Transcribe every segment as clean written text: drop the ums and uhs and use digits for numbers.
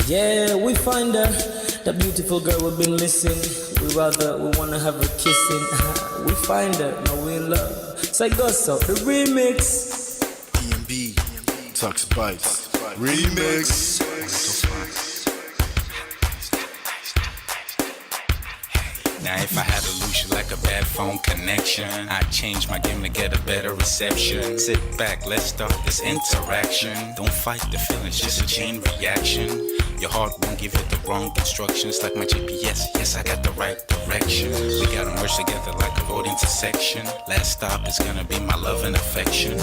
Yeah, we find her, the beautiful girl we've been missing. We wanna have her kissing. We find her, now we in love. Say Gosso, the remix. DMB, Tuck Spice, remix. Now if I had to lose you like a bad phone connection, I'd change my game to get a better reception. Sit back, let's start this interaction. Don't fight the feelings, just a chain reaction. Your heart won't give you the wrong instructions. Like my GPS, yes I got the right direction. We gotta merge together like a road intersection. Last stop is gonna be my love and affection.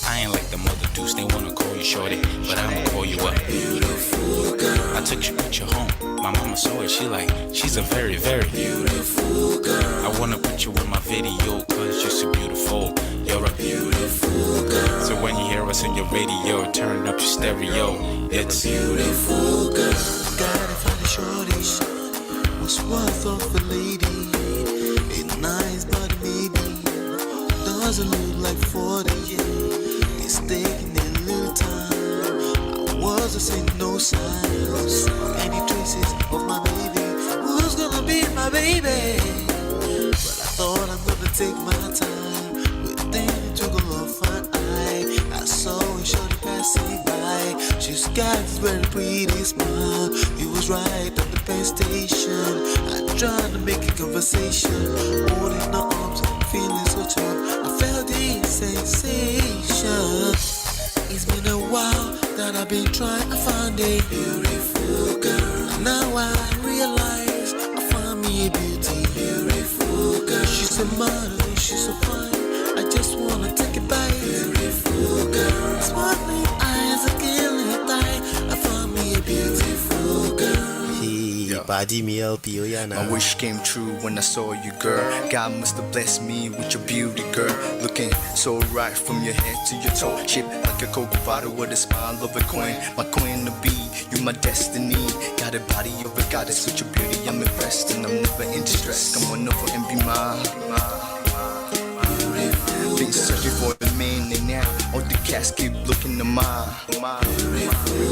I ain't like the mother dudes, they wanna call you shorty, but I'ma call you a beautiful girl. I took your picture home, my mama saw it, she's a very, very beautiful girl. I wanna put you in my video, cause you're so beautiful. You're a beautiful girl. So when you hear us on your radio, turn up your stereo. It's a beautiful girl. Gotta find a shorty, what's worth of a lady. It's nice but maybe doesn't look like 40. It's taking a little time. I wasn't seeing no signs, any traces of my baby. Who's gonna be my baby? But I thought I'm gonna take my time. Within took a look fine eye. I saw a shorty passing by. She's got a very pretty smile. It was right at the bus station. I tried to make a conversation, holding her arms, feeling so charmed. I felt the sensation. It's been a while that I've been trying to find a beautiful girl. Now I realize I found me a beautiful girl. She's a model, she's so fine. I just wanna take it by. Beautiful girl, sparkling eyes, a killing eye. I found me a beautiful girl. Body me LP, oh yeah, My wish came true when I saw you, girl. God must have blessed me with your beauty, girl. Looking so right from your head to your toe. Shaped like a cocoa bottle with a smile of a queen. My queen to be, you my destiny. Got a body of a goddess with your beauty. I'm impressed and I'm never in distress. Come on over and be mine. Been searching for a man and now all the cats keep looking to mine.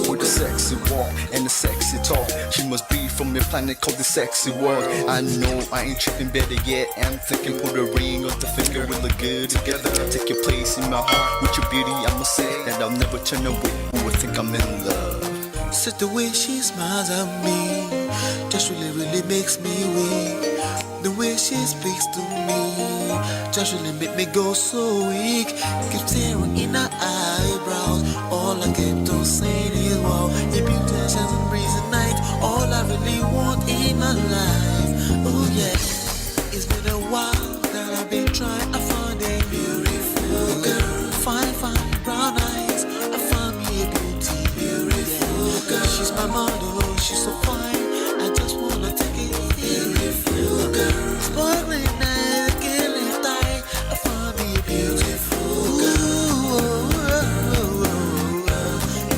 With a sexy walk and a sexy talk, she must be from a planet called the sexy world. I know I ain't tripping, better yet I'm thinking put a ring on the finger, we look good together. Take your place in my heart with your beauty. I'ma say that I'll never turn away. Who would think I'm in love? Such the way she smiles at me just really makes me weak. The way she speaks to me just really make me go so weak. Keep staring in her eyebrows. All I kept on saying is wow. Your beauty shines and breeze at night. All I really want in my life. Oh yeah. It's been a while that I've been trying to find a beautiful girl. Fine brown eyes. I found me a beautiful girl. She's my model, she's so fine. I just wanna take it. Beautiful girl, sparkling eyes, killing tight. I found me a beautiful girl.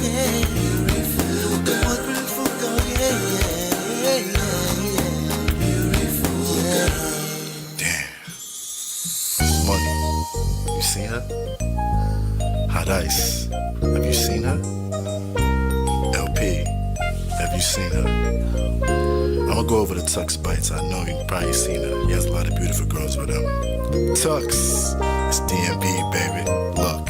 Yeah, beautiful girl. One beautiful girl, yeah. Beautiful girl. Damn. Money. You seen her? Hot Ice. Have you seen her? LP. Have you seen her? I'ma go over to Tux Bites. I know you've probably seen her. He has a lot of beautiful girls with him. Tux, it's DMB, baby. Look.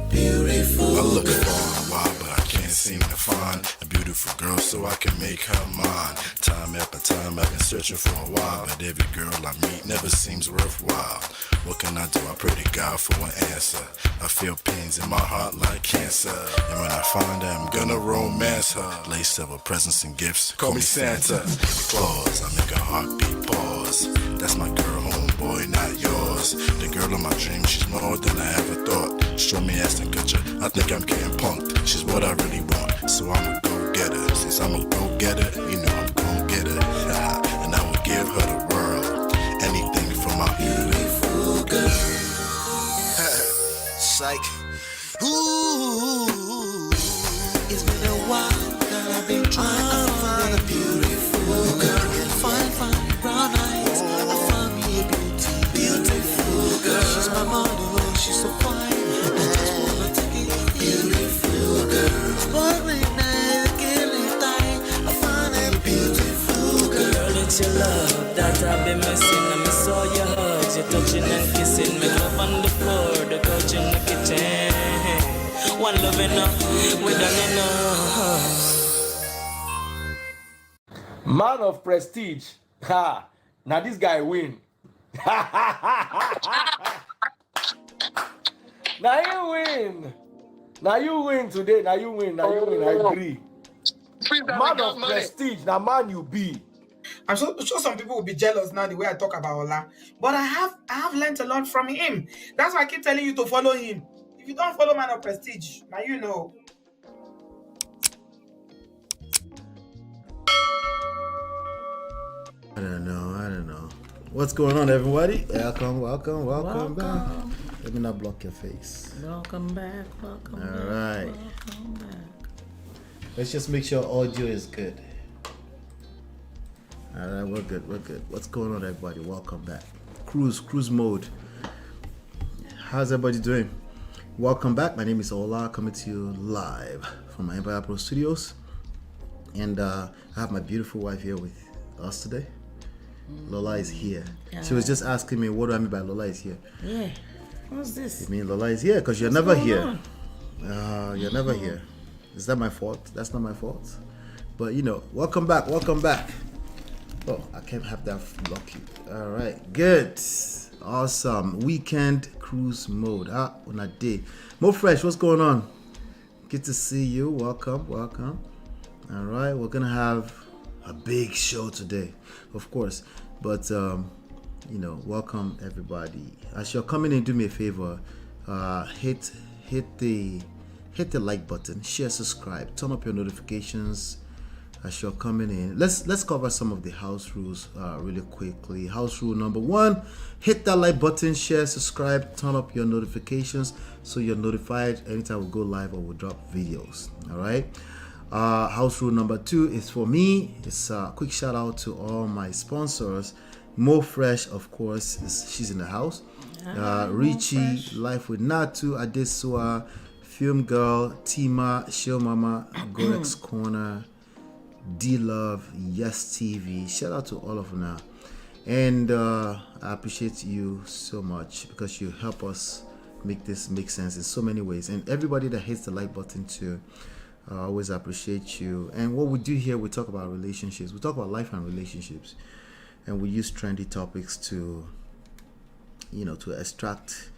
Beautiful. I look for a while, but I can't seem to find a beautiful girl so I can make her mine. Time after time, I've been searching for a while, but every girl I meet never seems worthwhile. What can I do? I pray to God for an answer. I feel pains in my heart like cancer, and when I find her, I'm gonna romance her. Lace up with presents and gifts. Call me Santa Claus. I make a heartbeat pause. That's my girl, homeboy, not yours. The girl of my dreams, she's more than I ever thought. Show me ass and picture. I think I'm getting punked. She's what I really want, so I'ma go get her. Since I'm a go getter, you know I'm gon' get her. And I will give her the world, anything for my beautiful girl. Psych. Ooh. It's been a while that I've been trying to find a beautiful girl. Fine brown eyes. I found me a beautiful girl. She's my model, she's so fine. I just wanna take it. Beautiful girl. Sparkling eyes, killing love that I've been missing. I miss all your hugs, your touching and kissing. Make love on the floor, the couch in the kitchen. One love enough, we done enough. Man of prestige. Ha! Now this guy win. Now you win. Now you win today. Now you win. Now you win. I agree. Man of prestige. Now man you be. I'm sure some people will be jealous now the way I talk about Ola. But I have learned a lot from him. That's why I keep telling you to follow him. If you don't follow Man of Prestige, now you know. I don't know. What's going on, everybody? Welcome back. Let me not block your face. Welcome back. All right. Let's just make sure audio is good. All right, we're good. What's going on, everybody? Welcome back. Cruise mode. How's everybody doing? Welcome back. My name is Lola, coming to you live from my Empire Pro Studios. And I have my beautiful wife here with us today. Lola is here. She was just asking me, what do I mean by Lola is here? Yeah. What's this? You mean Lola is here because you're never here. You're never here. Is that my fault? That's not my fault. But welcome back. Oh, I can't have that lucky. All right, good. Awesome. Weekend cruise mode. On a day. Mo Fresh, what's going on? Good to see you. Welcome. All right, we're going to have a big show today, of course. But, welcome everybody. As you're coming in, do me a favor. Hit the like button, share, subscribe, turn up your notifications as you're coming in. Let's cover some of the house rules really quickly. House rule number 1, hit that like button, share, subscribe, turn up your notifications so you're notified anytime we go live or we drop videos. All right. House rule number 2 is for me. It's a quick shout out to all my sponsors. Mo Fresh, of course, she's in the house. Richie, Life with Natu, Adesua, Film Girl, Tima, Show Mama, Gorex Corner, D Love, Yes TV. Shout out to all of them now. And I appreciate you so much because you help us make this make sense in so many ways. And everybody that hits the like button too, I always appreciate you. And what we do here, we talk about relationships. We talk about life and relationships. And we use trendy topics to extract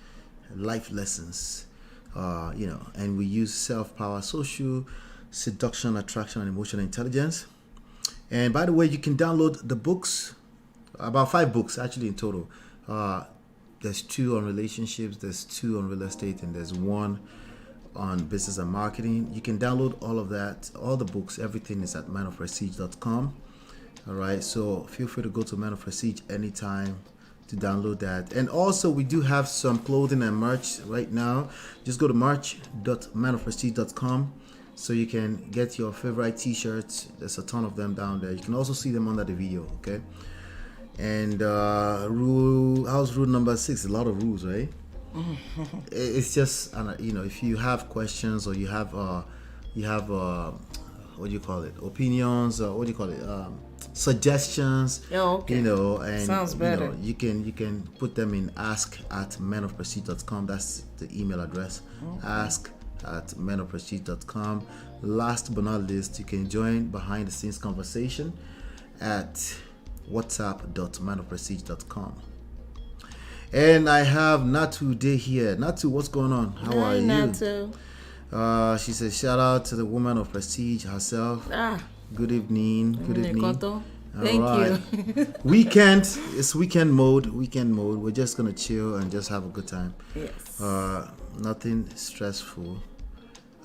life lessons. And we use self-power, social seduction, attraction, and emotional intelligence. And by the way, you can download the books, about 5 books actually in total. There's 2 on relationships, there's 2 on real estate, and there's 1 on business and marketing. You can download all of that, all the books, everything is at manofprestige.com. All right, so feel free to go to Man of Prestige anytime to download that. And also we do have some clothing and merch right now. Just go to merch.manofprestige.com so you can get your favorite t-shirts. There's a ton of them down there. You can also see them under the video, okay? And house rule number 6, a lot of rules, right? It's just if you have questions or you have what do you call it, opinions, or what do you call it, suggestions, okay. And sounds better. You can put them in ask@manofprestige.com. That's the email address. Okay. ask@manofprestige.com. Last but not least, you can join behind the scenes conversation at whatsapp.manofprestige.com. And I have Natu Day here. Natu, what's going on? How are you? Natu. She says, shout out to the woman of prestige herself. Good evening. Thank you. Weekend. It's weekend mode. We're just going to chill and just have a good time. Yes. Nothing stressful.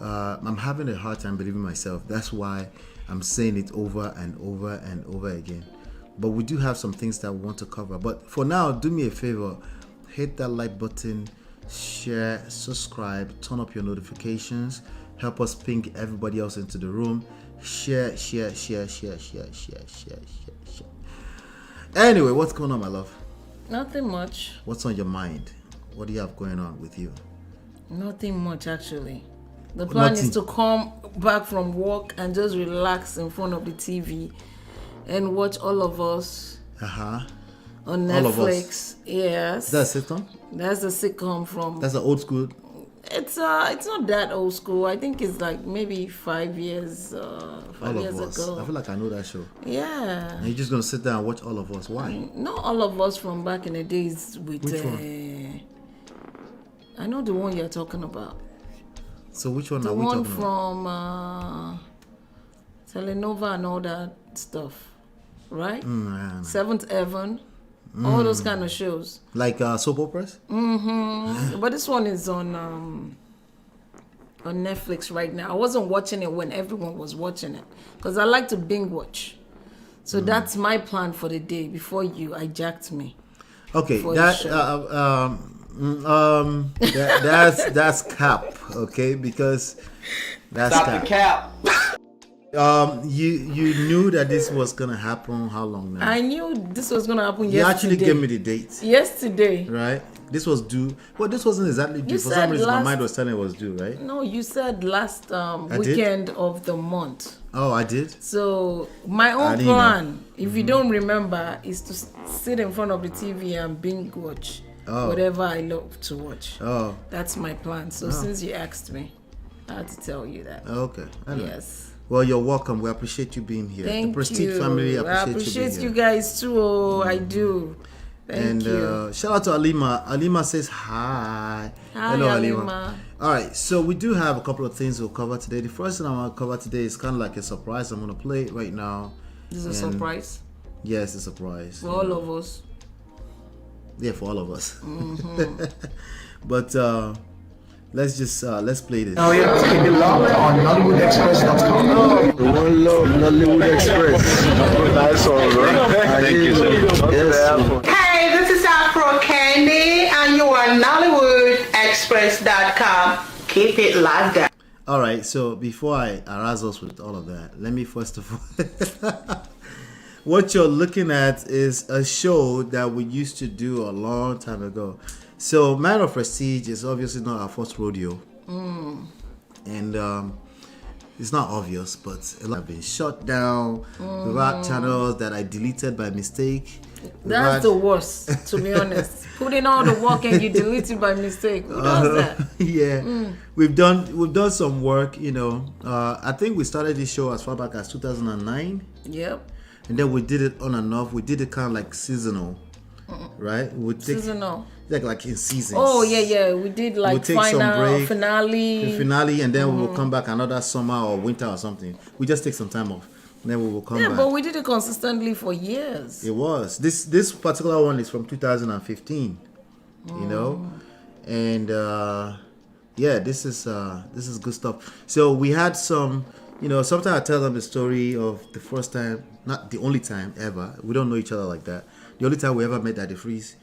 I'm having a hard time believing myself. That's why I'm saying it over and over and over again. But we do have some things that we want to cover. But for now, do me a favor. Hit that like button, share, subscribe, turn up your notifications, help us ping everybody else into the room. Share. Anyway, what's going on, my love? Nothing much. What's on your mind? What do you have going on with you? Nothing much, actually. The plan is to come back from work and just relax in front of the TV and watch all of us on All of Us. Netflix. Yes. That's a sitcom? That's a sitcom from. That's an old school. It's not that old school. I think it's like maybe 5 years. 5 All years of Us. ago. I feel like I know that show. Yeah. And you're just gonna sit down and watch All of Us. Why? Not All of Us from back in the days with. Which one? I know the one you're talking about. So which one The are we one talking about? from Telenova and all that stuff, right? Yeah. Seventh Heaven, all those kind of shows. Like soap operas? But this one is on Netflix right now. I wasn't watching it when everyone was watching it because I like to binge watch. So that's my plan for the day before you hijacked me. Okay, For the show. That's cap, okay? Because that's Stop the cap. You knew that this was gonna happen. How long now? I knew this was gonna happen You yesterday. actually gave me the date, Yesterday. right? This was due. Well, this wasn't exactly due. You For said some reason, my last- mind was telling it was due, right? No, you said last did? weekend of the month. Oh, I did. So my I own didn't know. plan, if you don't remember, is to sit in front of the TV and binge watch whatever I love to watch. Oh, That's my plan. So since you asked me, I had to tell you that. okay. Anyway. Yes. Well, you're welcome. We appreciate you being here. Thank the Prestige you. family I appreciate appreciate you you being here. guys too. Oh, I do. Thank you. Shout out to Alima. Alima says hi. Hi, Hello, Alima. All right, so we do have a couple of things we'll cover today. The first thing I want to cover today is kind of like a surprise. I'm going to play it right now. This is a And surprise Yes, a surprise. for all of us. Yeah, for all of us. But let's play this. Oh yeah, keep it locked on NollywoodExpress.com. One love, Nollywood Express. That's all right. Thank you, sir. Yes. Hey, this is Afro Candy, and you are NollywoodExpress.com. Keep it locked down. All right, so before I harass us with all of that, let me first of all, what you're looking at is a show that we used to do a long time ago. So, Man of Prestige is obviously not our first rodeo, and it's not obvious, but a lot have been shut down. We've had channels that I deleted by mistake. That's the worst, to be honest. Putting all the work and you delete it by mistake. Who does that? Yeah, we've done some work. You know, I think we started this show as far back as 2009, Yep. and then we did it on and off. We did it kind of like seasonal, right? We take Seasonal. like in seasons. Oh yeah. We did like We'll take some final break, finale. the finale, and then we will come back another summer or winter or something. We just take some time off, and then we will come Yeah, back. but we did it consistently for years. It was this particular one is from 2015, you know, and yeah, this is good stuff. So we had some, you know, sometimes I tell them the story of the first time, not the only time ever. We don't know each other like that. The only time we ever met at the Freeze,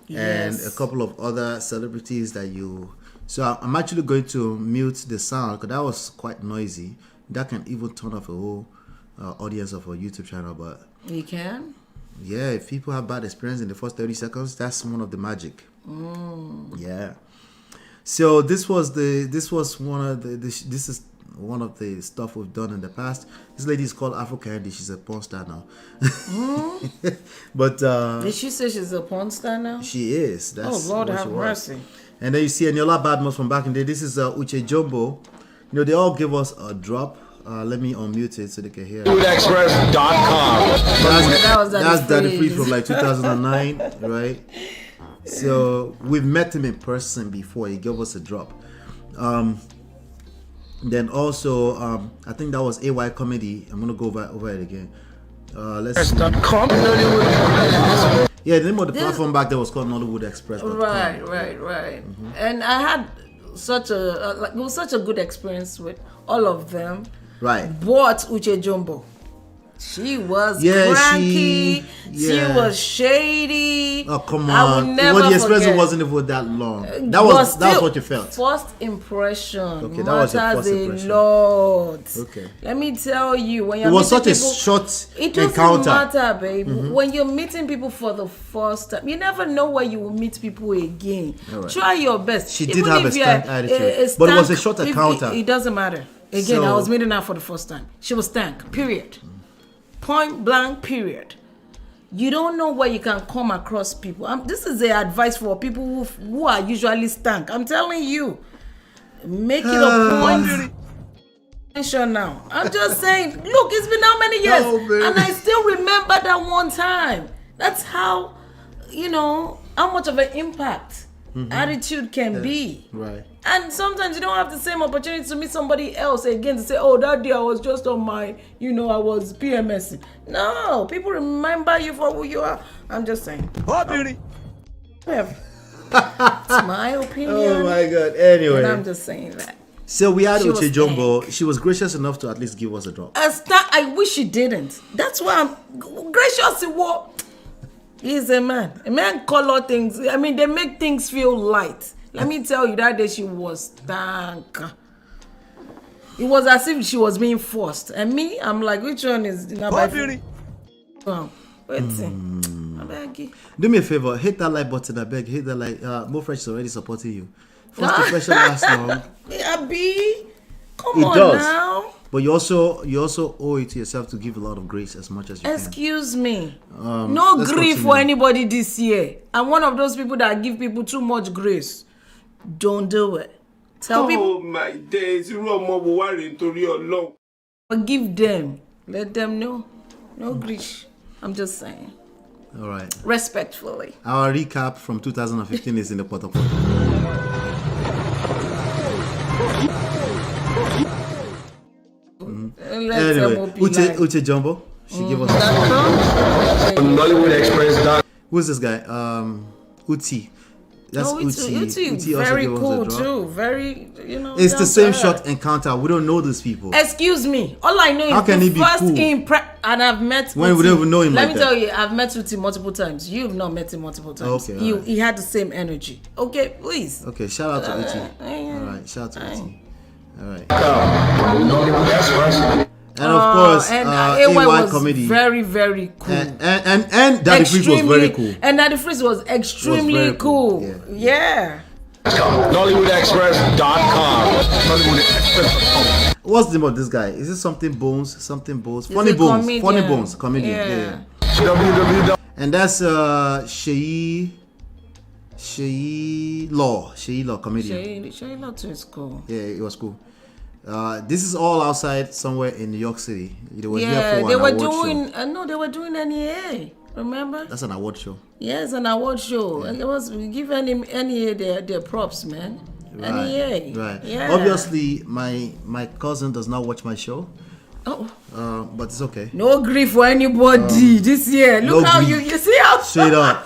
and Yes. a couple of other celebrities that you. So I'm actually going to mute the sound because that was quite noisy. That can even turn off a whole audience of a YouTube channel, but. You can? Yeah, if people have bad experience in the first 30 seconds, that's one of the magic. Yeah. So this is one of the stuff we've done in the past. This lady is called Afro Candy. She's a porn star now. But Did she say she's a porn star now? she is. That's Oh, Lord what have she was. mercy. And then you see Eniola Badmus from back in the day. This is Uche Jumbo. You know, they all give us a drop. Let me unmute it so they can hear. NollywoodExpress.com. That was That's Daddy Freeze Freeze. from like 2009, right? So we've met him in person before. He gave us a drop. Then also, I think that was AY Comedy. I'm gonna go over it again. Let's see. Yeah, the name of the platform back there was called Nollywood Express. Right. And I had such it was such a good experience with all of them. Right. But Uche Jumbo, she was Yeah, cranky. She yeah. was shady. Oh come I will on! never Well, the expression forget. wasn't even that long. That But was still, what you felt. First impression Okay, that was your matters first a impression. lot. Okay. Let me tell you, when you're It was such meeting a people, short it doesn't encounter. matter, babe. When you're meeting people for the first time, you never know where you will meet people again. All right. Try your best. She did Even have if a you're stank attitude, but it was a short if encounter. It doesn't matter. Again, So- I was meeting her for the first time. She was stank. Period. Point blank. Period. You don't know where you can come across people. This is the advice for people who are usually stank. I'm telling you. Make it a point. Now. I'm just saying, look, it's been how many years? And I still remember that one time. That's how, how much of an impact attitude can be. Right. And sometimes you don't have the same opportunity to meet somebody else again to say, oh, that day I was just on my, I was PMSing. No, people remember you for who you are. I'm just saying. Oh, beauty. It's my opinion. Oh my God. Anyway. And I'm just saying that. So we had Uche Jumbo. She was gracious enough to at least give us a drop. I wish she didn't. That's why I'm gracious. He's a man. A man color things. I mean, they make things feel light. Let me tell you, that day she was stank. It was as if she was being forced. And me, I'm like, which one is... beauty. I beg you. Do me a favor. Hit that like button. I beg. Hit that like. More Fresh is already supporting you. First impression lasts long. Yeah, B. Come on now. But you also owe it to yourself to give a lot of grace as much as you Excuse me. No grief for anybody this year. I'm one of those people that give people too much grace. Don't do it. Tell people. Oh my days. Forgive them. Let them know. No grief. I'm just saying. All right. Respectfully. Our recap from 2015 is in the protocol. Anyway, Uche Jumbo. She gave us Nollywood Express. Who's this guy? Uti. That's Uti very cool too. Very, It's the same short encounter. We don't know these people. Excuse me. All I know is the first impression. And I've met when we don't even know him. Let me tell you, I've met Uti multiple times. You've not met him multiple times. Okay, he had the same energy. Okay, please. Okay, shout out to Uti. All right, shout out to Uti. All right. And of course, AY was comedy. Very, very cool. And Daddy Freeze was very cool. And Daddy Freeze was extremely cool. Yeah. NollywoodExpress.com. What's the name of this guy? Is it something Bones? Funny Bones. Comedian. Funny Bones. Comedian. Yeah. And that's Shei Law, comedian. Shei Law too is cool. Yeah, it was cool. This is all outside somewhere in New York City. It was they were doing NEA. Remember? That's an award show. Yes, an award show. Yeah. And it was given him NEA their props, man. Right. Right. Yeah. Obviously, my cousin does not watch my show. Oh. But it's okay. No grief for anybody this year. Look how you see how straight up.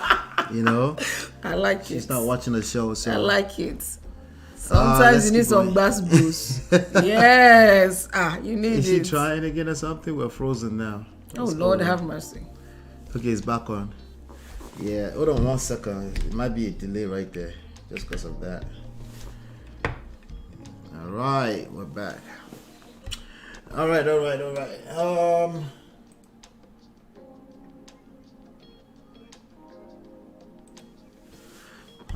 I like it. She's not watching the show, so I like it. Sometimes you need some bass boost. Yes. You need it. Is she trying again or something? We're frozen now. Oh, Lord, have mercy. Okay, it's back on. Yeah, hold on 1 second. It might be a delay right there, just because of that. All right, we're back. All right.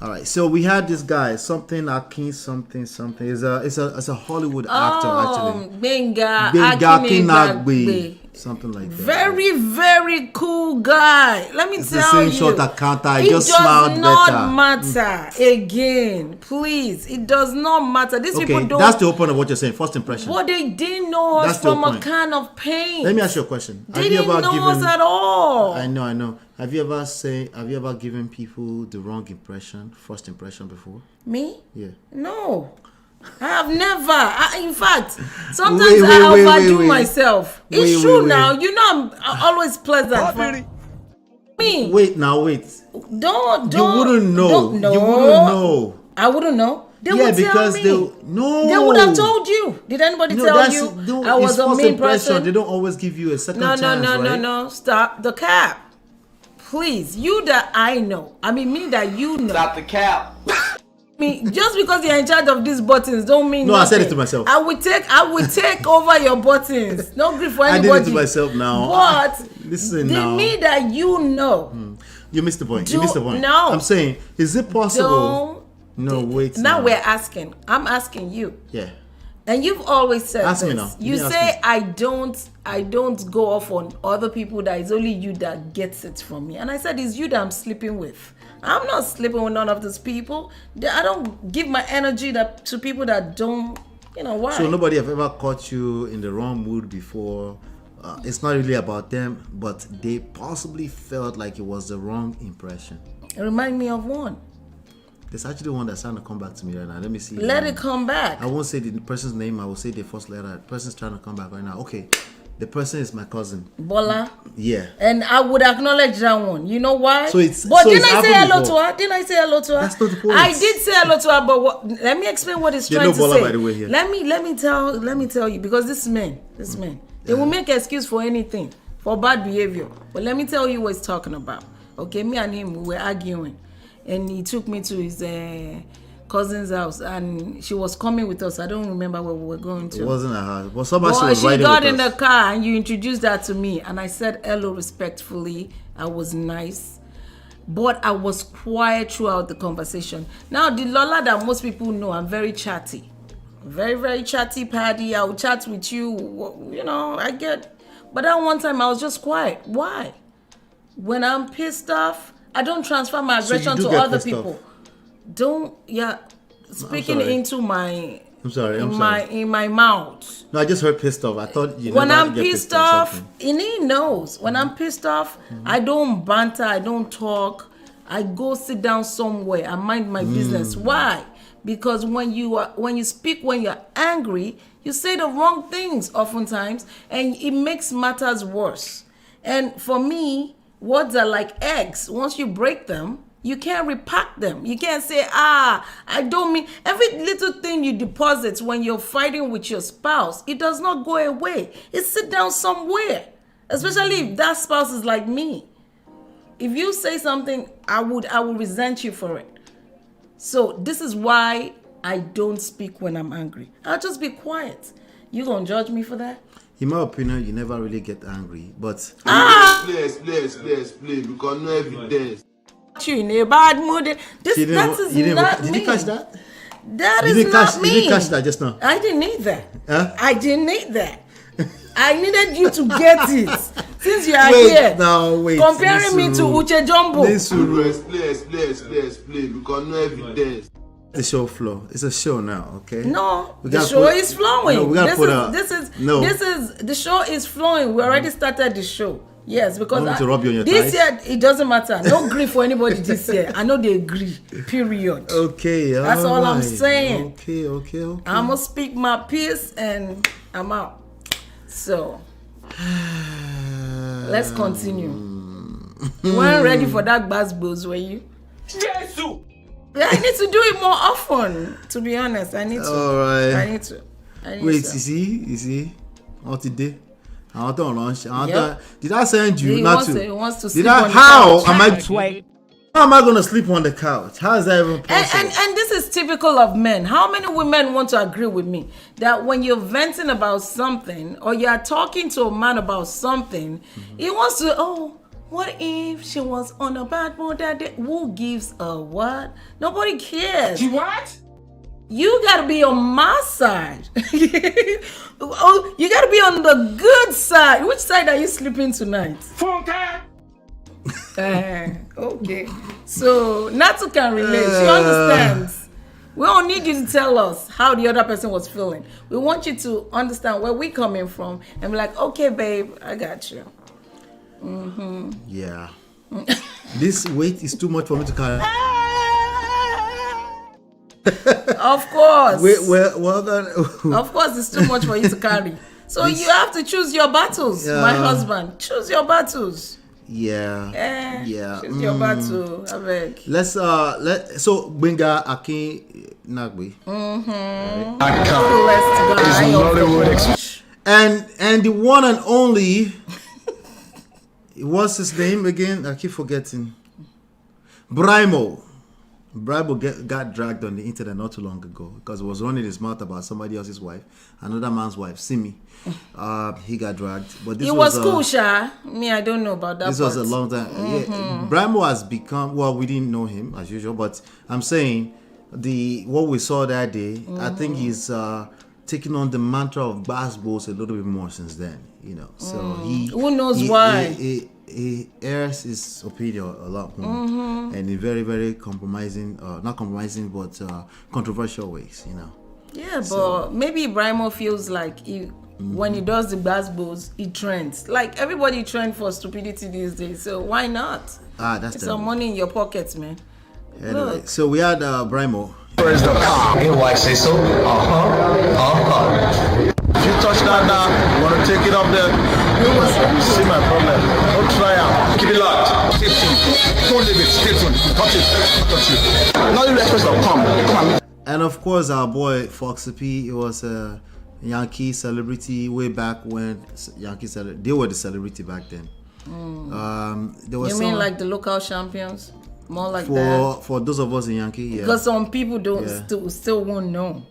All right, so we had this guy, something Akin, something. It's a Hollywood actor actually. Benga Akinagbe. Something like that. Very, very cool guy. Let me tell you. It's the same short encounter. I just smiled better. It does not matter. Again, please. It does not matter. These people don't. That's the whole point of what you're saying. First impression. But they didn't know us from a can of paint. Let me ask you a question. They didn't know us at all. I know. Have you ever given people the wrong impression, first impression before? Me? Yeah. No. I have never. In fact, sometimes I overdo myself. It's true now. You know I'm always pleasant. Me. Wait. Don't. You wouldn't know. No. You wouldn't know. I wouldn't know. They would because tell me. They would have told you. Did anybody tell you? I was a mean person. They don't always give you a second chance. No. Stop the cap. Please, you that I know. I mean, me that you know. Stop the cap. Just because you're in charge of these buttons don't mean nothing. I said it to myself. I will take over your buttons. No grief for anybody. I did it to myself now. But listen the now. me that you know. You missed the point. No. I'm saying, is it possible? No, wait. Now we're asking. I'm asking you. Yeah. And you've always said Ask me this. now. You ask say me. I don't go off on other people, that it's only you that gets it from me. And I said it's you that I'm sleeping with. I'm not sleeping with none of these people. I don't give my energy to people that don't, why? So nobody have ever caught you in the wrong mood before. It's not really about them, but they possibly felt like it was the wrong impression. Remind me of one. There's actually one that's trying to come back to me right now. Let me see. Let it come back. I won't say the person's name. I will say the first letter. The person's trying to come back right now. Okay. The person is my cousin. Bola. Yeah. And I would acknowledge that one. You know why? But didn't I say hello to her? Didn't I say hello to her? That's not the point. I did say hello to her, but let me explain what he's trying to Bola, say. by the way, here. Let me tell you, because this man, they will make excuse for anything, for bad behavior. But let me tell you what he's talking about. Okay, me and him, we were arguing, and he took me to his cousin's house, and she was coming with us. I don't remember where we were going to. It wasn't a house. But somebody was she riding got with in us. the car, and you introduced that to me, and I said hello respectfully. I was nice, but I was quiet throughout the conversation. Now, the Lola that most people know, I'm very chatty. Very, very chatty, Paddy. I will chat with you, I get. But that one time, I was just quiet. Why? When I'm pissed off, I don't transfer my aggression to other people. Speaking into my in my mouth. No, I just heard pissed off. I thought when I'm pissed off, and he knows when I'm pissed off, I don't banter, I don't talk. I go sit down somewhere, I mind my business. Why? Because when you speak when you're angry, you say the wrong things oftentimes, and it makes matters worse. And for me, words are like eggs. Once you break them, you can't repack them. You can't say, I don't mean. Every little thing you deposit when you're fighting with your spouse, it does not go away. It sit down somewhere. Especially if that spouse is like me. If you say something, I would resent you for it. So this is why I don't speak when I'm angry. I'll just be quiet. You gonna judge me for that? In my opinion, you never really get angry, but Please, because no evidence. You in a bad mood. That is not me. Did you catch that? That is not me. Did you catch that just now? I didn't need that. Huh? I didn't need that. I needed you to get it. Since you are wait, comparing me to Uche Jumbo. Please, because no evidence. The show flow. It's a show now, okay? No, the show is flowing. No, we gotta the show is flowing. We already started the show. Yes, because to rub you on your this thighs? year it doesn't matter. No grief for anybody this year. I know they agree. Period. Okay, that's all I'm saying. Okay. I'm gonna speak my piece and I'm out. So let's continue. You weren't ready for that buzz, were you? Jesus! I need to do it more often. To be honest, I need to. All right. I need to. Wait, you see, what today? I want to lunch. Did I send you? He wants to sleep on the how couch. How am I going to sleep on the couch? How is that even possible? And this is typical of men. How many women want to agree with me that when you're venting about something or you're talking to a man about something, he wants to, what if she was on a bad mood that day? Who gives a what? Nobody cares. She what? You gotta be on my side. You gotta be on the good side. Which side are you sleeping tonight? Funka. Okay. So Natu can relate. She understands. We don't need you to tell us how the other person was feeling. We want you to understand where we're coming from and be like, okay, babe, I got you. Yeah. This weight is too much for me to carry. Of course. Of course, it's too much for you to carry. So you have to choose your battles, my husband. Choose your battles. Yeah. Choose your battle. I beg. So Benga Akin Nagbe. Nollywood Express. And the one and only. What's his name again? I keep forgetting. Brimo got dragged on the internet not too long ago because he was running his mouth about somebody else's wife, another man's wife, Simi. He got dragged. But this was cool, Sha. Me, I don't know about that. This was a long time. Yeah, Brimo has become, we didn't know him as usual, but I'm saying what we saw that day, I think taken on the mantra of basketballs a little bit more since then, you know. So who knows why? He airs his opinion a lot more, and in very, very compromising, not compromising, but controversial ways, you know. Yeah, but maybe Ibrahimo feels like when he does the basketballs, he trends. Like everybody trends for stupidity these days, so why not? That's It's some money in your pockets, man. Anyway, Look. so we had Brimo. Why say so? If you touch that now, you want to take it up there, you see my problem. Don't try out. Keep it locked. Stay tuned. Don't leave it. Stay tuned. If you touch it, touch it. Nollywood Express, come on. And of course, our boy Foxy P. He was a Yankee celebrity way back when they were the celebrity back then. There was You mean like the local champions? More like for that? for those of us in Yankee, yeah. Because some people don't still won't know.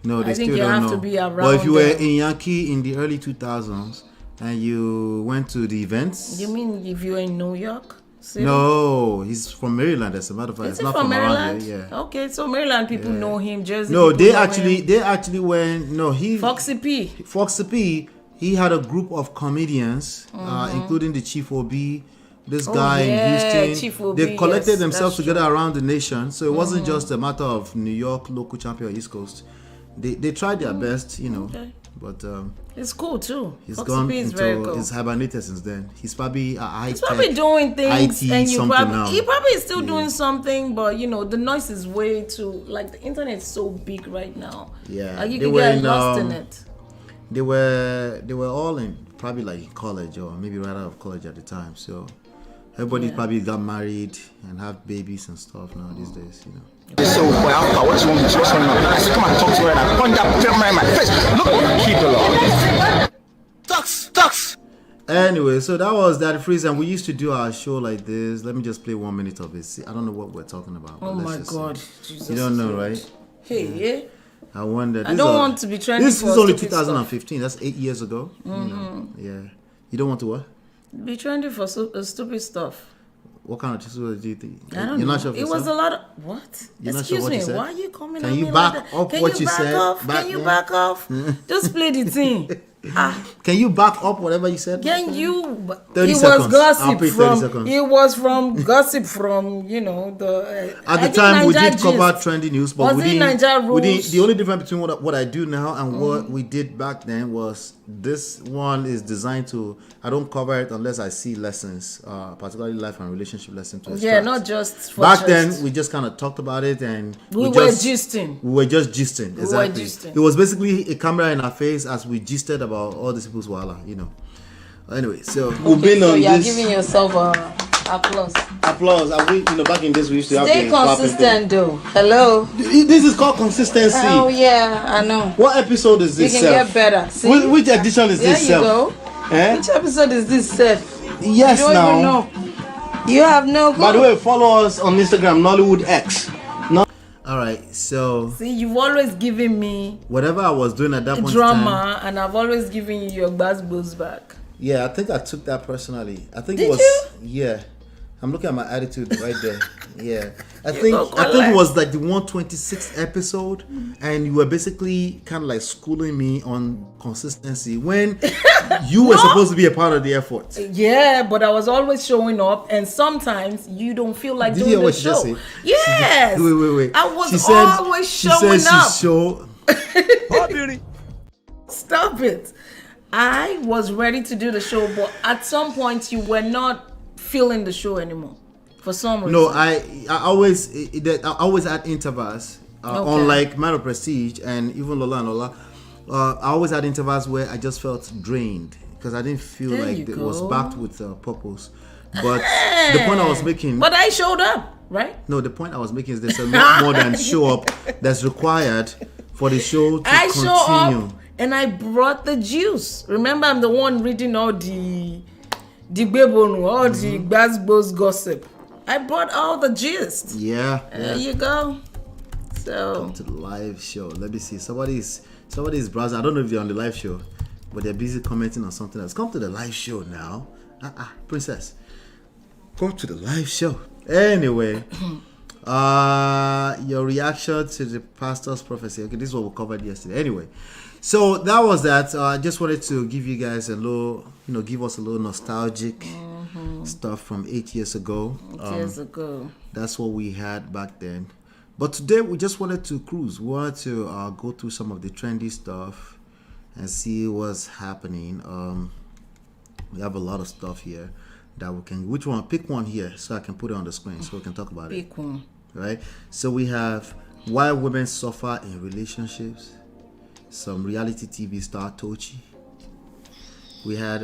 No, they I think still you don't have know. to be around But if you were them. in Yankee in the early 2000s and you went to the events, You mean if you're in New York? City? no, he's from Maryland. As a matter of fact, Is it's he not from around Maryland? here. Yeah. Okay, so Maryland people know him. Jersey No, people know him. they actually went. No, Foxy P. Foxy P. He had a group of comedians, including the Chief OB, this guy in Houston. Chief OB, they collected yes, themselves that's together around the nation, so it wasn't just a matter of New York local champion or East Coast. They tried their best, you know, but It's cool too. he's Foxy gone P is very into cool. he's hibernated since then. He's probably He's probably doing things, IT and you something probably now. he probably is still doing something, but you know the noise is way too like the internet is so big right now. Yeah, like you they can were get in, lost in it. They were all in probably like in college or maybe right out of college at the time. So everybody probably got married and have babies and stuff now these days, you know. So, boy, what you want me to what's going on? I said, come and talk to her and I point that camera in my face. Look, keep it low. Ducks. Anyway, so that was that freeze, and we used to do our show like this. Let me just play 1 minute of it. See, I don't know what we're talking about. Oh but let's my just God, see. Jesus You don't know, right? Hey, I wonder. I don't want to be trending This for is only stupid 2015. That's 8 years ago. You know, yeah. You don't want to what? be trending for stupid stuff. What kind of stupid do you think? I don't You're know. not sure of It was yourself? a lot of what? You're not sure Excuse what you me. said? Why are you coming Can at you me back like that? up Can what you you back said off? back Can you then? back off? Just play the thing. Can you back up whatever you said? Can you? 30 it seconds. was I'll gossip pay 30 from. seconds. It was from gossip from the. At I the think time, we Niger did cover Gist. trendy news, but Was we it didn't. Niger We didn't. Rules? The only difference between what I do now and what we did back then was this one is designed to. I don't cover it unless I see lessons, particularly life and relationship lessons. To Yeah, extract. not just. For Back just. then, we just kind of talked about it and We were just, gisting. We were just gisting. Exactly. gisting. It was basically a camera in our face as we gisted about all these people's wala, you know. Anyway, so we've been So on you're this. giving yourself applause. Applause. And we, back in this, we used to have Stay the clapping consistent, though. Hello. thing. This is called consistency. Oh yeah, I know. What episode is You this? can Self? get better. See? Which edition is There this? you Self? go. Eh? Which episode is this, Seth? Yes, You don't now. even know. You have no clue. By the way, follow us on Instagram, Nollywood X. All right, so See, you've always given me whatever I was doing at that point in time, drama, and I've always given you your basketballs back. yeah, I think I took that personally. I think Did it was you? yeah. I'm looking at my attitude right there. Yeah, I You think go it collect. was like the 126th episode, and you were basically kind of like schooling me on consistency when you were supposed to be a part of the effort. Yeah, but I was always showing up, and sometimes you don't feel like Did you doing hear the what she just show. said? Yes. Wait. I was She said- always she showing said up. She show. Stop it. I was ready to do the show, but at some point you were not feeling the show anymore. For some reason. No, I always had intervals. Okay. Unlike Man of Prestige and even Lola, I always had intervals where I just felt drained because I didn't feel There like you it was go. backed with purpose. But the point I was making. But I showed up, right? No, the point I was making is there's a lot more than show up that's required for the show to I continue. show up and I brought the juice. Remember, I'm the one reading all the Gbebonu, all the Gbasgbos gossip. I brought all the gist. Yeah. There you go. So To the live show. Let me see. Somebody's browsing. I don't know if they're on the live show, but they're busy commenting on something else. Come to the live show now. Princess. Come to the live show. Anyway, your reaction to the pastor's prophecy. Okay, this is what we covered yesterday. Anyway, So that was that. I just wanted to give you guys a little, give us a little nostalgic stuff from 8 years ago. 8 years ago. That's what we had back then. But today we just wanted to cruise. We wanted to go through some of the trendy stuff and see what's happening. We have a lot of stuff here that we can. Which one? Pick one here so I can put it on the screen so we can talk about it. Pick one. Right. So we have why women suffer in relationships. Some reality TV star Tochi. We had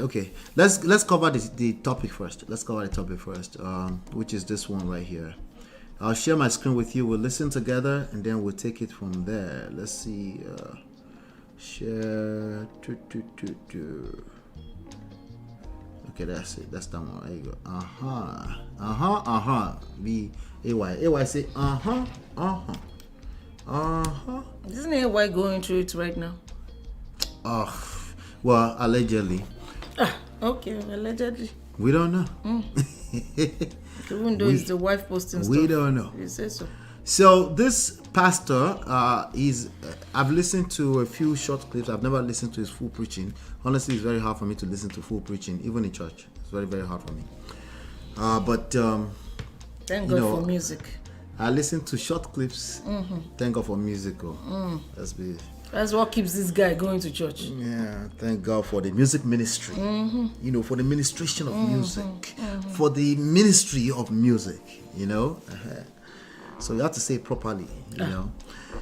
let's cover the topic first. Which is this one right here. I'll share my screen with you. We'll listen together and then we'll take it from there. Let's see. Share. Okay, that's it. That's that one. There you go. B-A-Y. Say Isn't AY going through it right now? Well, allegedly. Okay, allegedly. We don't know. Even though it's the wife posting stuff. We don't know. You say so. So this pastor I've listened to a few short clips. I've never listened to his full preaching. Honestly, it's very hard for me to listen to full preaching, even in church. It's very, very hard for me. Thank God for music. I listen to short clips. Thank God for musical. That's what keeps this guy going to church. Yeah, thank God for the music ministry. For the ministration of music, for the ministry of music. So you have to say it properly.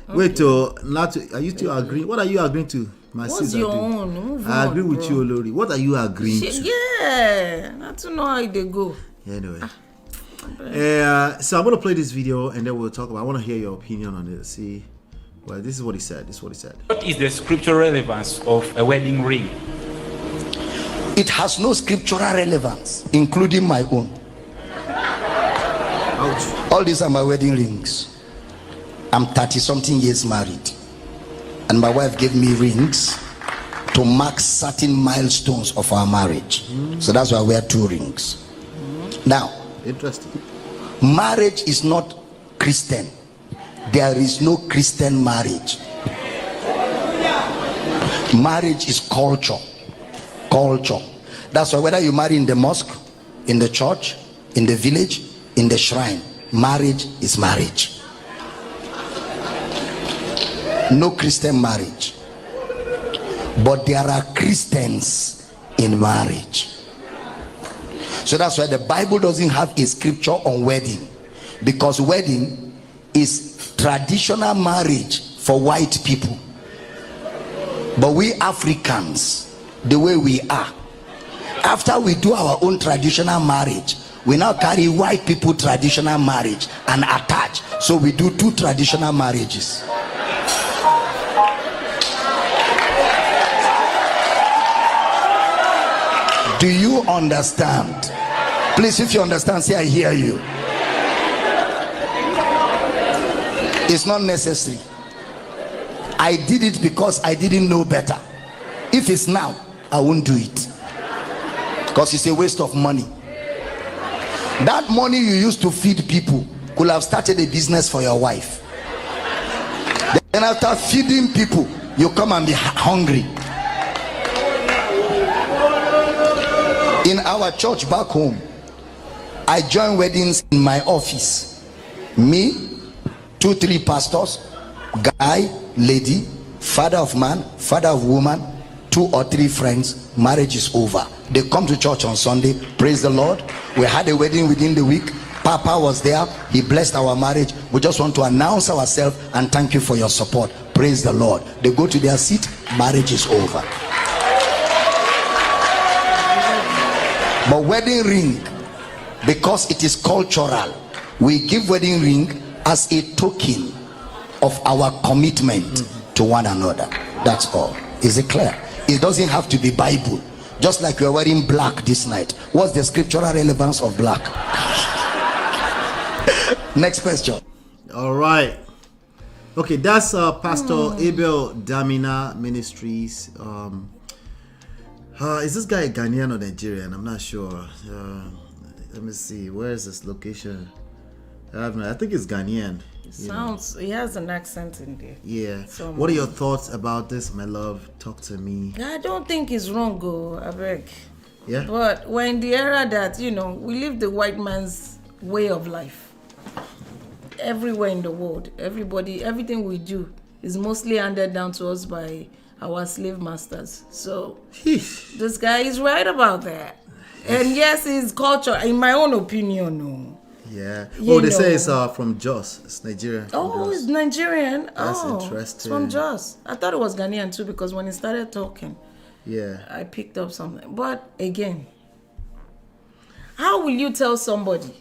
Wait, are you two agreeing? What are you agreeing to? What's your own? I agree with you, Olori. What are you agreeing to? Yeah, not to know how they go. Anyway. So I'm going to play this video and then we'll talk about. I want to hear your opinion on it. See, well, this is what he said. What is the scriptural relevance of a wedding ring? It has no scriptural relevance, including my own. Ouch. All these are my wedding rings. I'm 30-something years married, and my wife gave me rings to mark certain milestones of our marriage. So that's why I wear 2 rings. Now, interesting. Marriage is not Christian. There is no Christian marriage. Marriage is culture. That's why whether you marry in the mosque, in the church, in the village, in the shrine, marriage is marriage. No Christian marriage. But there are Christians in marriage. So that's why the Bible doesn't have a scripture on wedding, because wedding is traditional marriage for white people. But we Africans, the way we are, after we do our own traditional marriage, we now carry white people traditional marriage and attach. So we do 2 traditional marriages. Do you understand? Please, if you understand, say I hear you. It's not necessary. I did it because I didn't know better. If it's now, I won't do it, because it's a waste of money. That money you used to feed people could have started a business for your wife. Then after feeding people, you come and be hungry. In our church back home, I join weddings in my office. Me, 2-3 pastors, guy, lady, father of man, father of woman, 2 or 3 friends. Marriage is over. They come to church on Sunday. Praise the Lord. We had a wedding within the week. Papa was there. He blessed our marriage. We just want to announce ourselves and thank you for your support. Praise the Lord. They go to their seat. Marriage is over. But wedding ring, because it is cultural, we give wedding ring as a token of our commitment to one another. That's all. Is it clear? It doesn't have to be Bible. Just like you're wearing black this night. What's the scriptural relevance of black? Next question. All right. Okay, that's Pastor Abel Damina Ministries. Is this guy Ghanaian or Nigerian? I'm not sure. Let me see. Where is this location? I think it's Ghanaian. Sounds, he has an accent in there. Yeah. What are your thoughts about this, my love? Talk to me. I don't think it's wrong, I beg. Yeah. But we're in the era that, we live the white man's way of life. Everywhere in the world, everything we do is mostly handed down to us by our slave masters. So this guy is right about that. And yes, his culture, in my own opinion, no. Yeah. They say it's from Jos. It's Nigerian. Oh, it's Nigerian. That's interesting. It's from Jos. I thought it was Ghanaian too because when he started talking, I picked up something. But again, how will you tell somebody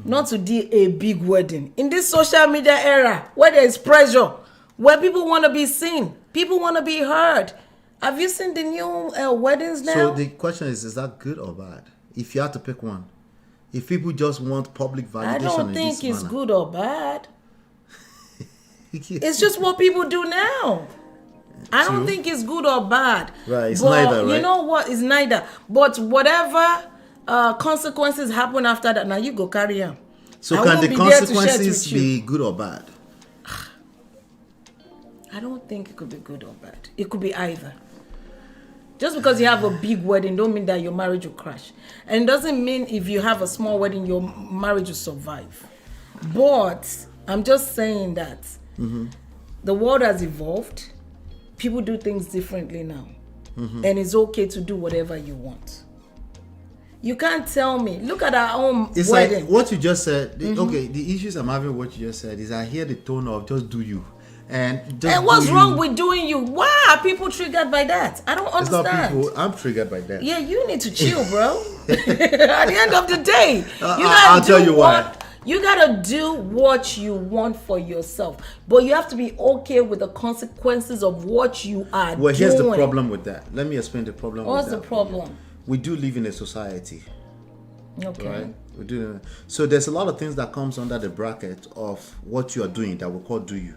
not to do a big wedding in this social media era where there is pressure, where people want to be seen, people want to be heard? Have you seen the new weddings now? So the question is that good or bad? If you had to pick one. If people just want public validation, I don't think it's good or bad. It's just what people do now. I don't think it's good or bad. Right, it's neither, right? You know what? It's neither. But whatever consequences happen after that, now you go carry on. So can the consequences be good or bad? I don't think it could be good or bad. It could be either. Just because you have a big wedding don't mean that your marriage will crash. And it doesn't mean if you have a small wedding, your marriage will survive. But I'm just saying that the world has evolved. People do things differently now. And it's okay to do whatever you want. You can't tell me. Look at our own it's wedding. Like what you just said. Okay, the issues I'm having with what you just said is I hear the tone of just do you. And what's wrong with doing you? Why are people triggered by that? I don't understand. It's not people. I'm triggered by that. Yeah, you need to chill, bro. At the end of the day, I'll tell you why. You gotta do what you want for yourself, but you have to be okay with the consequences of what you are doing. Well, here's the problem with that. Let me explain the problem. What's the problem? We do live in a society. Okay. Right? We do. So there's a lot of things that comes under the bracket of what you are doing that we call do you.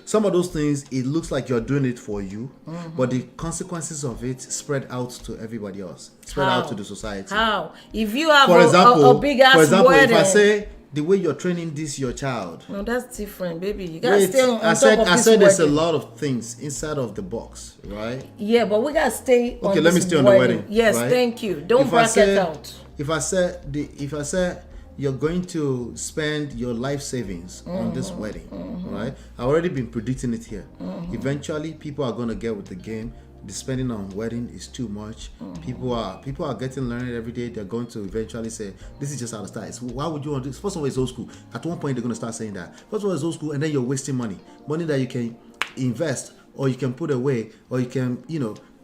Some of those things, it looks like you're doing it for you, but the consequences of it spread out to everybody else, spread out to the society. How? If you have a big ass wedding. If I say the way you're training your child. No, that's different, baby. You gotta stay on top of this I said there's a wedding. lot of things inside of the box, right? Yeah, but we gotta stay on Okay, let me stay on the wedding. Yes, right? thank you. Don't bracket out. If I say you're going to spend your life savings on this wedding, right? I've already been predicting it here. Eventually, people are going to get with the game. The spending on wedding is too much. People are getting learned every day. They're going to eventually say, this is just how to start. Why would you want this? First of all, it's old school. At one point, they're going to start saying that. First of all, it's old school, and then you're wasting money that you can invest or you can put away or you can,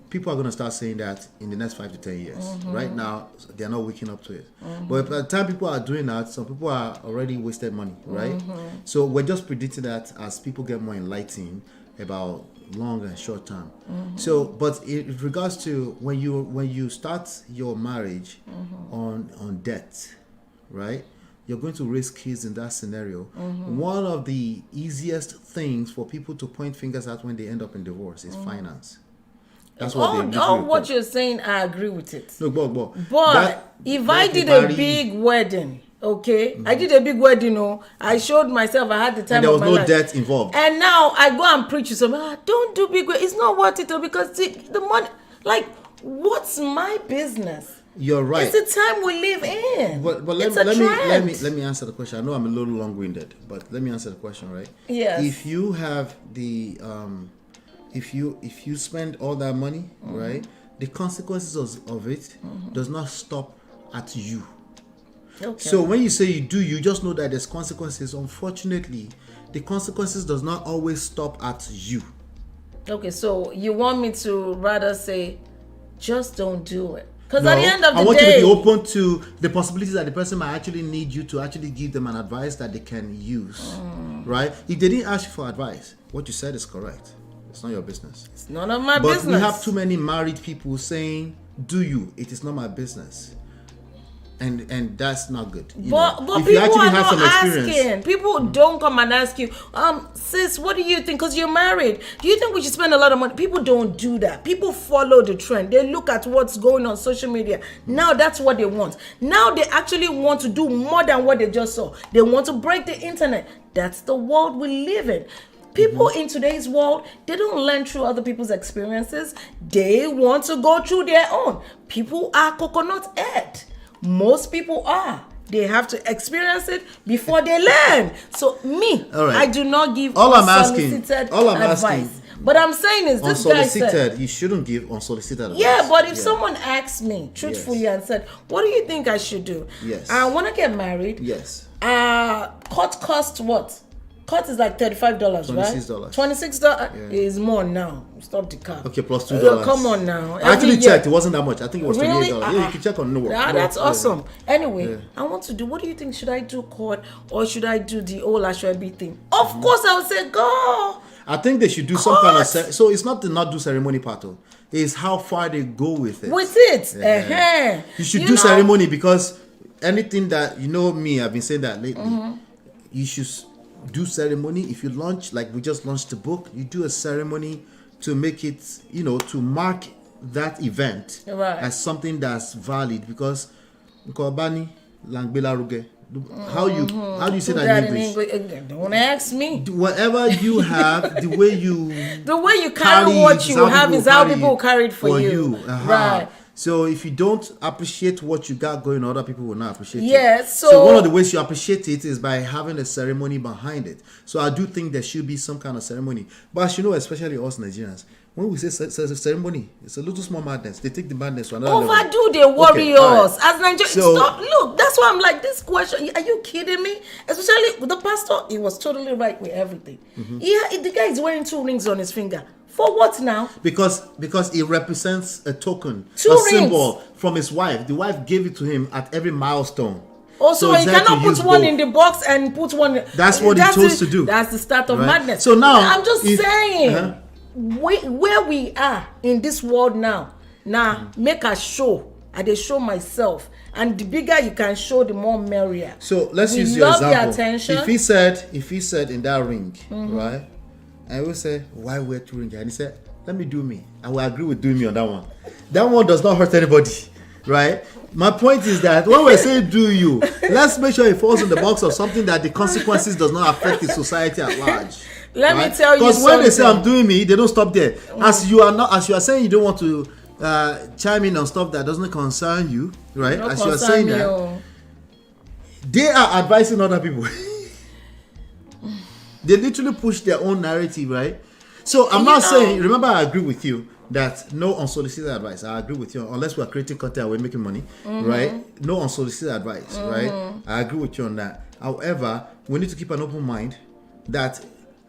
people are going to start saying that in the next 5 to 10 years. Right now, they're not waking up to it. But by the time people are doing that, some people are already wasted money, right? So we're just predicting that as people get more enlightened about long and short term. So, but in regards to when you start your marriage on debt, right? You're going to raise kids in that scenario. One of the easiest things for people to point fingers at when they end up in divorce is finance. That's what what you're saying, I agree with it. No, but if I did a big wedding, okay, I did a big wedding, I showed myself, I had the time of my life. And there was no debt involved. And now I go and preach to someone, don't do big wedding. It's not worth it, because the money, like, what's my business? You're right. It's the time we live in. But let me answer the question. I know I'm a little long-winded, but let me answer the question, right? Yes. If you have the if you spend all that money, right, the consequences of it does not stop at you. Okay. So when you say you just know that there's consequences. Unfortunately, the consequences does not always stop at you. Okay, so you want me to rather say, just don't do it. Because at the end of the day, I want you to be open to the possibilities that the person might actually need you to actually give them an advice that they can use, right? If they didn't ask you for advice, what you said is correct. It's not your business. It's none of my business. But we have too many married people saying, do you? It is not my business. and that's not good. But if people you actually are have not some experience, asking. People don't come and ask you, sis, what do you think? Because you're married. Do you think we should spend a lot of money? People don't do that. People follow the trend. They look at what's going on social media. Now that's what they want. Now they actually want to do more than what they just saw. They want to break the internet. That's the world we live in. People in today's world, they don't learn through other people's experiences. They want to go through their own. People are coconut head. Most people are. They have to experience it before they learn. So I do not give unsolicited advice. But I'm saying is this guy said you shouldn't give unsolicited advice. Yeah, but if someone asked me truthfully and said, what do you think I should do? Yes. I want to get married. Yes. Court cost what? Court is like $35, right? $26 is more now. Stop the car. Okay, plus $2. Come on now. I actually checked. It wasn't that much. I think it was $28. Really? Yeah, you can check on Nollywood. That's awesome. Anyway, I want to do. What do you think? Should I do court or should I do the whole Ashwabi thing? Of course, I would say go. I think they should do some kind of so it's not the not do ceremony part. It's how far they go with it. Yeah. You should do ceremony because anything that me, I've been saying that lately. You should do ceremony. If you launch, like we just launched the book, you do a ceremony to make it, to mark that event as something that's valid. Because Nkobani Langbela Ruge, how do you say that in English? Don't ask me. Whatever you have, the way you carry what you have is how people carry it for you. Right. So if you don't appreciate what you got going, other people will not appreciate it. Yes. So one of the ways you appreciate it is by having a ceremony behind it. So I do think there should be some kind of ceremony. But as you know, especially us Nigerians, when we say ceremony, it's a little small madness. They take the madness to another level. Overdo the warriors. Right. As Nigerians, stop. Look, that's why I'm like, this question, are you kidding me? Especially with the pastor, he was totally right with everything. Yeah, the guy is wearing 2 rings on his finger. For what now? Because it represents a token, 2 a rings. symbol from his wife. The wife gave it to him at every milestone. Also, he cannot put one in the box and put one. That's what he chose to do. That's the start of madness. So now, I'm just saying, where we are in this world now, make a show. I dey show myself, and the bigger you can show, the more merrier. So let's use your example. The attention. If he said in that ring, right? I will say, why wear 2 rings? And he said, let me do me. I will agree with doing me on that one. That one does not hurt anybody, right? My point is that when we say do you, let's make sure it falls in the box of something that the consequences does not affect the society at large. Let me tell you something. Because when they say I'm doing me, they don't stop there. As you are saying you don't want to chime in on stuff that doesn't concern you, right? As you are saying that, they are advising other people. They literally push their own narrative, right? So I'm not saying, remember, I agree with you that no unsolicited advice. I agree with you, unless we're creating content and we're making money, right? No unsolicited advice, right? I agree with you on that. However, we need to keep an open mind that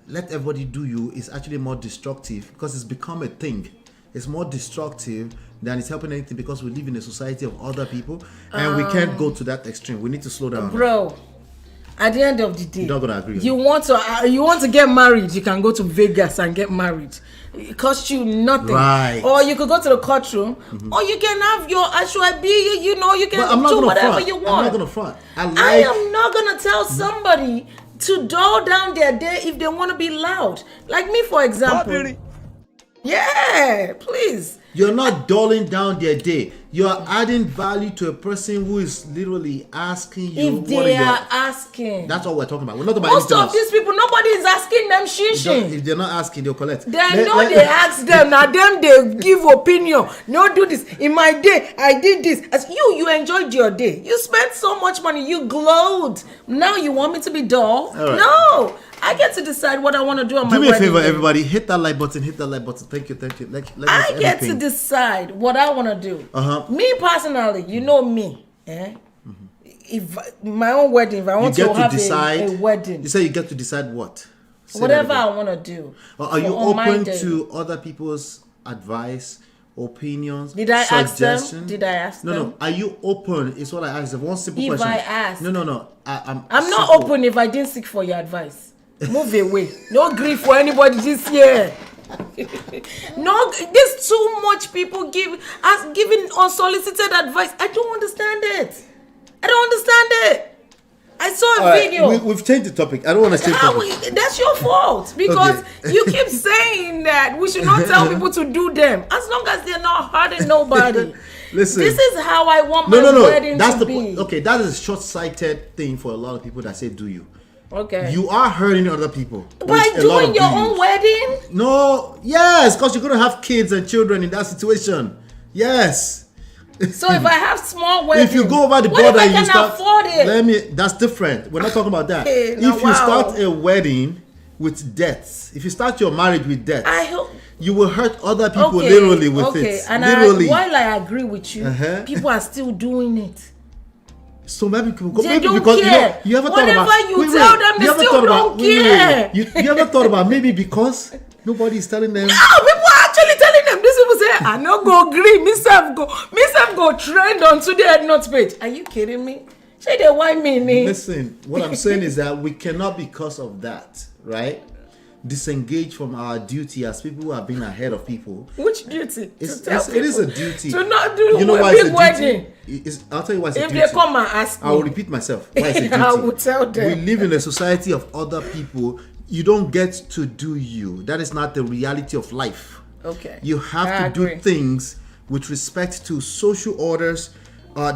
let everybody do you is actually more destructive because it's become a thing. It's more destructive than it's helping anything because we live in a society of other people and we can't go to that extreme. We need to slow down. Bro. At the end of the day, you're not gonna agree. You want to get married, you can go to Vegas and get married. It costs you nothing. Right. Or you could go to the courtroom, or you can have your Ashwabi, you can do whatever you want. I'm not gonna front. I am not gonna tell somebody to dull down their day if they want to be loud. Like me, for example. Yeah, please. You're not dulling down their day. You're adding value to a person who is literally asking you. If they are asking. That's what we're talking about. We're not about most of these people, nobody is asking them shishin. If they're not asking, they'll collect. They ask them. Now them, they give opinion. No, do this. In my day, I did this. As you enjoyed your day. You spent so much money. You glowed. Now you want me to be dull? Right. No. I get to decide what I want to do on my wedding. Do me a favor, everybody. Hit that like button. Thank you. I get to decide what I want to do. Me personally, you know me. If my own wedding, if I want to have a wedding. You say you get to decide what? Whatever I want to do. Are you open to other people's advice, opinions, Did I ask them? No. Are you open? It's what I asked. One simple question. If I ask. No. I'm not open if I didn't seek for your advice. Move away. No grief for anybody this year. No, there's too much people giving unsolicited advice. I don't understand it. I don't understand it. I saw a All right, video. we've changed the topic. I don't want to say topic. That's your fault because Okay. you keep saying that we should not tell people to do them as long as they're not hurting nobody. Listen. This is how I want my No. wedding That's to the be. okay. That is a short-sighted thing for a lot of people that say do you. Okay. You are hurting other people By with a lot doing of your do own yous. wedding? No, yes, because you're gonna have kids and children in that situation. Yes. So if I have small wedding, If you go over the what border, if I you can start. afford it? That's different. We're not talking about that. Okay, If now, you wow. start a wedding with debts, if you start your marriage with debts, I hope. you will hurt other people literally with it. And Literally. while I agree with you, Uh-huh. people are still doing it. So maybe people They maybe don't because care. you ever Whatever thought about you tell them, they you ever still thought about- don't care. You ever thought about maybe because nobody is telling them. No, people are actually telling them. These people say, I no go agree. Me self go trend on today at not page. Are you kidding me? Say they whine me. Listen, what I'm saying is that we cannot, because of that, right, disengage from our duty as people who have been ahead of people. Which duty? It is a duty. To not do You know a why big it's a wedding. duty? I'll tell you why it's a If duty. they come and ask me, I will repeat myself. Why it's a duty? I will tell them. We live in a society of other people. You don't get to do you. That is not the reality of life. Okay. You have I to agree. do things with respect to social orders.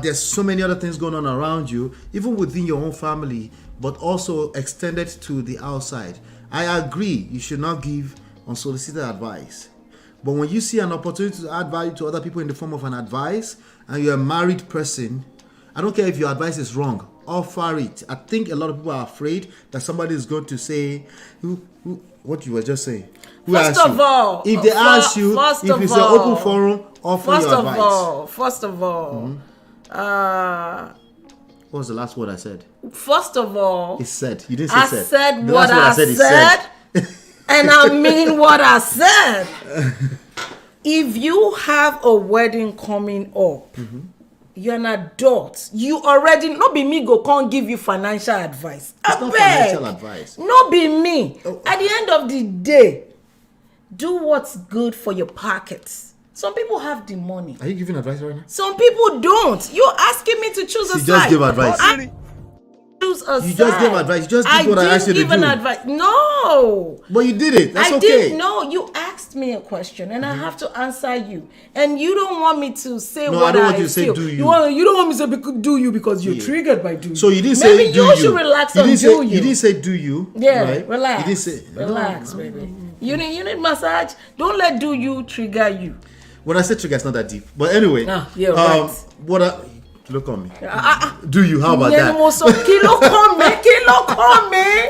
There's so many other things going on around you, even within your own family, but also extended to the outside. I agree, you should not give unsolicited advice. But when you see an opportunity to add value to other people in the form of an advice, and you're a married person, I don't care if your advice is wrong, offer it. I think a lot of people are afraid that somebody is going to say, what you were just saying. First of all, if they ask you, if it's an open forum, offer your advice. First of all, What was the last word I said? First of all, It's said. You didn't say I said. said The what last word I is said, and I mean what I said. If you have a wedding coming up, you're an adult. You already, not be me go can't give you financial advice. It's not financial advice. Not be me. At the end of the day, do what's good for your pockets. Some people have the money. Are you giving advice right now? Some people don't. You're asking me to choose a She side. just gave advice. I choose a You side. just gave advice. You just did what I asked you to didn't give do. an advice. No. But you did it. That's I okay. didn't know. You asked me a question and I have to answer you. And you don't want me to say No, what I don't want you to say feel. do you. You don't want me to say do you because you're triggered by do you. So you didn't Maybe say do you. you should relax You on didn't do say, you. You didn't say do you. Yeah, right? relax. You didn't say relax, no. baby. You need massage. Don't let do you trigger you. When I say trigger, it's not that deep. But anyway, Yeah, right. Look on me. Do you? How about that? Kilo come.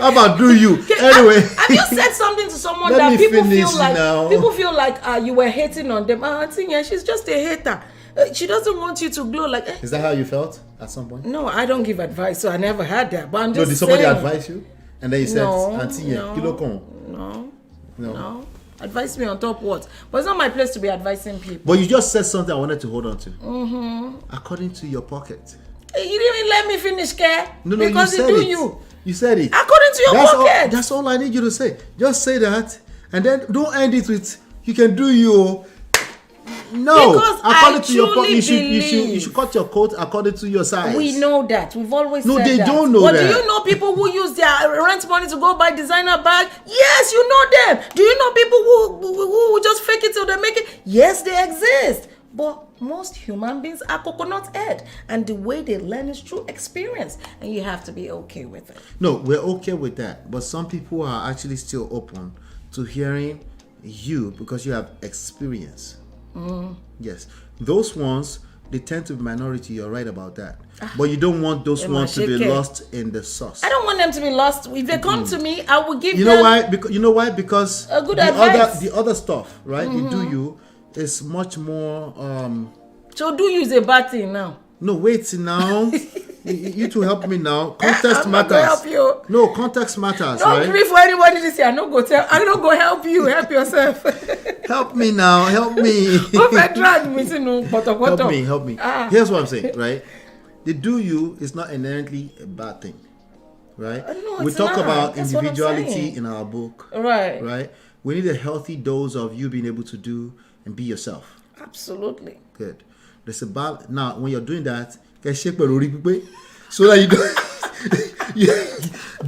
How about do you? Anyway, Have you said something to someone Let that me people finish feel like now. you were hating on them? Auntie, yeah, she's just a hater. She doesn't want you to glow like. Is that how you felt at some point? No, I don't give advice, so I never had that. But I'm No, just did somebody saying. advise you? And then you said, No, Auntie, yeah, kilo con. No. Advise me on top what? But it's not my place to be advising people. But you just said something I wanted to hold on to. Mm-hmm. According to your pocket. You didn't even let me finish, care. No, because you said do it. you. You said it. According to your pocket. That's all I need you to say. Just say that, and then don't end it with you can do you. No, Because according I to your pocket, truly you should cut your coat according to your size. We know that. We've always No, said they that. don't know but that. do you know people who use their rent money to go buy designer bag? Yes, you know them. Do you know people who just fake it till they make it? Yes, they exist. But most human beings are coconut head. And the way they learn is through experience. And you have to be okay with it. No, we're okay with that. But some people are actually still open to hearing you because you have experience. Yes. Those ones, they tend to be minority. You're right about that. But you don't want those ones to be lost in the sauce. I don't want them to be lost. If they come to me, I will give them... You know why? Because a good advice. the other stuff, right? The do you is much more... So do you is a bad thing now? No, wait now. you two help me now. Context matters. I'm help you. No, context matters, Don't right? grieve for anybody this year. I'm not go help you. Help yourself. Help me now. Help me. Help me. Help me. Here's what I'm saying, right? The do you is not inherently a bad thing, right? No, We it's talk not. about That's what I'm individuality saying. in our book, Right. We need a healthy dose of you being able to do and be yourself. Absolutely. Good. There's now when you're doing that, So that you don't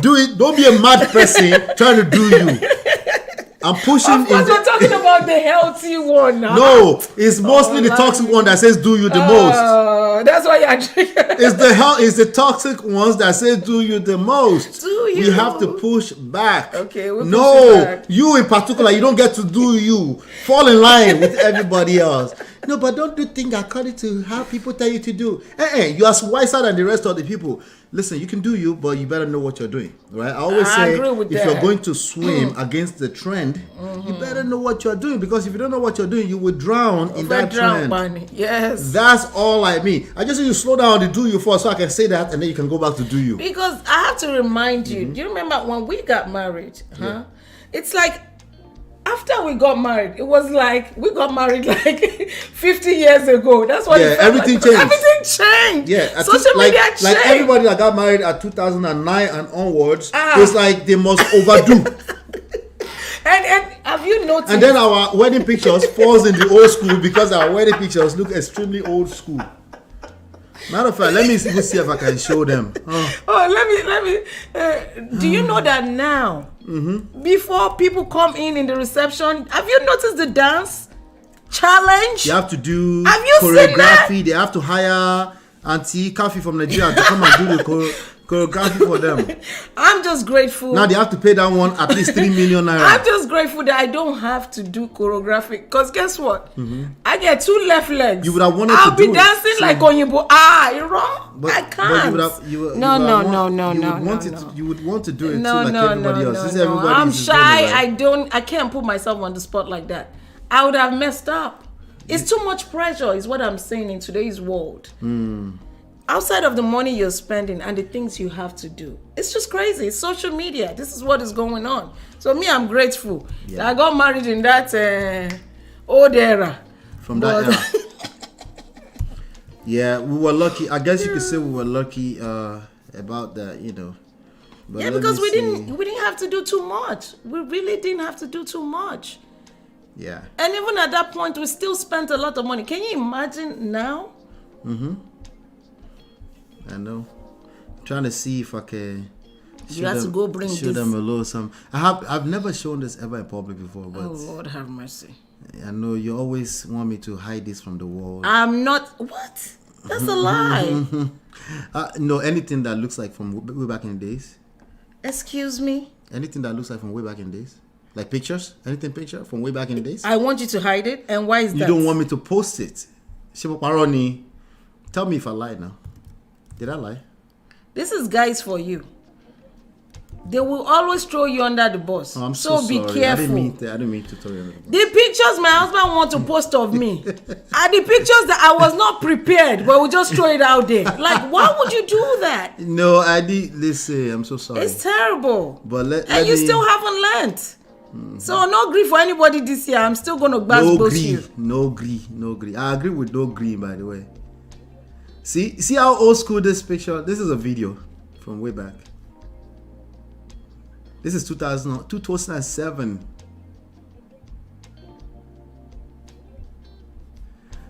do it. Don't be a mad person trying to do you. I'm pushing. Of course, we're talking about the healthy one now. No, it's mostly the toxic one that says do you the most. That's why you're drinking. It's the toxic ones that say do you the most. Do you? We have to push back. Okay, you in particular, you don't get to do you. Fall in line with everybody else. No, but don't do things according to how people tell you to do. You are wiser than the rest of the people. Listen, you can do you, but you better know what you're doing, right? I always say, if you're going to swim against the trend, you better know what you're doing, because if you don't know what you're doing, you will drown in that trend. Bunny. Yes. That's all I mean. I just need you to slow down and do you first, so I can say that, and then you can go back to do you. Because I have to remind you, do you remember when we got married? Yeah. It's like, after we got married, it was like we got married like 50 years ago. That's what everything changed. Everything changed. Yeah, social media changed. Like everybody that got married at 2009 and onwards, it's like they must overdo. And have you noticed? And then our wedding pictures falls in the old school, because our wedding pictures look extremely old school. Matter of fact, let me see if I can show them. Let me. Do you know that now? Before people come in the reception, have you noticed the dance challenge? You have to do choreography. They have to hire Auntie Kafi from Nigeria to come and do the choreography for them. I'm just grateful. Now they have to pay that one at least 3 million naira. I'm just grateful that I don't have to do choreography, because guess what? I get 2 left legs. You would have wanted I'll to be do dancing it. like Onyibo. I can't. You would want to do it no, too, like everybody else. No. I'm shy. I can't put myself on the spot like that. I would have messed up. It's too much pressure, is what I'm saying, in today's world. Outside of the money you're spending and the things you have to do, it's just crazy. It's social media. This is what is going on. So me, I'm grateful that I got married in that old era. From that era. Yeah, we were lucky. I guess you could say we were lucky about that, But because we didn't have to do too much. We really didn't have to do too much. Yeah. And even at that point, we still spent a lot of money. Can you imagine now? I know. I'm trying to see if I can show them a little something. I've never shown this ever in public before, but oh Lord have mercy. I know you always want me to hide this from the world. I'm not. What? That's a lie. No, anything that looks like from way back in the days. Excuse me? Anything that looks like from way back in the days. Like pictures? Anything picture from way back in the days? I want you to hide it. And why is that? You don't want me to post it. Shibaparoni. Tell me if I lied now. Did I lie? This is guys for you. They will always throw you under the bus. Oh, I'm so be sorry. careful. I didn't mean to throw you under the bus. The pictures my husband want to post of me are the pictures that I was not prepared, but we just throw it out there. Like, why would you do that? No, I did. Listen, I'm so sorry. It's terrible. But and you still haven't learned. So no grief for anybody this year. I'm still going to boost you. No grief. I agree with no grief, by the way. See how old school this picture. This is a video from way back. This is 2007.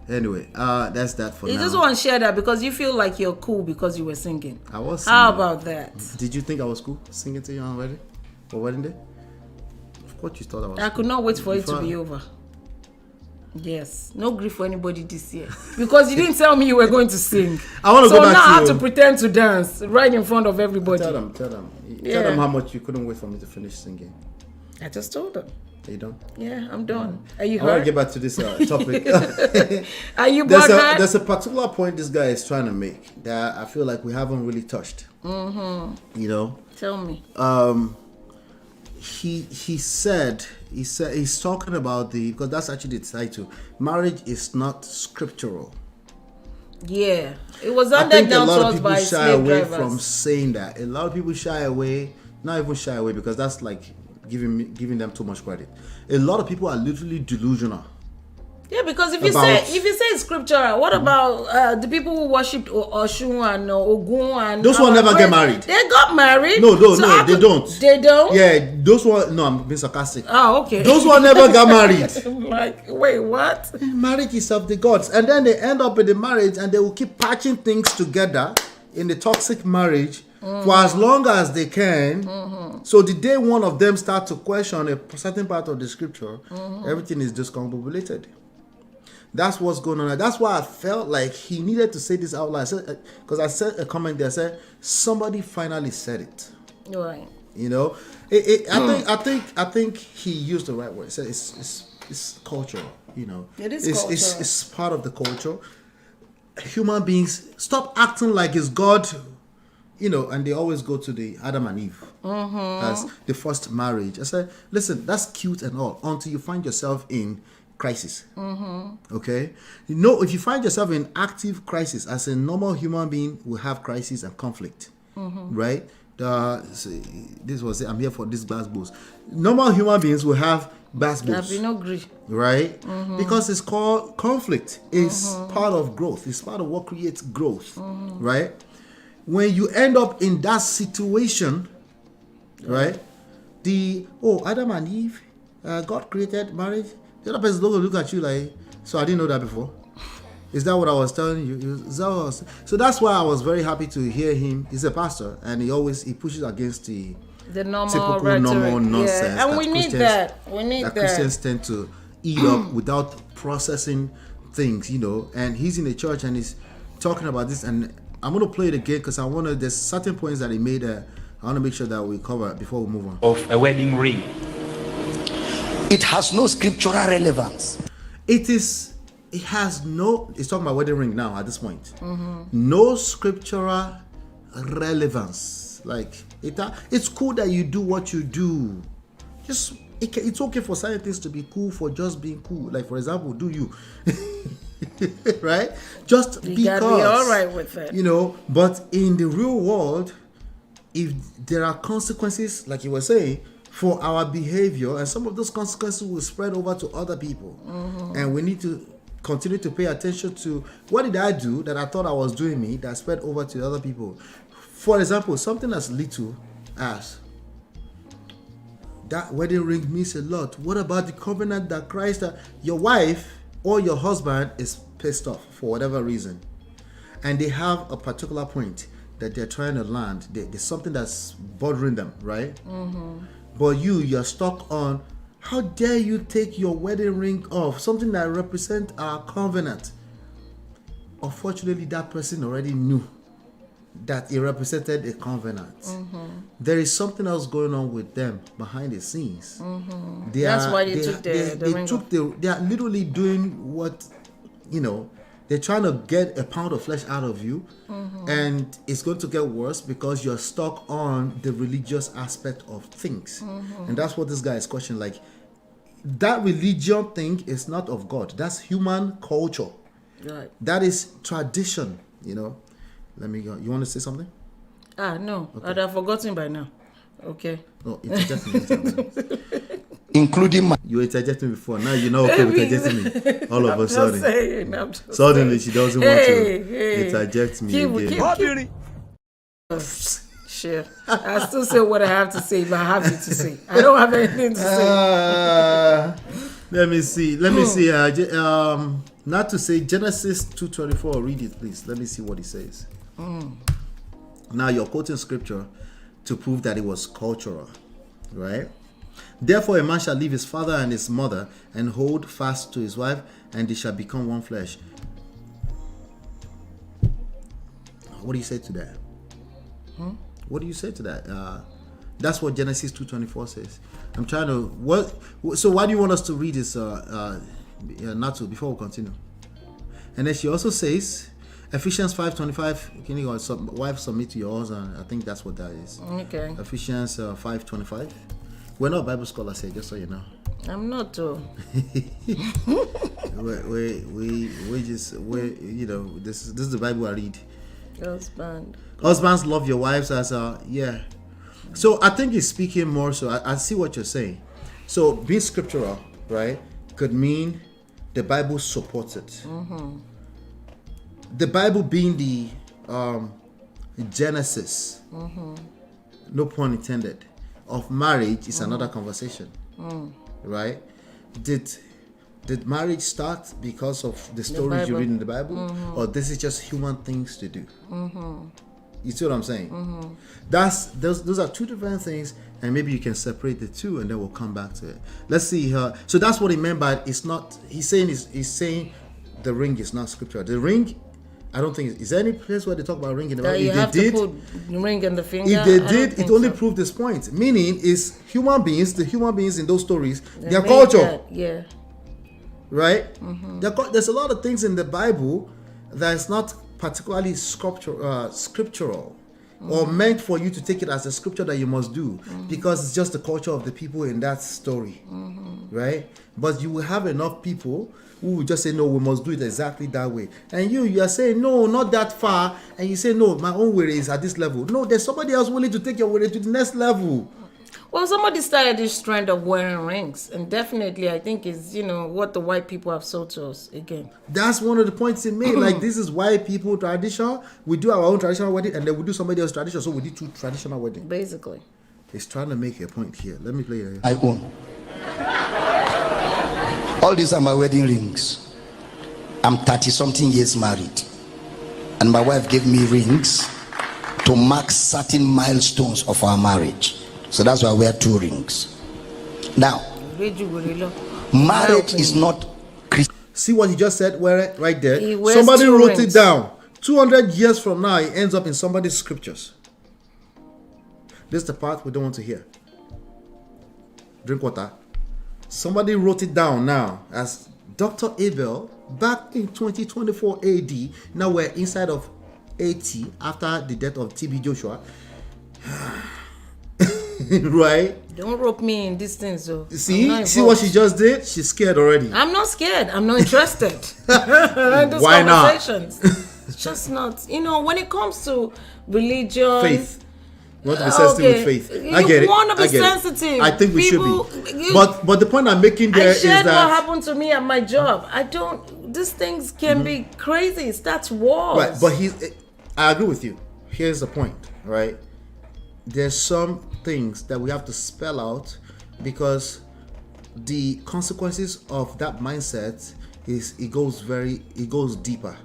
Anyway, that's that for now. You just want to share that because you feel like you're cool because you were singing. I was singing. How about that? Did you think I was cool singing to you on wedding? For wedding day? Of course you thought I was I cool. could not wait for it to be over. Yes, no grief for anybody this year because you didn't tell me you were going to sing. I want to go back now to I have to pretend to dance right in front of everybody. Tell them. Tell them how much you couldn't wait for me to finish singing. I just told them. Are you done? Yeah, I'm done. Are you I want to hurt? get back to this topic. Are you bothered? There's a particular point this guy is trying to make that I feel like we haven't really touched. Tell me. He's talking about because that's actually the title. Marriage is not scriptural. Yeah, it was I under think a down lot to of us people by shy slave away drivers. from saying that. A lot of people shy away, not even shy away because that's like giving them too much credit. A lot of people are literally delusional. Yeah, because if you say it's scriptural, what about the people who worshipped Oshun and Ogun and those one never get married? They got married. No, they don't. They don't. Yeah, those one. No, I'm being sarcastic. Oh, okay. Those one never got married. Like, wait, what? Marriage is of the gods, and then they end up in the marriage, and they will keep patching things together in the toxic marriage for as long as they can. So the day one of them start to question a certain part of the scripture, everything is discombobulated. That's what's going on. That's why I felt like he needed to say this out loud. Because I said a comment there, I said somebody finally said it. Right. You know, I think he used the right word. He said it's cultural. You know, it is cultural. It's part of the culture. Human beings stop acting like it's God. You know, and they always go to the Adam and Eve as the first marriage. I said, listen, that's cute and all until you find yourself in crisis. Okay, you know, if you find yourself in active crisis, as a normal human being will have crisis and conflict, right? This was it. I'm here for this glass bulls. Normal human beings will have glass bulls, right? Because it's called conflict. It's part of growth. It's part of what creates growth, right? When you end up in that situation, right? Adam and Eve, God created marriage. The other person is going to look at you like, so I didn't know that before. Is that what I was telling you? So that's why I was very happy to hear him. He's a pastor, and he pushes against the normal typical rhetoric. normal nonsense. Yeah. And we need that. We need that. Christians tend to eat up without processing things, you know. And he's in the church and he's talking about this, and I'm going to play it again because there's certain points that he made. I want to make sure that we cover before we move on. Of a wedding ring. It has no scriptural relevance. It's talking about wedding ring now at this point. No scriptural relevance. Like, it's cool that you do what you do. It's okay for certain things to be cool for just being cool. Like, for example, do you? Right? Just you because. gotta be all right with it. You know, but in the real world, if there are consequences, like you were saying, for our behavior, and some of those consequences will spread over to other people. And we need to continue to pay attention to what did I do that I thought I was doing me that spread over to other people. For example, something as little as that wedding ring means a lot. What about the covenant that Christ, your wife or your husband is pissed off for whatever reason, and they have a particular point that they're trying to land. There's something that's bothering them, right? But you're stuck on, how dare you take your wedding ring off, something that represents our covenant. Unfortunately, that person already knew that it represented a covenant. There is something else going on with them behind the scenes. That's why they took the ring off. They are literally doing what, you know, they're trying to get a pound of flesh out of you, and it's going to get worse because you're stuck on the religious aspect of things. And that's what this guy is questioning. Like, that religion thing is not of God. That's human culture. Right. That is tradition, you know. Let me go. You want to say something? No. Okay. I'd have forgotten by now. Okay. No, interjecting. Including my... You interjected before. Now you're not okay with interjecting me. All of a sudden. Suddenly she doesn't want to interject me again. Sure. I still say what I have to say, but I have it to say. I don't have anything to say. Let me see. Not to say Genesis 2:24. Read it, please. Let me see what it says. Now you're quoting scripture to prove that it was cultural, right? Therefore, a man shall leave his father and his mother and hold fast to his wife, and they shall become one flesh. What do you say to that? What do you say to that? That's what Genesis 2:24 says. I'm trying to. So why do you want us to read this? Not to, before we continue. And then she also says, Ephesians 5:25. Can you wife submit to your husband? I think that's what that is. Okay. Ephesians 5:25. We're not Bible scholars here, just so you know. I'm not too. You know, this is the Bible I read. Husbands love your wives as yeah. So I think he's speaking more. So I see what you're saying. So being scriptural, right, could mean the Bible supports it. The Bible being the Genesis, no pun intended, of marriage is another conversation, right? Did marriage start because of the stories you read in the Bible, or this is just human things to do? You see what I'm saying? Those are two different things, and maybe you can separate the two, and then we'll come back to it. Let's see here. So that's what he meant by it's not. He's saying the ring is not scriptural. The ring, I don't think. Is there any place where they talk about ring in the Bible? You have to put ring in the finger. If they did, it only proved this point. Meaning, is human beings, the human beings in those stories, their culture. Yeah. Right? There's a lot of things in the Bible that is not particularly scriptural or meant for you to take it as a scripture that you must do because it's just the culture of the people in that story. Right? But you will have enough people who will just say, no, we must do it exactly that way. And you are saying, no, not that far. And you say, no, my own way is at this level. No, there's somebody else willing to take your way to the next level. Well, somebody started this trend of wearing rings, and definitely I think is, what the white people have sold to us again. That's one of the points he made. Like, this is white people tradition. We do our own traditional wedding, and then we do somebody else's tradition, so we do two traditional weddings. Basically. He's trying to make a point here. Let me play it here. I own. All these are my wedding rings. I'm 30-something years married, and my wife gave me rings to mark certain milestones of our marriage. So that's why I wear 2 rings. Now, marriage is not Christian. See what he just said right there? Somebody wrote it down. 200 years from now, it ends up in somebody's scriptures. This is the part we don't want to hear. Drink water. Somebody wrote it down now as Dr. Abel back in 2024 AD. Now we're inside of 80 after the death of TB Joshua. Right? Don't rope me in this thing, so. See what she just did? She's scared already. I'm not scared. I'm not interested. Why not? It's just not. When it comes to religion, faith. You want to be sensitive with faith. I get it. You want to be sensitive. I think we should be. But the point I'm making there is that what happened to me at my job. These things can be crazy. It starts wars. Right, but I agree with you. Here's the point, right? There's some things that we have to spell out because the consequences of that mindset it goes deeper.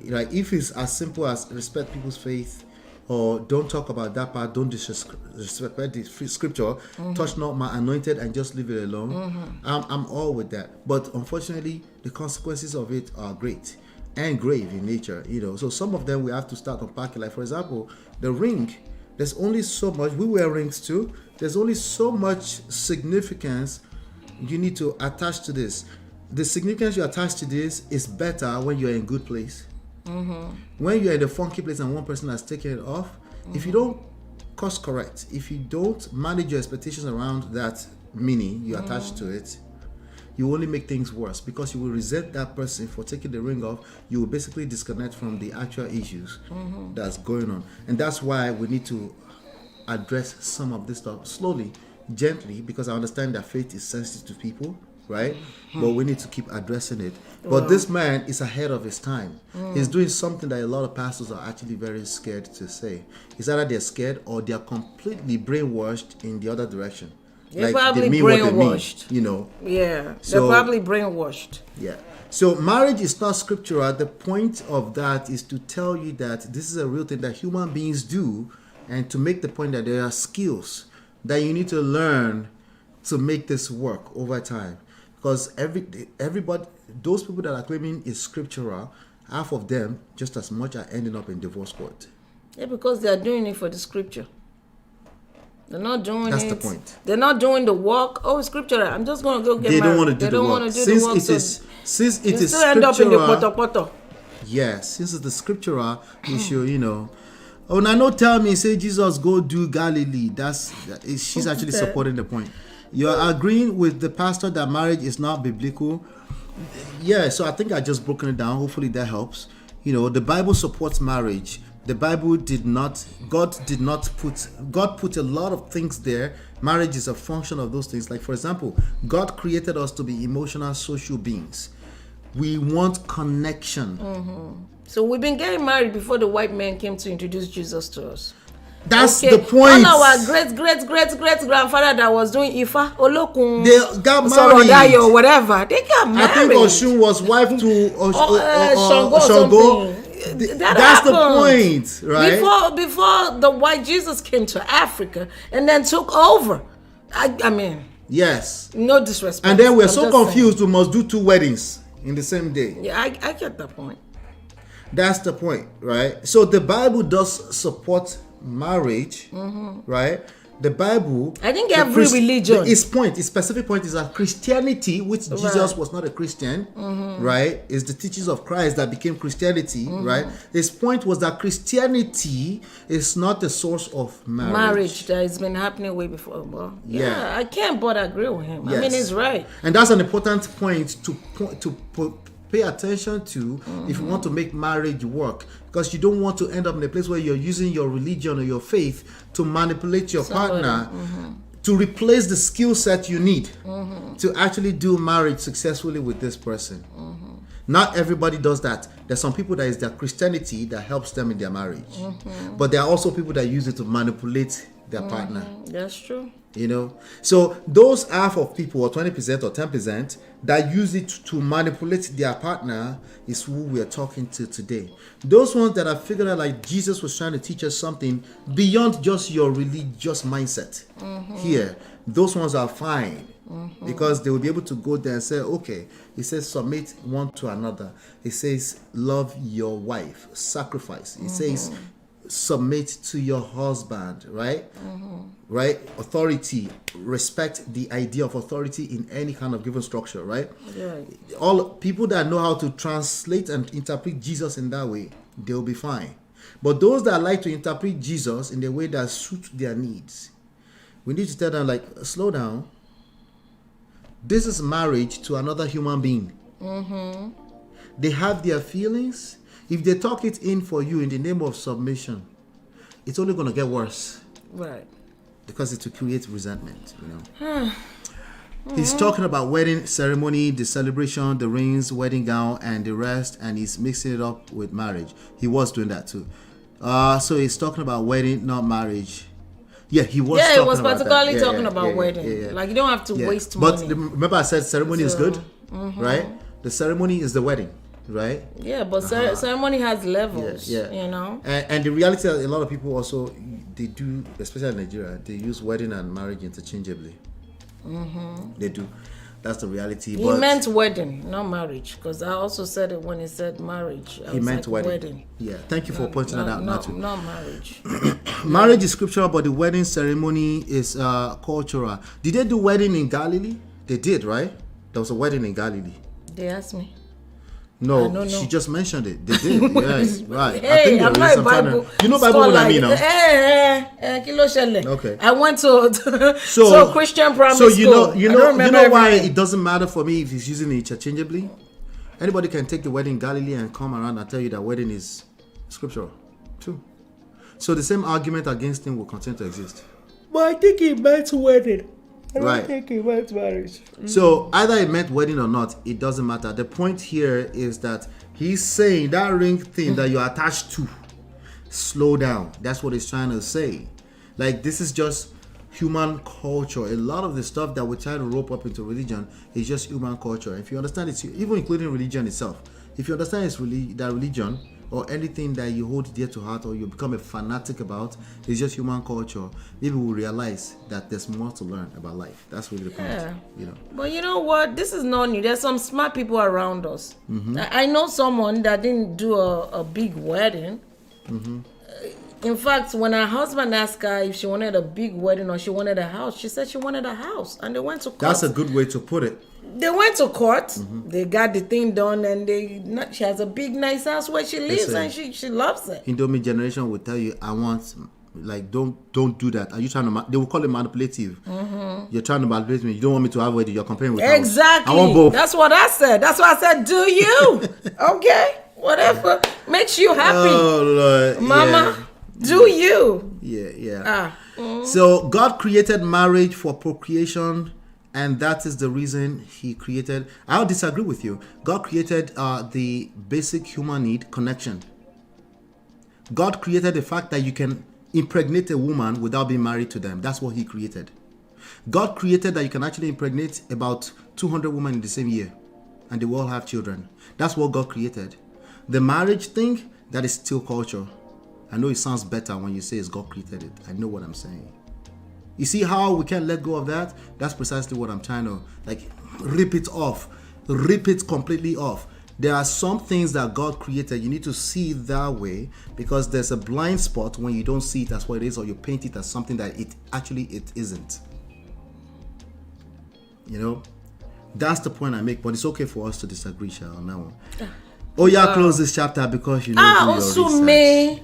Like if it's as simple as respect people's faith or don't talk about that part, don't disrespect the scripture, touch not my anointed and just leave it alone. I'm all with that. But unfortunately, the consequences of it are great and grave in nature, So some of them we have to start unpacking. Like for example, the ring. There's only so much, we wear rings too, there's only so much significance you need to attach to this. The significance you attach to this is better when you're in a good place. When you're in a funky place and one person has taken it off, if you don't course correct, if you don't manage your expectations around that meaning you attach to it, you only make things worse because you will resent that person for taking the ring off. You will basically disconnect from the actual issues that's going on. And that's why we need to address some of this stuff slowly, gently, because I understand that faith is sensitive to people, right? But we need to keep addressing it. But this man is ahead of his time. He's doing something that a lot of pastors are actually very scared to say. It's either they're scared or they're completely brainwashed in the other direction. They're probably brainwashed. Yeah, so, they're probably brainwashed. Yeah. So marriage is not scriptural. The point of that is to tell you that this is a real thing that human beings do, and to make the point that there are skills that you need to learn to make this work over time. Because everybody, those people that are claiming it's scriptural, half of them just as much are ending up in divorce court. Yeah, because they are doing it for the scripture. They're not doing That's it. That's the point. They're not doing the work. Oh, scripture. I'm just going to go get married. They don't want to do the work. Since it is scriptural, end up in the poto. Yeah, since it's the scriptural, you should, Oh, now no tell me, say Jesus go do Galilee. She's actually supporting the point. You're agreeing with the pastor that marriage is not biblical. Yeah, so I think I just broken it down. Hopefully that helps. The Bible supports marriage. The Bible did not. God put a lot of things there. Marriage is a function of those things. Like, for example, God created us to be emotional, social beings. We want connection. So we've been getting married before the white man came to introduce Jesus to us. That's the point. All our great grandfather that was doing Ifa, Olokun, they got married or whatever. They got married. I think Oshun was wife to Shango. That's the point, right? Before the white Jesus came to Africa and then took over. I mean, yes. No disrespect. And then we're so confused. We must do 2 weddings in the same day. Yeah, I get that point. That's the point, right? So the Bible does support marriage, right? The Bible, I think every religion. Its specific point is that Christianity, which Jesus was not a Christian, right, is the teachings of Christ that became Christianity, right? His point was that Christianity is not the source of marriage. Marriage that has been happening way before. Well, yeah, I can't but agree with him. Yes. I mean, he's right. And that's an important point to pay attention to if you want to make marriage work, because you don't want to end up in a place where you're using your religion or your faith to manipulate your partner to replace the skill set you need to actually do marriage successfully with this person. Not everybody does that. There's some people that is their Christianity that helps them in their marriage, but there are also people that use it to manipulate their partner. That's true. You know, so those half of people, or 20% or 10%, that use it to manipulate their partner is who we are talking to today. Those ones that are figured out like Jesus was trying to teach us something beyond just your religious mindset. Here, those ones are fine because they will be able to go there and say, okay, it says submit one to another. It says love your wife, sacrifice. It says submit to your husband, right? Right? Authority, respect the idea of authority in any kind of given structure, right? All people that know how to translate and interpret Jesus in that way, they'll be fine. But those that like to interpret Jesus in the way that suits their needs, we need to tell them, like, slow down. This is marriage to another human being. They have their feelings. If they talk it in for you in the name of submission, it's only going to get worse. Right. Because it will create resentment, you know. He's talking about wedding ceremony, the celebration, the rings, wedding gown, and the rest, and he's mixing it up with marriage. He was doing that too. So he's talking about wedding, not marriage. Yeah, he was. Yeah, talking it was about particularly that. talking about wedding. Like, you don't have to waste but money. Remember I said ceremony is good, right? The ceremony is the wedding. Right? Yeah, but ceremony has levels, you know? And the reality is a lot of people also, they do, especially in Nigeria, they use wedding and marriage interchangeably. They do. That's the reality. He meant wedding, not marriage, because I also said it when he said marriage. He meant like wedding. Yeah, thank you for pointing that out. Not marriage. Marriage is scriptural, but the wedding ceremony is cultural. Did they do wedding in Galilee? They did, right? There was a wedding in Galilee. They asked me. No, she just mentioned it. They did. Yes, right. Hey, I think there is. You know Bible what I mean, now? Okay. I went to Christian primary school. So you know why it doesn't matter for me if he's using it interchangeably? Anybody can take the wedding in Galilee and come around and tell you that wedding is scriptural too. So the same argument against him will continue to exist. But I think he meant wedding. I don't think he meant marriage. So either it meant wedding or not, it doesn't matter. The point here is that he's saying that ring thing that you're attached to, slow down. That's what he's trying to say. Like, this is just human culture. A lot of the stuff that we try to rope up into religion is just human culture. If you understand it, even including religion itself, if you understand that religion or anything that you hold dear to heart or you become a fanatic about is just human culture, maybe we'll realize that there's more to learn about life. That's really the point. You know. But you know what? This is not new. There's some smart people around us. I know someone that didn't do a big wedding. In fact, when her husband asked her if she wanted a big wedding or she wanted a house, she said she wanted a house, and they went to court. That's a good way to put it. They went to court. They got the thing done, and she has a big, nice house where she lives, and she loves it. Indomie generation will tell you, I want, like, don't do that. Are you trying to? They will call it manipulative. You're trying to manipulate me. You don't want me to have a wedding. You're comparing with exactly. I want both. That's what I said. That's why I said, do you? Okay. Whatever makes you happy. Oh Lord, Mama, do you? Yeah. So God created marriage for procreation, and that is the reason He created. I'll disagree with you. God created the basic human need, connection. God created the fact that you can impregnate a woman without being married to them. That's what He created. God created that you can actually impregnate about 200 women in the same year, and they will all have children. That's what God created. The marriage thing, that is still culture. I know it sounds better when you say it's God created it. I know what I'm saying. You see how we can't let go of that? That's precisely what I'm trying to, rip it off. Rip it completely off. There are some things that God created. You need to see it that way, because there's a blind spot when you don't see it as what it is, or you paint it as something that it isn't. You know? That's the point I make, but it's okay for us to disagree, Shah, on that one. Close this chapter because you know your research.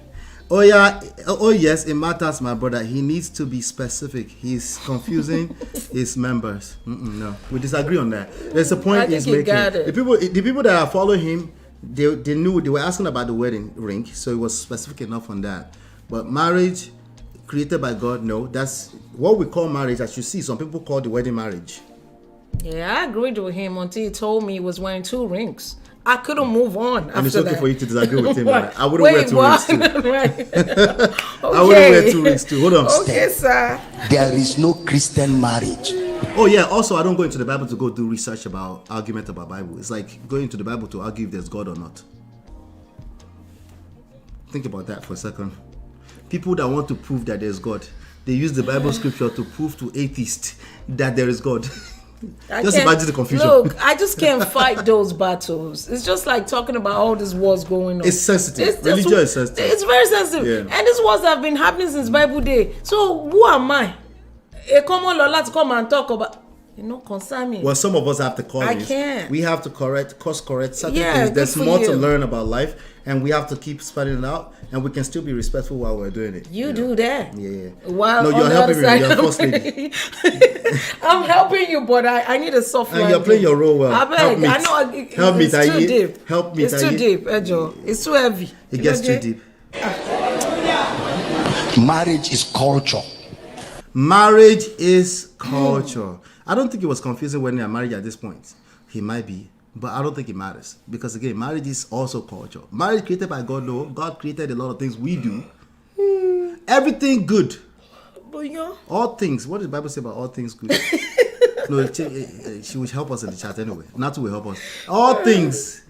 Yes, it matters, my brother. He needs to be specific. He's confusing his members. No, we disagree on that. There's a point he's making. The people that are following him, they knew, they were asking about the wedding ring, so it was specific enough on that. But marriage created by God, no, that's what we call marriage. As you see, some people call the wedding marriage. Yeah, I agreed with him until he told me he was wearing 2 rings. I couldn't move on. And it's okay for you to disagree with him. Right? I wouldn't wear 2 rings too. Right. I wouldn't wear 2 rings too. Hold on. Okay, sir. There is no Christian marriage. Oh yeah. Also, I don't go into the Bible to go do research about argument about Bible. It's like going into the Bible to argue if there's God or not. Think about that for a second. People that want to prove that there's God, they use the Bible scripture to prove to atheists that there is God. Just imagine the confusion. Look, I just can't fight those battles. It's just like talking about all this wars going on. It's sensitive. Religion is sensitive. It's very sensitive. Yeah. And these wars have been happening since Bible day. So who am I? A common Lola to come and talk about. Concern me. Well, some of us have to call I this. can't. We have to course correct certain things. There's more to learn about life, and we have to keep spreading it out, and we can still be respectful while we're doing it. You do that. Yeah. While no, you're helping me. You're a first lady. I'm helping you, but I need a soft landing. And you're playing your role well. I beg. I know it's too deep. Help me. It's too deep, Ejo. It's too heavy. It gets too deep. Marriage is culture. Marriage is culture. I don't think it was confusing when they are married at this point. He might be, but I don't think it matters. Because again, marriage is also culture. Marriage created by God, though. God created a lot of things we do. Everything good. All things. What does the Bible say about all things good? No, she will help us in the chat anyway. Not to help us. All things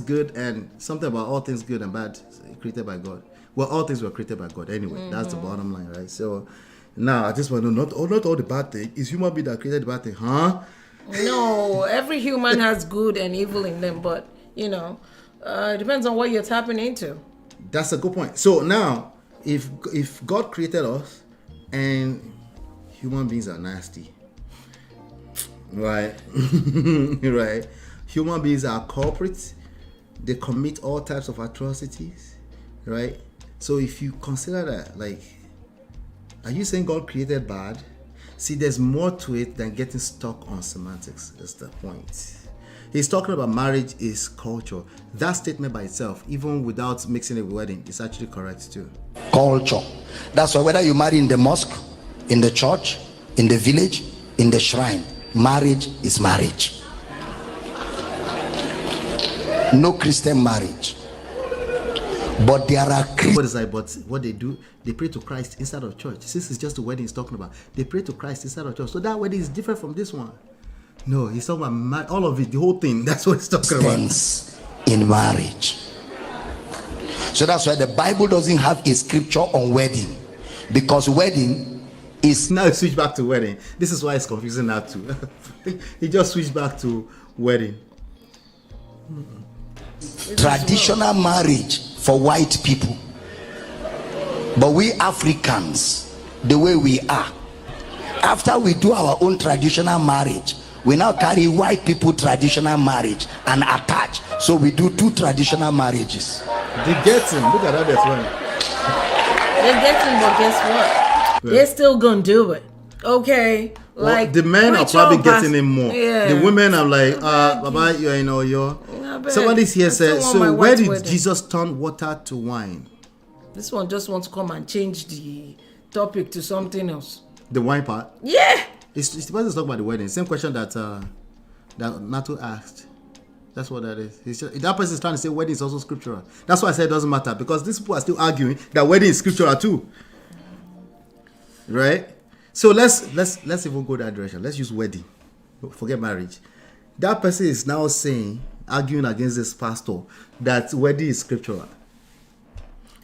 good, and something about all things good and bad created by God. Well, all things were created by God anyway. That's the bottom line, right? So now I just want to know, not all the bad thing. Is human being that created the bad thing, huh? No, every human has good and evil in them, but it depends on what you're tapping into. That's a good point. So now, if God created us and human beings are nasty, right? Right? Human beings are culprits. They commit all types of atrocities, right? So if you consider that, are you saying God created bad? See, there's more to it than getting stuck on semantics. That's the point. He's talking about marriage is culture. That statement by itself, even without mixing it with wedding, is actually correct too. Culture. That's why whether you marry in the mosque, in the church, in the village, in the shrine, marriage is marriage. No Christian marriage. But there are Christians. But what they do, they pray to Christ inside of church. Since it's just the wedding he's talking about, they pray to Christ inside of church. So that wedding is different from this one. No, he's talking about all of it, the whole thing. That's what he's talking about. In marriage. So that's why the Bible doesn't have a scripture on wedding, because wedding is now switch back to wedding. This is why it's confusing now too. He just switched back to wedding. Traditional marriage for white people, but we Africans, the way we are, after we do our own traditional marriage, we now carry white people traditional marriage and attach. So we do 2 traditional marriages. They get him. Look at that. That's one. They get him, but guess what? They're still gonna do it. Okay. Like the men are probably getting in more. Yeah. The women are like, Baba, you're. Somebody's here said, so where did Jesus turn water to wine? This one just wants to come and change the topic to something else. The wine part? Yeah. It's supposed to talk about the wedding. Same question that Nato asked. That's what that is. That person is trying to say wedding is also scriptural. That's why I said it doesn't matter, because these people are still arguing that wedding is scriptural too. Right? So let's even go that direction. Let's use wedding. Forget marriage. That person is now arguing against this pastor that wedding is scriptural.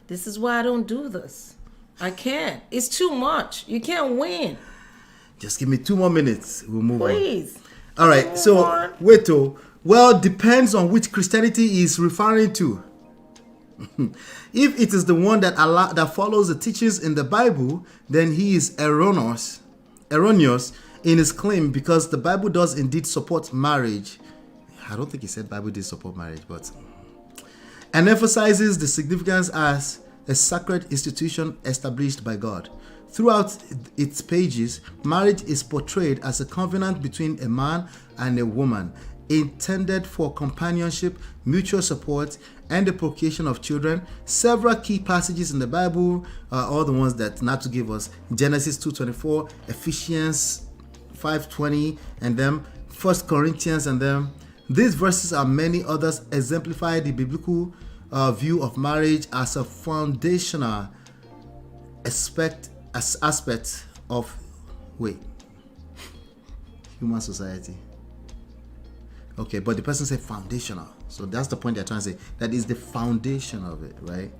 This is why I don't do this. I can't. It's too much. You can't win. Just give me 2 more minutes. We'll move on. Please. All right. So wait. Well, depends on which Christianity he is referring to. If it is the one that follows the teachings in the Bible, then he is erroneous in his claim, because the Bible does indeed support marriage. I don't think he said Bible did support marriage, but and emphasizes the significance as a sacred institution established by God. Throughout its pages, marriage is portrayed as a covenant between a man and a woman, intended for companionship, mutual support, and the procreation of children. Several key passages in the Bible are all the ones that Nato gave us: Genesis 2:24, Ephesians 5:20, and then 1 Corinthians, and then these verses and many others exemplify the biblical view of marriage as a foundational aspect of human society. Okay, but the person said foundational. So that's the point they're trying to say. That is the foundation of it, right?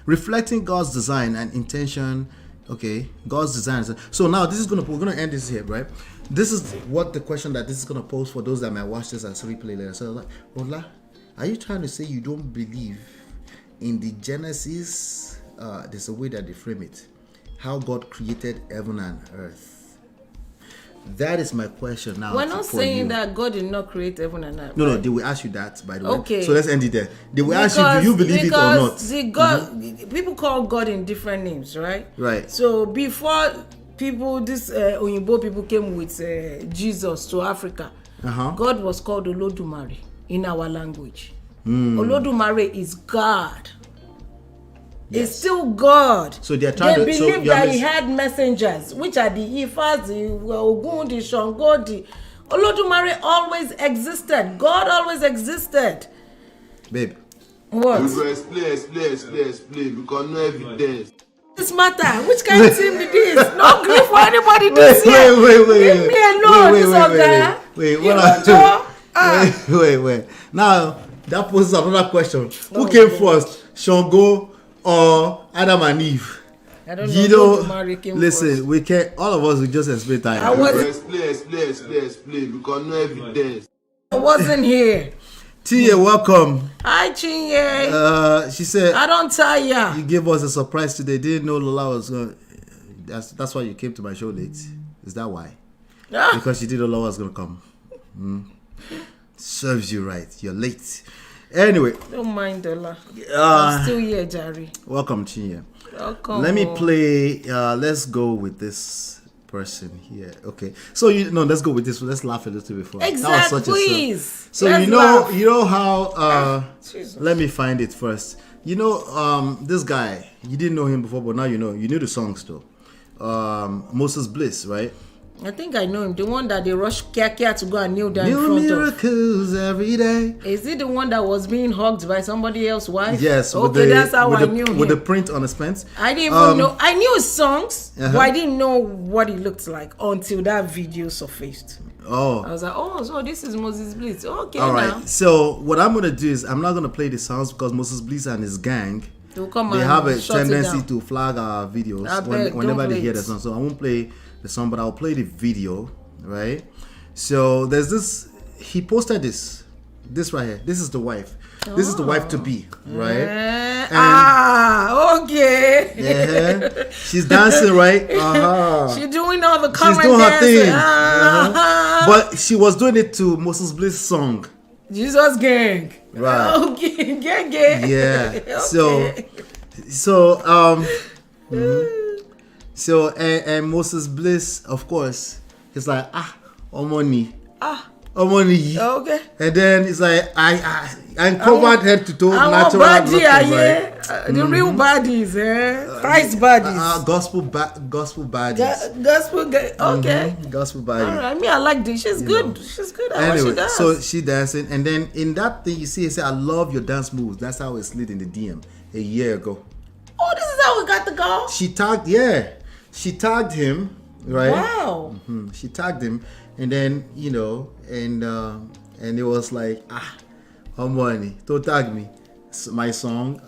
Reflecting God's design and intention. Okay, God's design. So now we're gonna end this here, right? This is what the question that this is gonna pose for those that might watch this as replay later. So like, Lola, are you trying to say you don't believe in the Genesis? There's a way that they frame it. How God created heaven and earth. That is my question now. We're not saying that God did not create heaven and earth. No, they will ask you that, by the way. Okay. So let's end it there. They will ask you, do you believe it or not? People call God in different names, right? Right. So before Oyinbo people came with Jesus to Africa, God was called Olodumare in our language. Olodumare is God. Yes. It's still God. So they are trying to believe that he had messengers, which are the Ifas, the Ogun, the Shango, the Olodumare always existed. God always existed. Babe. What? Explain. Because no evidence. This matter. Which kind of thing it is? No grief for anybody this year. Wait. Leave me alone, Wait. Now, that poses another question. Who came first? Shango or Adam and Eve? I don't know. Listen, first. we can't. All of us will just explain time. Explain. Because no evidence. I wasn't here. Tia, welcome. Hi, Chinye. She said, I don't tire. You gave us a surprise today. Didn't know Lola was going. That's why you came to my show late. Is that why? Because you didn't know Lola was going to come. Serves you right. You're late. Anyway. Don't mind, Lola. I'm still here, Jerry. Welcome, Chinye. Welcome. Let me play. Let's go with this person here. Okay. So let's go with this. Let's laugh a little bit first. Exactly. Please. So let's you know how. Let me find it first. This guy. You didn't know him before, but now you know. You knew the songs though. Moses Bliss, right? I think I know him. The one that they rush Kia to go and kneel down in front of. Miracles every day. Is it the one that was being hugged by somebody else's wife? Yes. Okay, that's how I knew him. With the print on his pants. I didn't even know. I knew his songs, but I didn't know what he looked like until that video surfaced. Oh. I was like, so this is Moses Bliss. Okay, all right. now. So what I'm going to do is I'm not going to play the sounds because Moses Bliss and his gang, they have a tendency to flag our videos whenever they hear the song. So I won't play the song, but I'll play the video, right? So there's this, he posted this right here. This is the wife. This is the wife to be, right? Okay. Yeah. She's dancing, right? She's doing all the current She's doing her thing. But she was doing it to Moses Bliss song. Jesus gang. Right. Okay, gang. Yeah. Okay. So and Moses Bliss, of course, It's like Omoni. Okay. And then it's like I covered head to toe natural looking, right? The real baddies, Christ baddies. Gospel baddies. Gospel Gospel baddies. All right, I like this. She's good. She's good at what she does. So she dancing, and then in that thing you see, it say, "I love your dance moves." That's how it slid in the DM a year ago. Oh, this is how we got the girl. She tagged him, right? Wow. She tagged him, and then and it was like money. Don't tag me. It's my song.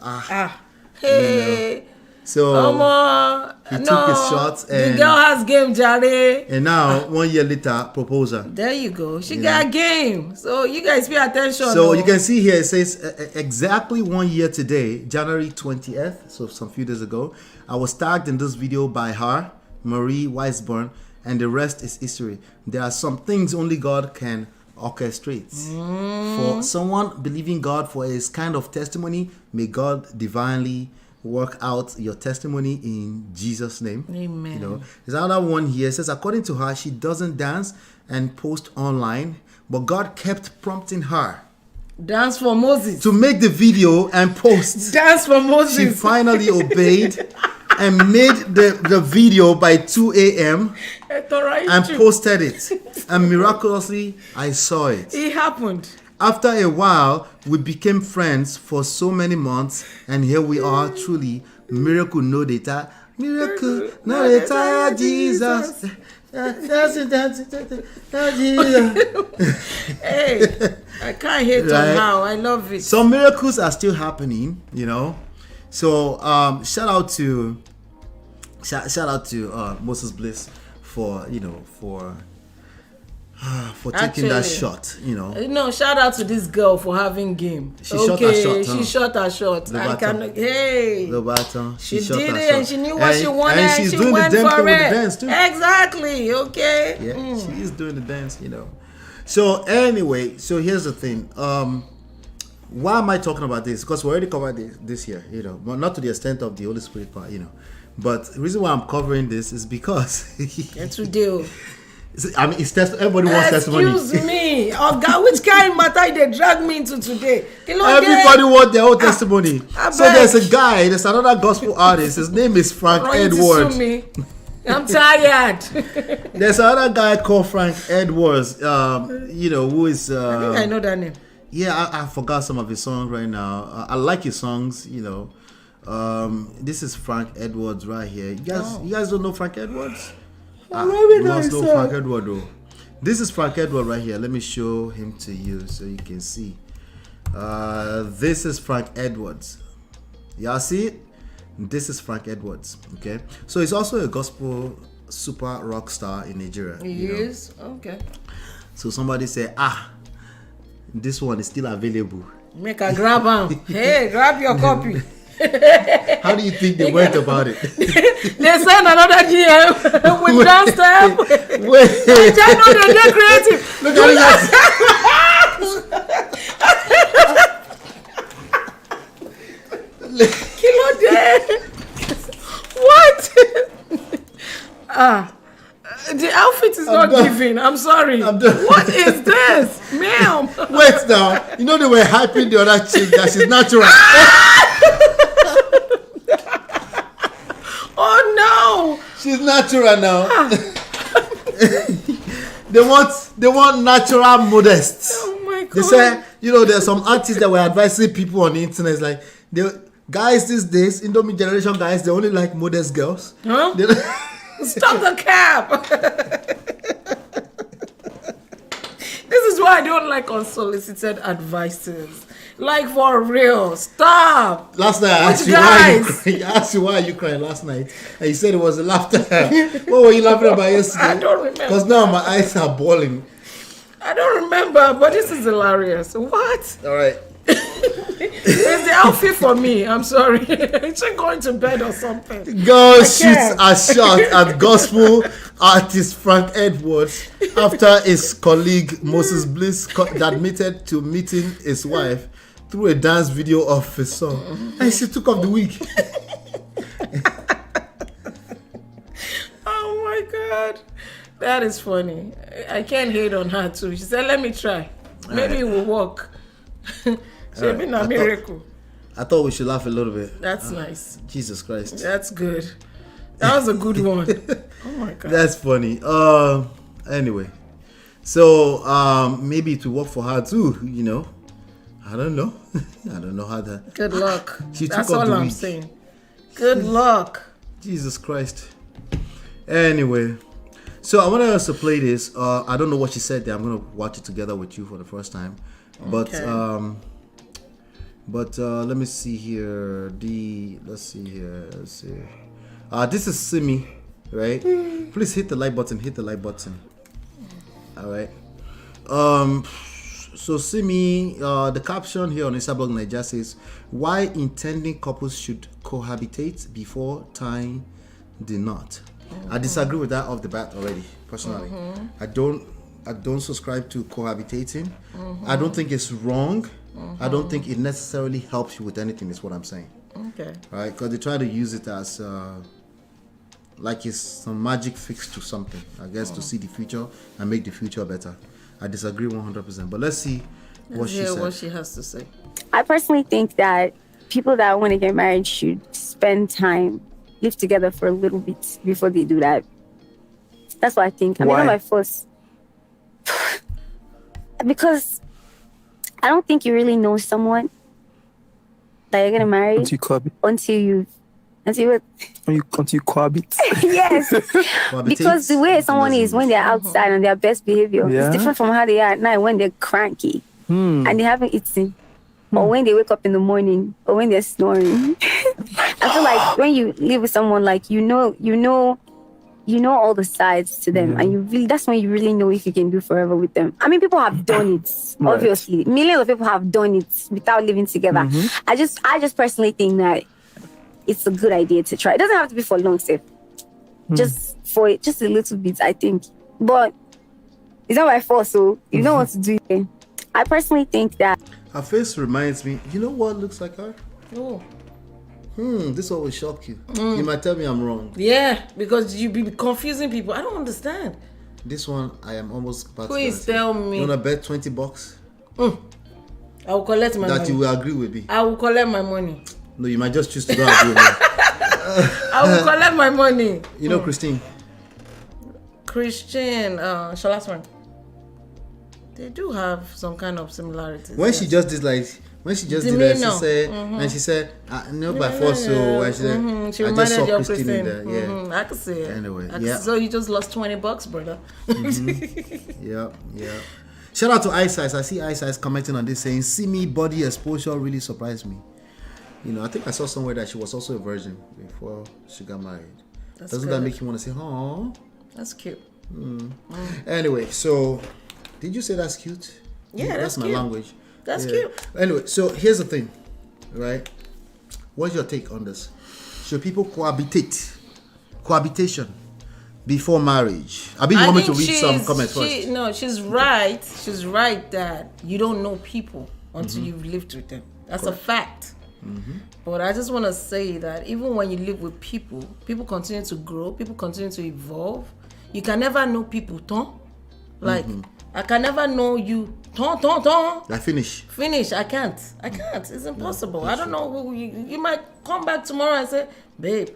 Hey. So he took his shots, and the girl has game, Jare. And now 1 year later, proposal. There you go. She got game. So you guys pay attention. So you can see here it says exactly 1 year today, January 20th. So some few days ago, I was tagged in this video by her, Marie Weisborn, and the rest is history. There are some things only God can orchestrate. For someone believing God for his kind of testimony, may God divinely work out your testimony in Jesus' name. Amen. There's another one here. It says, according to her, she doesn't dance and post online, but God kept prompting her. Dance for Moses. To make the video and post. Dance for Moses. She finally obeyed and made the video by 2 a.m. and posted it. And miraculously, I saw it. It happened. After a while, we became friends for so many months, and here we are, truly, miracle no data. Miracle no data, Jesus. Hey, I can't hate on now. I love it. Some miracles are still happening, So shout out to Moses Bliss for taking that shot, No, shout out to this girl for having game. She shot her shot. She shot her shot. She did it, and she knew what she wanted, and she doing went the dance for with it. the dance too. Exactly. Okay. Yeah, she is doing the dance, So anyway, so here's the thing. Why am I talking about this? Because we already covered this here, but not to the extent of the Holy Spirit part, But the reason why I'm covering this is because it's real. I mean, everybody wants testimony. Excuse me. Oh God, which kind of matter they drag me into today? Everybody wants their own testimony. So there's another gospel artist. His name is Frank Edwards. I'm tired. There's another guy called Frank Edwards, who is... I think I know that name. Yeah, I forgot some of his songs right now. I like his songs, This is Frank Edwards right here. You guys don't know Frank Edwards? You must know Frank Edwards though. This is Frank Edwards right here. Let me show him to you so you can see. This is Frank Edwards. Y'all see it? This is Frank Edwards. Okay, so he's also a gospel super rock star in Nigeria. He is? Okay. So somebody say, this one is still available. Make a grab him. Hey, grab your copy. How do you think they went about it? They sent another DM with dance step. Wait. I know they're creative. Look at it. Kilo day. What? The outfit is not giving. I'm sorry. What is this, ma'am? Wait now. They were hyping the other chick that she's natural. Oh no! She's natural now. They want natural modest. Oh my God! They say there's some artists that were advising people on the internet. It's like guys these days, Indomie generation guys, they only like modest girls. Huh? Stop the cap! This is why I don't like unsolicited advices. Like for real, stop. Last night I asked you why you crying last night, and you said it was a laughter. What were you laughing about yesterday? I don't remember. Because now my eyes are boiling. I don't remember, but this is hilarious. What? All right. It's the outfit for me. I'm sorry. It's going to bed or something. Girl shoots a shot at gospel artist Frank Edwards after his colleague Moses Bliss admitted to meeting his wife through a dance video of his song, and she took off the wig. Oh my God. That is funny. I can't hate on her too. She said, "Let me try. Maybe it will work." Should be a miracle. I thought we should laugh a little bit. That's nice. Jesus Christ. That's good. That was a good one. Oh my God. That's funny. Anyway, so maybe to work for her too. You know, I don't know. I don't know how that. Good luck. She That's took up all the I'm week. saying. Good luck. Jesus Christ. Anyway, so I wanted us to play this. I don't know what she said there. I'm gonna watch it together with you for the first time. But Okay. let me see here. Let's see. This is Simi, right? Please hit the like button. Hit the like button. All right. So Simi, the caption here on Instablog Nigeria says, "Why intending couples should cohabitate before tying the knot." I disagree with that off the bat already. Personally, I don't subscribe to cohabitating. I don't think it's wrong. I don't think it necessarily helps you with anything. Is what I'm saying. Okay. Right? Because they try to use it as like it's some magic fix to something. I guess to see the future and make the future better. I disagree 100%. But let's see what she said. What she has to say. I personally think that people that want to get married should spend time, live together for a little bit before they do that. That's what I think. I mean, not my first. Because I don't think you really know someone that you're gonna marry until you cohabit. Yes. Because the way someone is when they're outside on their best behavior is different from how they are at night when they're cranky and they haven't eaten. Or when they wake up in the morning, or when they're snoring. I feel like when you live with someone, like you know all the sides to them, and that's when you really know if you can do forever with them. I mean, people have done it, obviously. Millions of people have done it without living together. I just personally think that it's a good idea to try. It doesn't have to be for long, safe. Just a little bit, I think. But it's not my fault, so you know what to do. I personally think that her face reminds me. You know what looks like her? Oh. This one will shock you. You might tell me I'm wrong. Yeah, because you be confusing people. I don't understand. This one, I am almost about Please to tell me. You wanna bet $20? I will collect my money. That you will agree with me. I will collect my money. No, you might just choose to go agree with me. I will collect my money. You know Christine? Shala's one. They do have some kind of similarities. When she just did like, she said, and she said, no, by force, so when she said, she I just saw Christine in there. Yeah. I could see it. Anyway, So you just lost $20, brother. Yeah. Shout out to Ice Ice. I see Ice Ice commenting on this saying, "See me body exposure really surprised me." You know, I think I saw somewhere that she was also a virgin before she got married. Doesn't that make you want to say, "Oh"? That's cute. Anyway, so did you say that's cute? Yeah, that's my cute. language. That's cute. Anyway, so here's the thing, right? What's your take on this? Should people cohabitation before marriage? I mean, you want me to read some comments first? No, she's right. She's right that you don't know people until you've lived with them. That's a fact. But I just want to say that even when you live with people, people continue to grow, people continue to evolve. You can never know people, like I can never know you, I finish. I can't. It's impossible. I don't know who you might come back tomorrow and say, "Babe,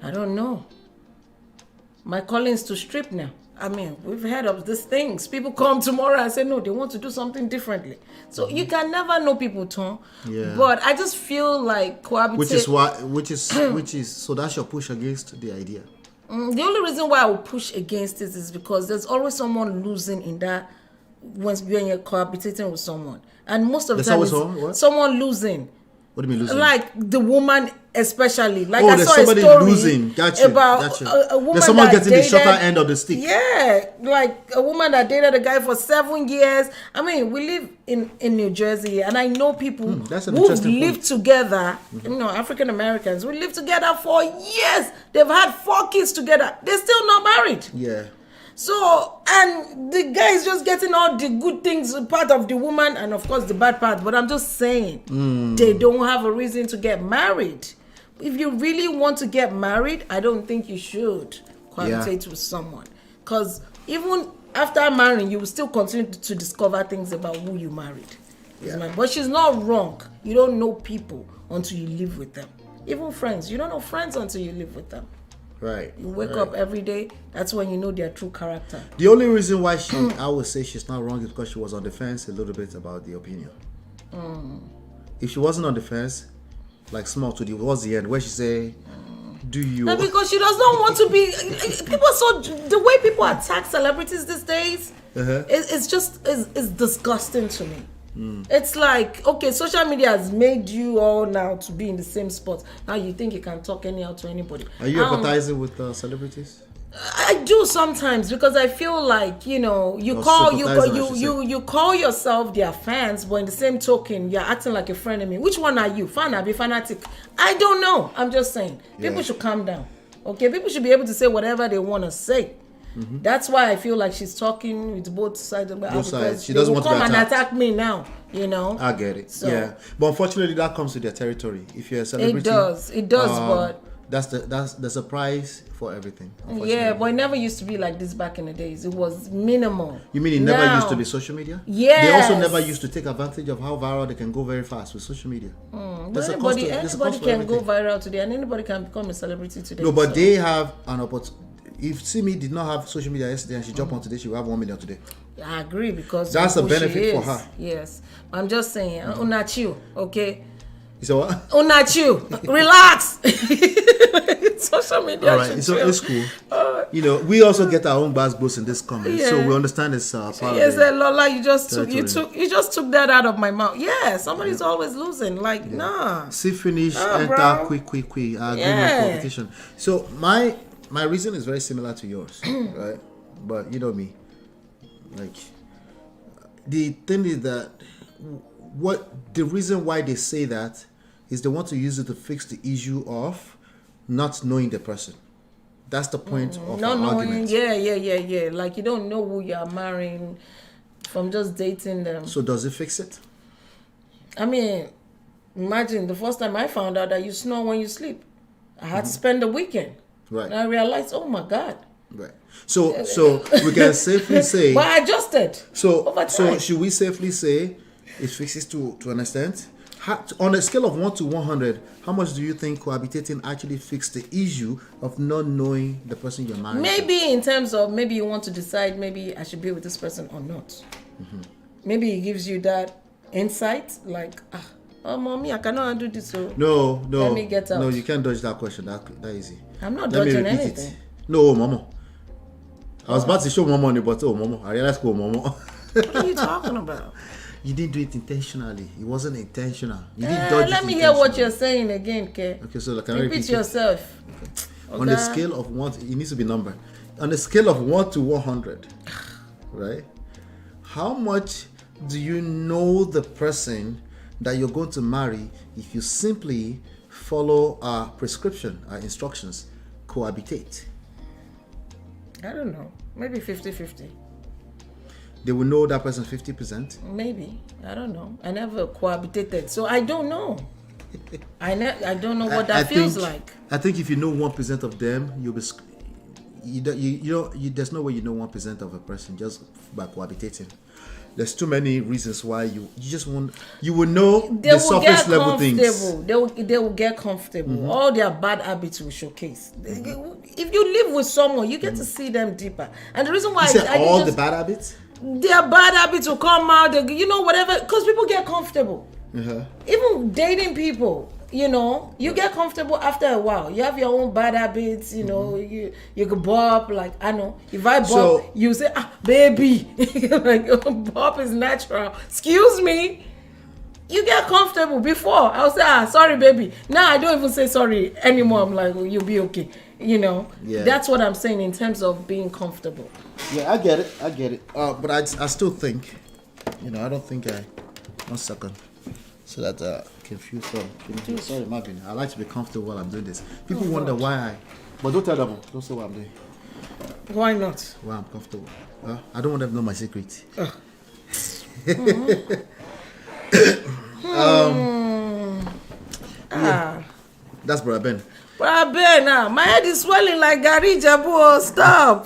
I don't know. My calling is to strip now." I mean, we've heard of these things. People come tomorrow and say, no, they want to do something differently. So you can never know people, Yeah. But I just feel like cohabitation. Which is so that's your push against the idea. The only reason why I would push against it is because there's always someone losing in that when you're cohabitating with someone. And most of the time it's someone losing. What do you mean losing? Like the woman especially. Like I there's saw somebody a story losing. about a woman there's someone that getting dated, the shorter end of the stick. Yeah, like a woman that dated a guy for 7 years. I mean, we live in New Jersey, and I know people who've lived together. You know, African Americans who live together for years. They've had 4 kids together. They're still not married. Yeah. So, and the guy is just getting all the good things, part of the woman, and of course the bad part. But I'm just saying, they don't have a reason to get married. If you really want to get married, I don't think you should cohabitate with someone. because even after marrying, you will still continue to discover things about who you married. But she's not wrong. You don't know people until you live with them. Even friends, you don't know friends until you live with them. Right. You wake up every day. That's when you know their true character. The only reason why I would say she's not wrong is because she was on the fence a little bit about the opinion. If she wasn't on the fence, like small to towards the end, where she say, "Do you?" No, because she does not want to be. People so the way people attack celebrities these days, it's just it's disgusting to me. It's like, okay, social media has made you all now to be in the same spot. Now you think you can talk anyhow to anybody. Are you empathizing with celebrities? I do sometimes, because I feel like, you know, you call yourself their fans, but in the same token, you're acting like a friend of me. Which one are you? Fan or be fanatic? I don't know. I'm just saying. People should calm down. Okay, people should be able to say whatever they want to say. That's why I feel like she's talking with both sides. Both sides. She doesn't want to come and attack me now. You know. I get it. So, yeah, but unfortunately, that comes with their territory. If you're a celebrity, it does. But that's the surprise for everything. Yeah, but it never used to be like this back in the days. It was minimal. You mean it never used to be social media? Yes. They also never used to take advantage of how viral they can go very fast with social media. Anybody can go viral today, and anybody can become a celebrity today. No, but they have an opportunity. If Simi did not have social media yesterday and she jumped on today, she will have 1 million today. I agree, because that's a benefit for her. Yes, I'm just saying, unachiu, okay. You say what? Unachiu, relax. Social media. All right, it's cool. You know, we also get our own buzz boost in this comment, so we understand it's part of it. Lola, you just took that out of my mouth. Yeah, somebody's always losing. Like, nah. See, finish, enter, quick. I agree with competition. So my reason is very similar to yours, right? But you know me, like, the thing is that the reason why they say that is they want to use it to fix the issue of not knowing the person. That's the point of not our knowing, argument. Yeah. Like, you don't know who you're marrying from just dating them. So does it fix it? I mean, imagine the first time I found out that you snore when you sleep. I had to spend the weekend. Right. And I realized, oh my God. Right. So we can safely say. But I adjusted. So should we safely say it fixes to an extent? On a scale of 1 to 100, how much do you think cohabitating actually fixed the issue of not knowing the person you're married Maybe in terms of, maybe you want to decide, maybe I should be with this person or not. Maybe it gives you that insight, like, mommy, I cannot undo this. So no. Let me get out. No, you can't dodge that question that easy. I'm not dodging anything. No, Mama. I was about to show Mama on it, but Mama, I realized Mama. What are you talking about? You didn't do it intentionally. It wasn't intentional. You didn't dodge it. Let me hear what you're saying again, Ke. Okay, so can I repeat yourself. Okay. On a scale of 1, it needs to be numbered. On a scale of 1 to 100, right? How much do you know the person that you're going to marry if you simply follow our prescription, our instructions, cohabitate? I don't know. Maybe 50-50. They will know that person 50%? Maybe. I don't know. I never cohabitated, so I don't know. I don't know what that feels like. I think if you know 1% of them, you'll be... there's no way you know 1% of a person just by cohabitating. There's too many reasons why you just won't. You will know the surface level things. They will get comfortable. All their bad habits will showcase. If you live with someone, you get to see them deeper. And the reason why the bad habits, their bad habits will come out. Whatever, because people get comfortable. Even dating people. You get comfortable after a while. You have your own bad habits, you can bop, like, I know. If I bop, you say, baby. Like, bop is natural. Excuse me. You get comfortable. Before, I'll say, sorry, baby. Now I don't even say sorry anymore. I'm like, you'll be okay. Yeah. That's what I'm saying in terms of being comfortable. Yeah, I get it. But I still think, I don't think 1 second. So that confused. Sorry, Marvin. I like to be comfortable while I'm doing this. People wonder why but don't tell them. Don't say what I'm doing. Why not? Why I'm comfortable. I don't want them to know my secret. Yeah. That's Brother Ben. now. My head is swelling like Gary Jabu. Stop.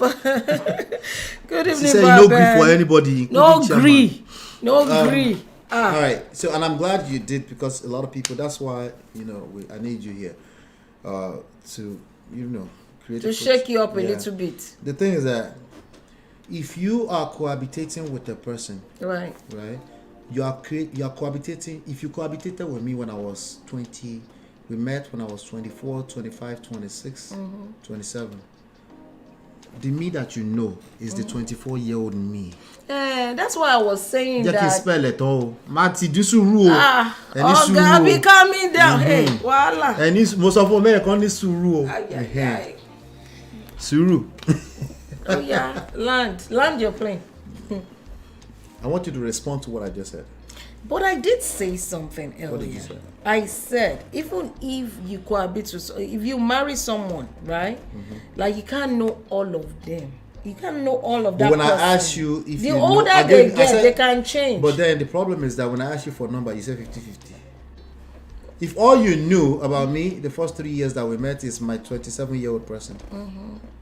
Good evening, She said no grief for anybody. No grief. No grief. All right. So, and I'm glad you did, because a lot of people. That's why I need you here, to create to shake you up a little bit. The thing is that if you are cohabitating with a person, right, you are cohabitating. If you cohabitated with me when I was 20, we met when I was 24, 25, 26, 27. The me that you know is the 24-year-old me. That's why I was saying that. You can spell it all. Mati, do suru. God, be coming down. Hey, voila. And most of America need suru. Suru. Oh yeah, land your plane. I want you to respond to what I just said. But I did say something earlier. What did you say? I said, even if you cohabit with, if you marry someone, right? Like you can't know all of them. You can't know all of that. But when person. I ask you, if the you older know, they get, they can change. But then the problem is that when I ask you for a number, you say 50-50. If all you knew about me the first 3 years that we met is my 27-year-old person,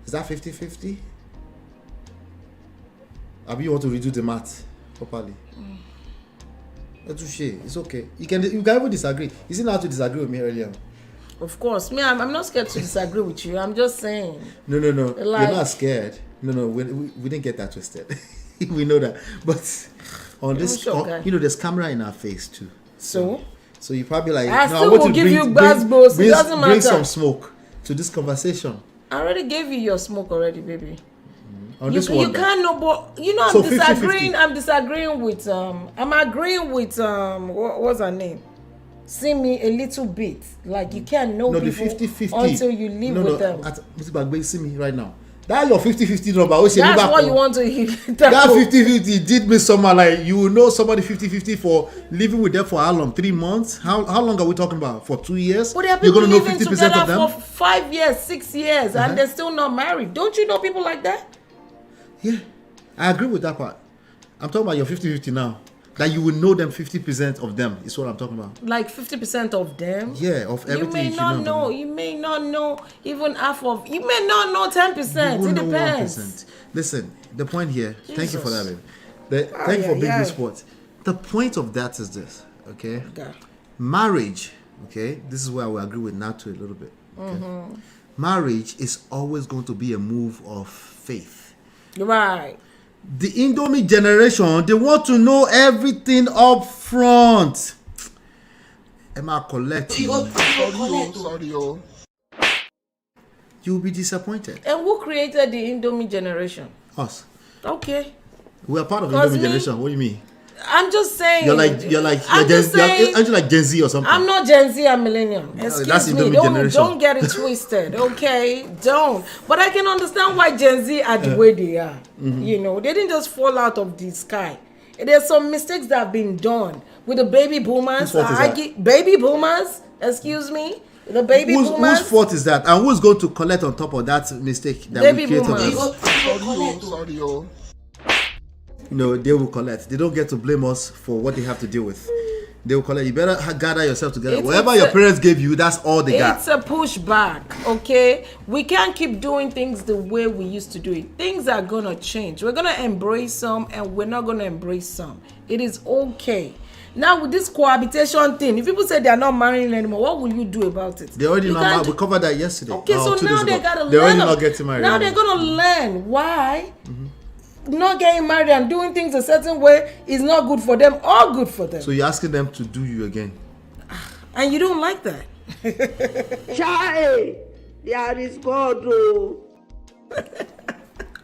is that 50-50? Abi, you want to redo the math properly? It's okay. You can even disagree. You see how to disagree with me earlier. Of course, me. I'm not scared to disagree with you. I'm just saying. No. Like, you're not scared. No. We didn't get that twisted. We know that. But on this, there's camera in our face too. So you probably like. I still will give you buzzballs. It doesn't matter. Bring some smoke to this conversation. I already gave you your smoke already, baby. On you can't know, but I'm so disagreeing. 50-50. I'm disagreeing with I'm agreeing with what's her name? See me a little bit. Like you can't know people the 50-50 until you live with them. Mr. Bagbe, see me right now. That your 50-50 number. That's what you want to hear. That 50-50 did me someone like you will know somebody 50-50 for living with them for how long? 3 months? How long are we talking about? For 2 years? But there are people living together for 5 years, 6 years, and they're still not married. Don't you know people like that? Yeah, I agree with that part. I'm talking about your 50-50 now. That you will know them 50% of them is what I'm talking about. Like 50% of them? Yeah, of everything. You may not know. You may not know even half of. You may not know 10%. It depends. 1%. Listen, the point here. Jesus. Thank you for that, baby. Thank you for being good sport. The point of that is this. Okay. Marriage. Okay. This is where I will agree with Nato a little bit. Okay? Marriage is always going to be a move of faith. Right. The Indomie generation, they want to know everything up front. Emma collect. You'll be disappointed. And who created the Indomie generation? Us. Okay. We are part of the Indomie generation. What do you mean? I'm just saying. You're like aren't you like Gen Z or something? I'm not Gen Z, I'm millennial. Excuse me. Don't get it twisted, okay? Don't. But I can understand why Gen Z are the way they are. You know, they didn't just fall out of the sky. There's some mistakes that have been done with the baby boomers. Baby boomers, excuse me. The baby boomers. Whose fault is that? And who's going to collect on top of that mistake that baby we created? Boomers. No, they will collect. They don't get to blame us for what they have to deal with. They will collect. You better gather yourself together. Whatever your parents gave you, that's all they got. It's a pushback, okay? We can't keep doing things the way we used to do it. Things are going to change. We're going to embrace some and we're not going to embrace some. It is okay. Now with this cohabitation thing, if people say they are not marrying anymore, what will you do about it? They already not married. We covered that yesterday. Okay, so now they got to learn. They're already not getting married. Now they're going to learn why not getting married and doing things a certain way is not good for them or good for them. So you're asking them to do you again. And you don't like that. Child, there is God, oh.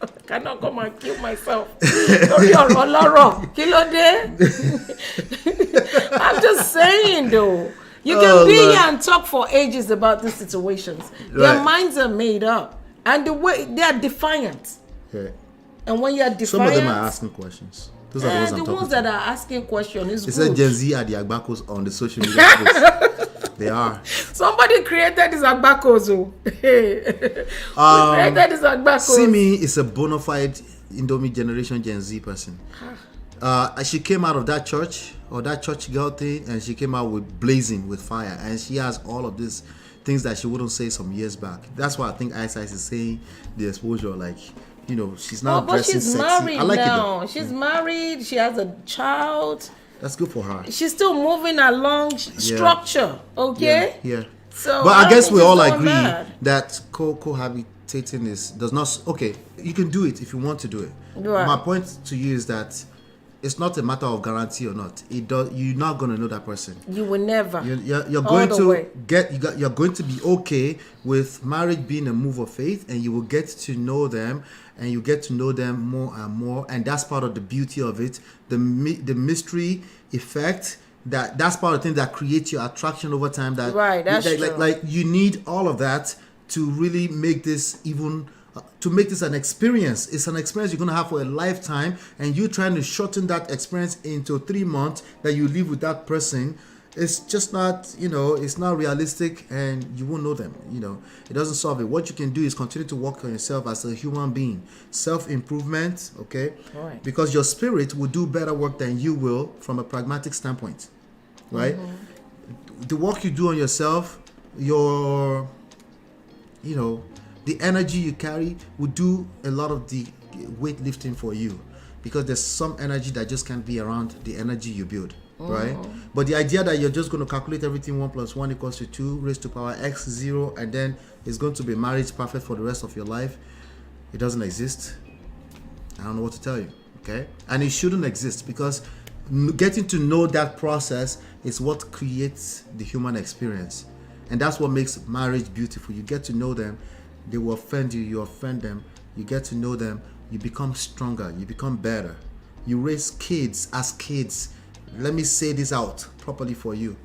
I cannot come and kill myself. I'm just saying though. You can be here and talk for ages about these situations. Right. Their minds are made up. And the way they are defiant. Yeah. And when you are defiant, some of them are asking questions. Those are the ones that are asking questions is good. They said Gen Z are the Agbakos on the social media space. They are. Somebody created this Agbakos. Created this Agbakos. Simi is a bona fide Indomie generation Gen Z person. She came out of that church or that church girl thing, and she came out with blazing with fire, and she has all of these things that she wouldn't say some years back. That's why I think Ice is saying the exposure, like, you know, she's now dressing she's sexy. married I like now. it though. She's married. She has a child. That's good for her. She's still moving along structure. Okay. Yeah. So, but I guess we all agree mad. that cohabitating does not. Okay, you can do it if you want to do it. Right. My point to you is that it's not a matter of guarantee or not. You're not going to know that person. You will never. You're going to you're going to be okay with marriage being a move of faith, and you will get to know them, and you get to know them more and more, and that's part of the beauty of it. The mystery effect. That's part of the thing that creates your attraction over time. That right. That's true. Like you need all of that to really make this to make this an experience. It's an experience you're going to have for a lifetime, and you trying to shorten that experience into 3 months that you live with that person. It's just not, it's not realistic, and you won't know them. It doesn't solve it. What you can do is continue to work on yourself as a human being. Self-improvement, okay? Right. Because your spirit will do better work than you will from a pragmatic standpoint, right? The work you do on yourself, the energy you carry will do a lot of the weightlifting for you, because there's some energy that just can't be around the energy you build, right? But the idea that you're just going to calculate everything 1 + 1 = 2 raised to power x 0, and then it's going to be marriage perfect for the rest of your life, it doesn't exist. I don't know what to tell you, okay? And it shouldn't exist, because getting to know that process is what creates the human experience, and that's what makes marriage beautiful. You get to know them. They will offend you, you offend them. You get to know them, you become stronger, you become better. You raise kids as kids. Let me say this out properly for you.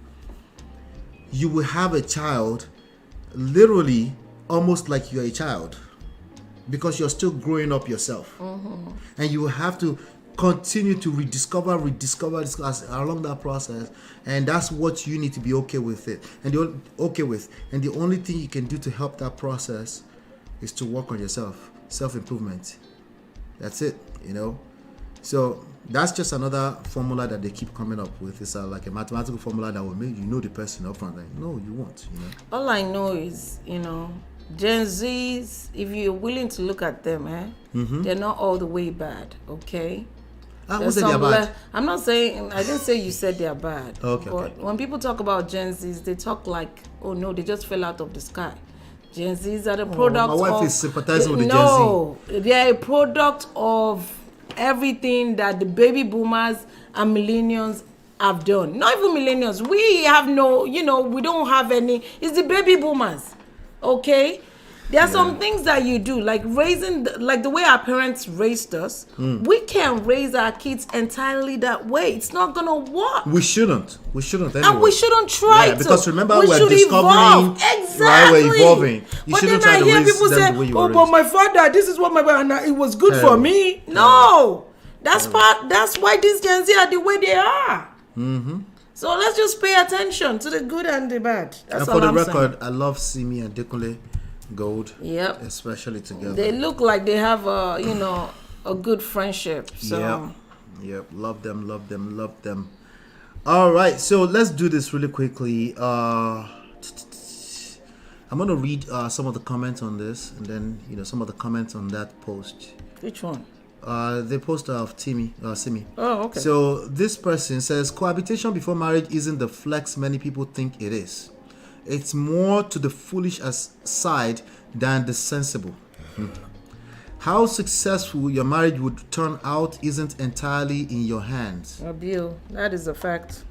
You will have a child literally almost like you're a child, because you're still growing up yourself. And you will have to continue to rediscover along that process, and that's what you need to be okay with it. And the only thing you can do to help that process is to work on yourself, self-improvement. That's it, So that's just another formula that they keep coming up with. It's like a mathematical formula that will make you know the person up front. Like, no, you won't. All I know is, Gen Zs, if you're willing to look at them, they're not all the way bad, okay? Who said they're bad? I'm not saying, I didn't say you said they're bad. Okay. But when people talk about Gen Zs, they talk like, oh no, they just fell out of the sky. Gen Zs are the product of... My wife is sympathizing with the Gen Z. No, they're a product of everything that the baby boomers and millennials have done. Not even millennials. We have we don't have any. It's the baby boomers, okay? There are some things that you do, like raising, like the way our parents raised us. We can't raise our kids entirely that way. It's not gonna work. We shouldn't anyway. And we shouldn't try to. Because remember, we're discovering. Exactly. Right, we're evolving. You but shouldn't then try I to hear raise people them say, the way you "Oh, were but raised." my father, this is what and it was good for me." No, that's why these Gen Z are the way they are. So let's just pay attention to the good and the bad. That's and all for the I'm record, saying. I love Simi and Dekunle Gold. Yep. Especially together. They look like they have a good friendship. So Yep. Love them. All right, so let's do this really quickly. I'm gonna read some of the comments on this, and then some of the comments on that post. Which one? The post of Simi. Oh, okay. So this person says cohabitation before marriage isn't the flex many people think it is. It's more to the foolish side than the sensible. How successful your marriage would turn out isn't entirely in your hands. Abil, that is a fact.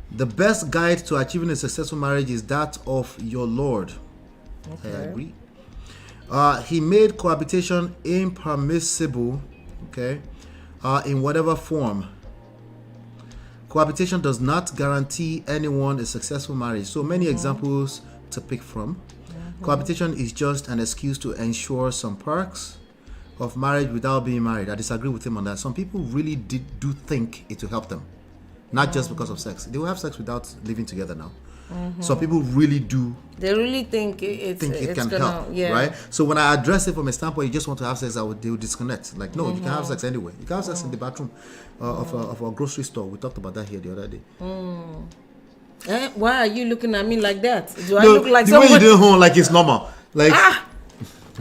The best guide to achieving a successful marriage is that of your Lord. Okay. I agree. He made cohabitation impermissible, in whatever form. Cohabitation does not guarantee anyone a successful marriage. So many examples to pick from. Cohabitation is just an excuse to ensure some perks of marriage without being married. I disagree with him on that. Some people really do think it will help them, not just because of sex. They will have sex without living together now. Some people really do. They really think it can help, right? So when I address it from a standpoint, you just want to have sex, they will disconnect. Like, no, you can have sex anyway. You can have sex in the bathroom of a grocery store. We talked about that here the other day. Why are you looking at me like that? Do I No, look like the someone? way you did home like it's normal. Like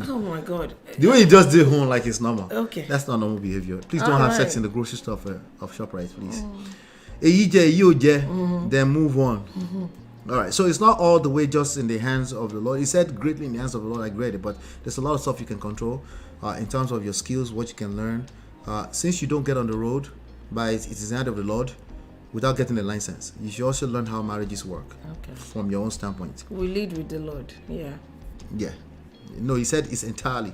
Oh my God. the way you just did home like it's normal. Okay. That's not normal behavior. Please don't All have right. sex in the grocery store of ShopRite, please. Then move on. All right. So it's not all the way just in the hands of the Lord. He said greatly in the hands of the Lord, I read it, but there's a lot of stuff you can control in terms of your skills, what you can learn. Since you don't get on the road, it is the hand of the Lord without getting a license. You should also learn how marriages work from your own standpoint. We lead with the Lord. Yeah. Yeah. No, he said it's entirely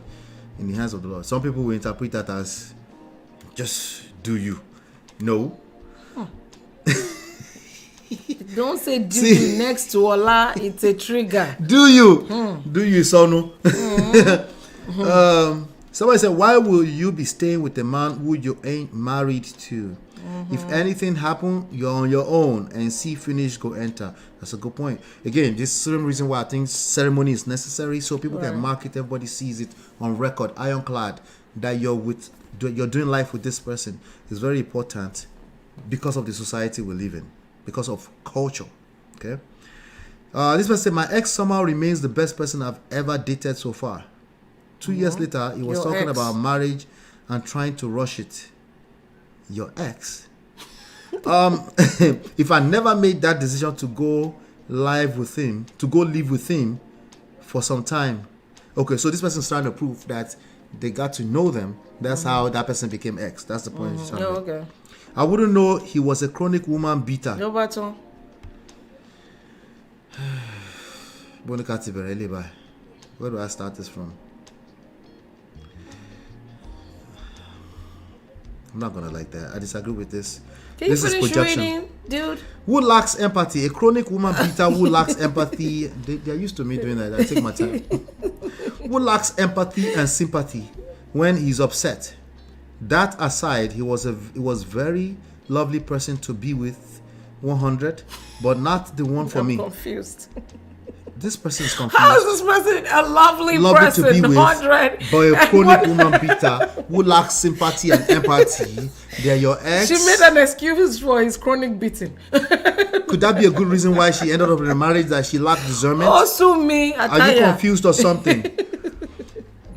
in the hands of the Lord. Some people will interpret that as just do you. No. Don't say do you next to Allah. It's a trigger. Do you? Do you, Sonu? Somebody said, why will you be staying with a man who you ain't married to? If anything happen, you're on your own, and see finish, go enter. That's a good point. Again, this is the same reason why I think ceremony is necessary, so people can mark it, everybody sees it on record, ironclad, that you're doing life with this person. Is very important because of the society we live in, because of culture. Okay. This person said, my ex somehow remains the best person I've ever dated so far. 2 years later, he was talking about marriage and trying to rush it. Your ex. If I never made that decision to go live with him, to go live with him for some time. Okay, so this person's trying to prove that they got to know them. That's how that person became ex. That's the point. Okay. I wouldn't know he was a chronic woman beater. No baton. Where do I start this from? I'm not gonna like that. I disagree with this. Can this you is finish projection. reading, dude? Who lacks empathy? A chronic woman beater who lacks empathy. They're used to me doing that. I take my time. Who lacks empathy and sympathy when he's upset. That aside, he was very lovely person to be with, 100, but not the one for me. I'm confused. This person is confused. How is this person a lovely person? To be with, 100. but a chronic woman beater who lacks sympathy and empathy. They're your ex. She made an excuse for his chronic beating. Could that be a good reason why she ended up in a marriage that she lacked discernment? Also me, Are you confused or something?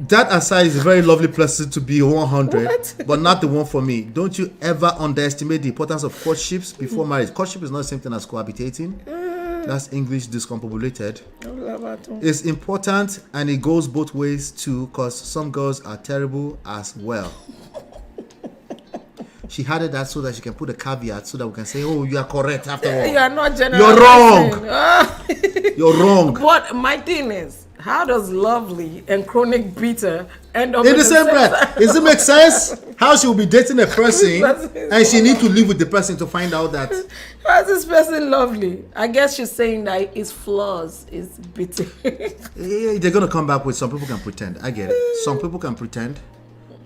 That aside is a very lovely person to be 100, but not the one for me. Don't you ever underestimate the importance of courtships before marriage. Courtship is not the same thing as cohabitating. That's English discombobulated. It's important, and it goes both ways too, because some girls are terrible as well. She had it that so that she can put a caveat so that we can say, oh, you are correct after all. You are not general. You're wrong. You're wrong. But my thing is, how does lovely and chronic beater end up in the same breath? Does it make sense? How she will be dating a person and she need to live with the person to find out that. How is this person lovely? I guess she's saying that his flaws is bitter. They're gonna come back with some people can pretend. I get it. Some people can pretend,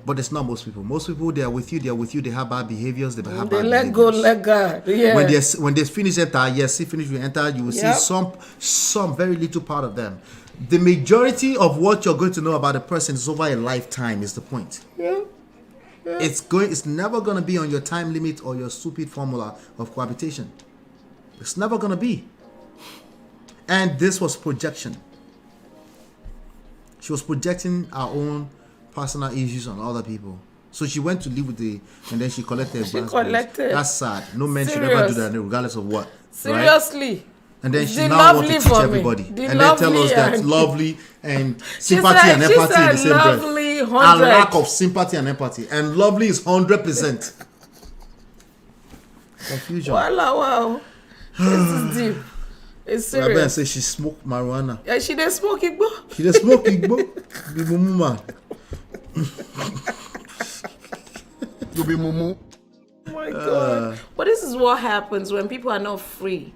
but it's not most people. Most people, they are with you. They have bad behaviors. They have bad let behaviors. go, let God. Yeah. When they finish enter, yes, see finish you enter. You will see some very little part of them. The majority of what you're going to know about a person is over a lifetime. Is the point. Yeah. It's never going to be on your time limit or your stupid formula of cohabitation. It's never going to be. And this was projection. She was projecting her own personal issues on other people. So she went to live with and then she collected. That's sad. No man should ever do that, regardless of what. Seriously. Right? And then she now wants to teach everybody. And then tell us that lovely and sympathy and empathy in the same breath. And lack of sympathy and empathy. And lovely is 100%. Confusion. Wow. This is deep. It's serious. I say she smoked marijuana. Yeah, she didn't smoke Igbo. She didn't smoke Igbo. Be mumu man. You be mumu. Oh my God. But this is what happens when people are not free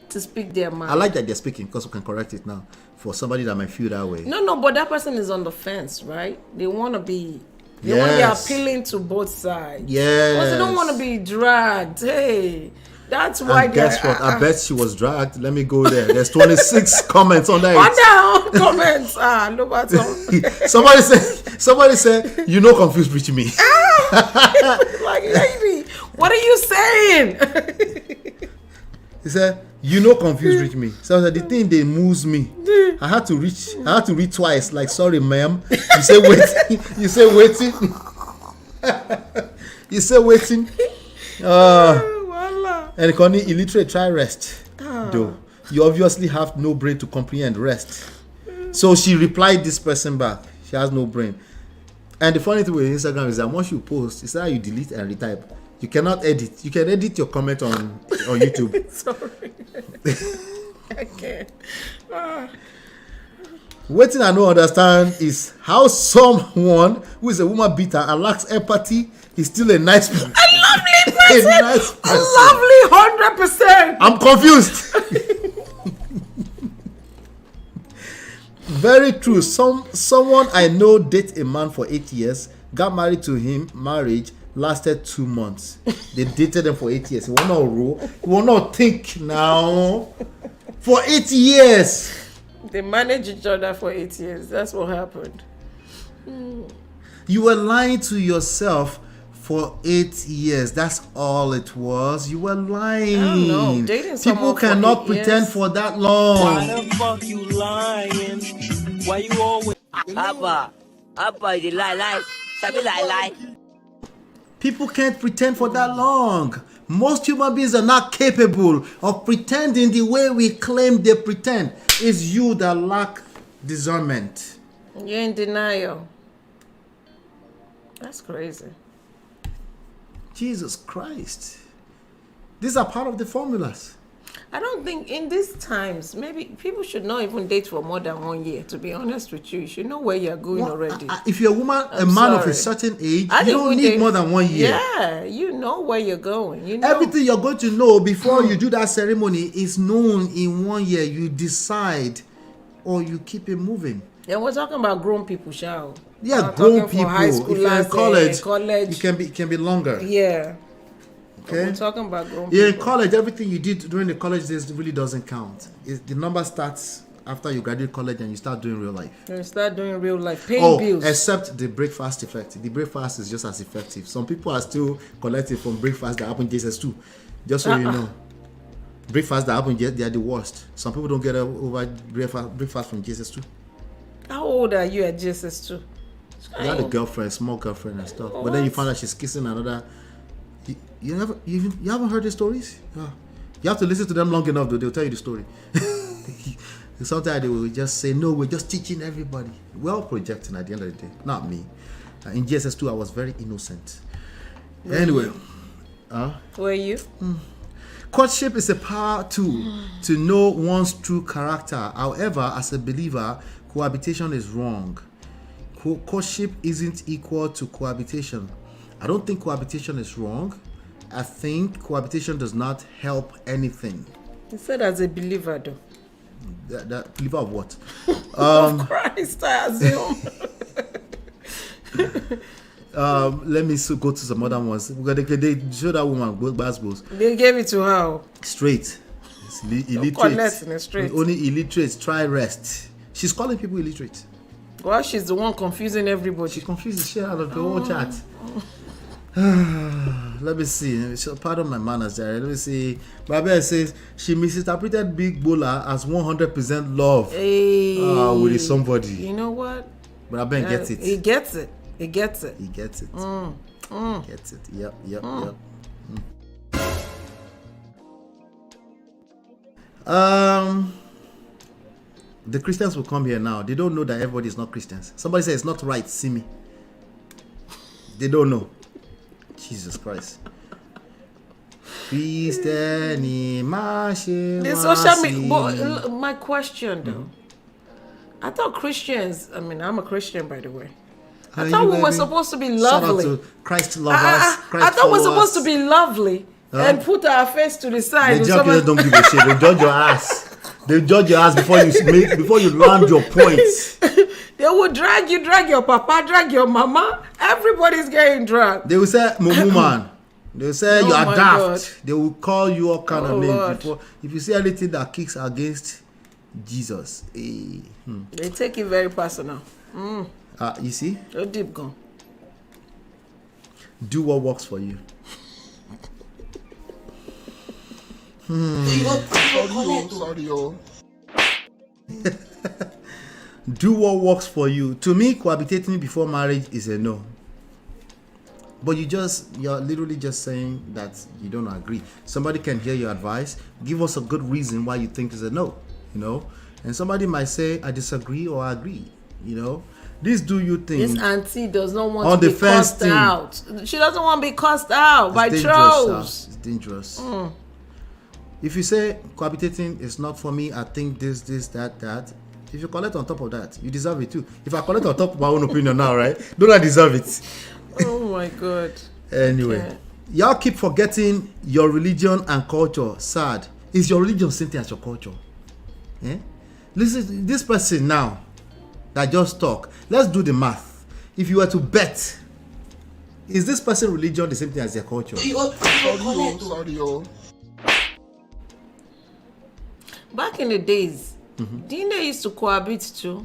to speak their mind. I like that they're speaking because we can correct it now for somebody that might feel that way. No, but that person is on the fence, right? They want to be. They want to be appealing to both sides. Yes. Because they don't want to be dragged. Hey, that's why. And guess what? I bet she was dragged. Let me go there. There's 26 comments on that. On down comments. No matter. Somebody said, you know, confused preaching me. Like, lady, what are you saying? He said, You know, confused reach me. So the thing they moves me. I had to read twice. Like, sorry, ma'am. You say waiting. You say waiting. You say waiting. And Connie, illiterate, try rest. Though you obviously have no brain to comprehend rest. So she replied this person back. She has no brain. And the funny thing with Instagram is that once you post, it's that you delete and retype. You cannot edit. You can edit your comment on YouTube. Sorry. I can't. What I don't understand is how someone who is a woman beater and lacks empathy is still a nice person. A lovely person. A nice person. A lovely 100%. I'm confused. Very true. Someone I know dated a man for 8 years, got married to him. Marriage lasted 2 months. They dated them for 8 years. You will not roll. You will not think now. For 8 years. They managed each other for 8 years. That's what happened. You were lying to yourself for 8 years. That's all it was. You were lying. I don't know. Dating People cannot pretend for that long. Why the fuck you lying? Why you always Abba, you lie. Sabi lie. People can't pretend for that long. Most human beings are not capable of pretending the way we claim they pretend. It's you that lack discernment. You're in denial. That's crazy. Jesus Christ. These are part of the formulas. I don't think in these times, maybe people should not even date for more than 1 year, to be honest with you. You should know where you're going already. If you're a woman, a man of a certain age, you don't need more than 1 year. Yeah, you know where you're going. You know. Everything you're going to know before you do that ceremony is known in 1 year. You decide or you keep it moving. Yeah, we're talking about grown people, shall. Yeah, grown people. High If you're in college, college, it can be longer. Yeah. Okay. We're talking about grown Yeah, people. in college, everything you did during the college days really doesn't count. The number starts after you graduate college and you start doing real life. You start doing real life, paying bills. Except the breakfast effect. The breakfast is just as effective. Some people are still collecting from breakfast that happened in JSS2. Just so you know. Breakfast that happened, they are the worst. Some people don't get over breakfast from JSS2. How old are you at JSS2? You had a girlfriend, small girlfriend and stuff. But then you find out she's kissing another. You haven't heard the stories? Yeah. You have to listen to them long enough, though. They'll tell you the story. Sometimes they will just say, no, we're just teaching everybody. We're all projecting at the end of the day. Not me. In GSS2, I was very innocent. Anyway. Were you? Courtship is a power tool to know one's true character. However, as a believer, cohabitation is wrong. Courtship isn't equal to cohabitation. I don't think cohabitation is wrong. I think cohabitation does not help anything. You said as a believer, though. That believer of what? Of Christ, I assume. Let me go to some other ones. Because they showed that woman both basketballs. They gave it to her. Straight. It's illiterate. Straight. Only illiterates try rest. She's calling people illiterate. Well, she's the one confusing everybody. She confused the shit out of the whole chat. Let me see. Pardon my manners there. Let me see. Babel says she misinterpreted Big Bola as 100% love. Hey. With somebody. You know what? But I bet gets it. He gets it. He gets it. He gets it. Gets it. Yep. The Christians will come here now. They don't know that everybody is not Christians. Somebody says it's not right. See me. They don't know. Jesus Christ. The social media. My question though. I thought Christians. I mean, I'm a Christian, by the way. I thought we were supposed to be lovely. Shout out to Christ lovers. I thought we were supposed to be lovely and put our face to the side. The judges don't give a shit. They judge your ass. They judge your ass before you land your points. They will drag your papa, drag your mama. Everybody's getting dragged. They will say, "Mumu They will say you are daft. God. They will call you all kind of names before. If you see anything that kicks against Jesus, they take it very personal. You see? You're deep gone. Do what works for you. Sorry, yo. Do what works for you. To me, cohabitating before marriage is a no. But you're literally just saying that you don't agree. Somebody can hear your advice. Give us a good reason why you think it's a no, And somebody might say, I disagree or I agree, This do you thing. This auntie does not want to be cussed out. She doesn't want to be cussed out by trolls. It's dangerous. If you say cohabitating is not for me, I think this, that. If you collect on top of that, you deserve it too. If I collect on top of my own opinion now, right? Don't I deserve it? Oh my God. Anyway, y'all keep forgetting your religion and culture. Sad. Is your religion same thing as your culture? Listen, this person now that just talk. Let's do the math. If you were to bet, is this person religion the same thing as their culture? Sorry, yo. Back in the days, didn't they used to cohabit too?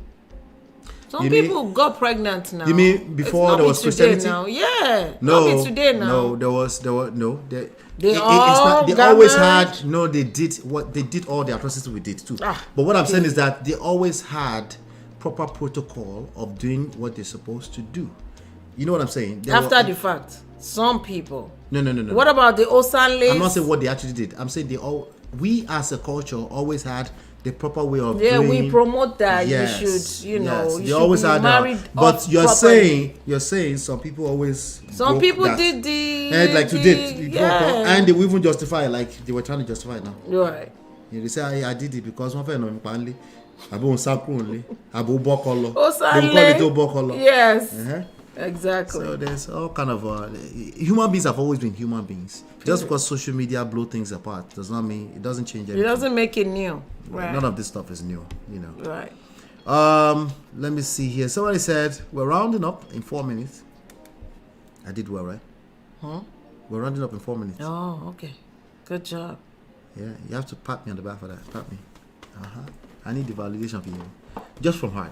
Some people got pregnant now. You mean before there was Christianity? Now. Yeah. No. Today now. No, there was no. They did all the atrocities we did too. But what I'm saying is that they always had proper protocol of doing what they're supposed to do. You know what I'm saying? After the fact, some people. No. What about the Osanles? I'm not saying what they actually did. I'm saying we as a culture always had the proper way of doing. Yeah, we promote that. Yes, you should, you they should always be had married. But you're saying some people always. Some people that. Did the. And like you did, and they will even justify it, like they were trying to justify it now. Right. They say I did it because one friend of mine Abu Sakru only, Abu Bokolo. Osale. Yes. Exactly. So there's all kind of human beings have always been human beings. Just because social media blow things apart does not mean it doesn't change anything. It doesn't make it new. Right. None of this stuff is new, Right. Let me see here. Somebody said we're rounding up in 4 minutes. I did well, right? We're rounding up in 4 minutes. Oh, okay. Good job. Yeah, you have to pat me on the back for that. Pat me. I need the validation from you. Just from her.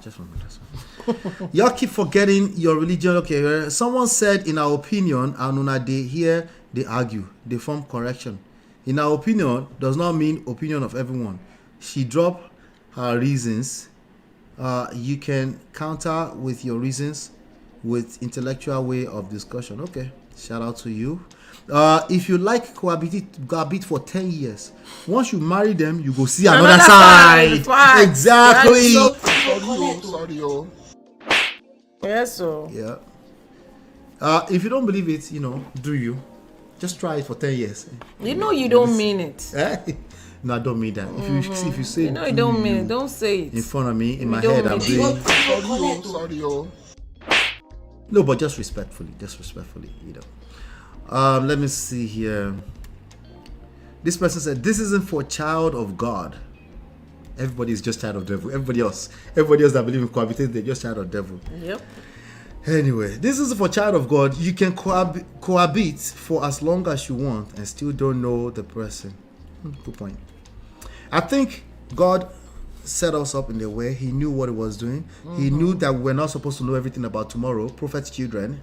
Y'all keep forgetting your religion. Okay, someone said, in our opinion, and when they hear, they argue, they form correction. In our opinion does not mean opinion of everyone. She dropped her reasons. You can counter with your reasons with intellectual way of discussion. Okay, shout out to you. If you like cohabit for 10 years, once you marry them, you go see another side. Exactly. Sorry, yo. Yes, so. Yeah. If you don't believe it, do you? Just try it for 10 years. You don't mean it. No, I don't mean that. If you say you don't mean it, don't say it. In front of me, in my head, I'm doing. Sorry, yo. No, but just respectfully, let me see here. This person said, this isn't for child of God. Everybody is just child of devil. Everybody else that believe in cohabitation, they're just child of devil. Yep. Anyway, this is for child of God. You can cohabit for as long as you want and still don't know the person. Good point. I think God set us up in the way. He knew what he was doing. He knew that we're not supposed to know everything about tomorrow. Prophet's children.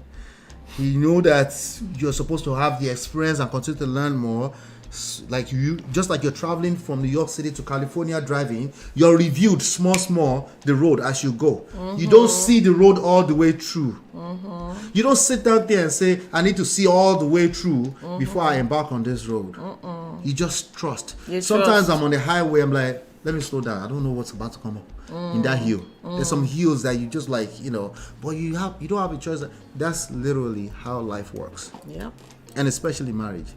He knew that you're supposed to have the experience and continue to learn more. Just like you're traveling from New York City to California driving, you're reviewed small the road as you go. You don't see the road all the way through. You don't sit down there and say, I need to see all the way through before I embark on this road. You just trust. Sometimes I'm on the highway, I'm like, let me slow down. I don't know what's about to come up in that hill. There's some hills that you just but you don't have a choice. That's literally how life works. Yeah. And especially marriage.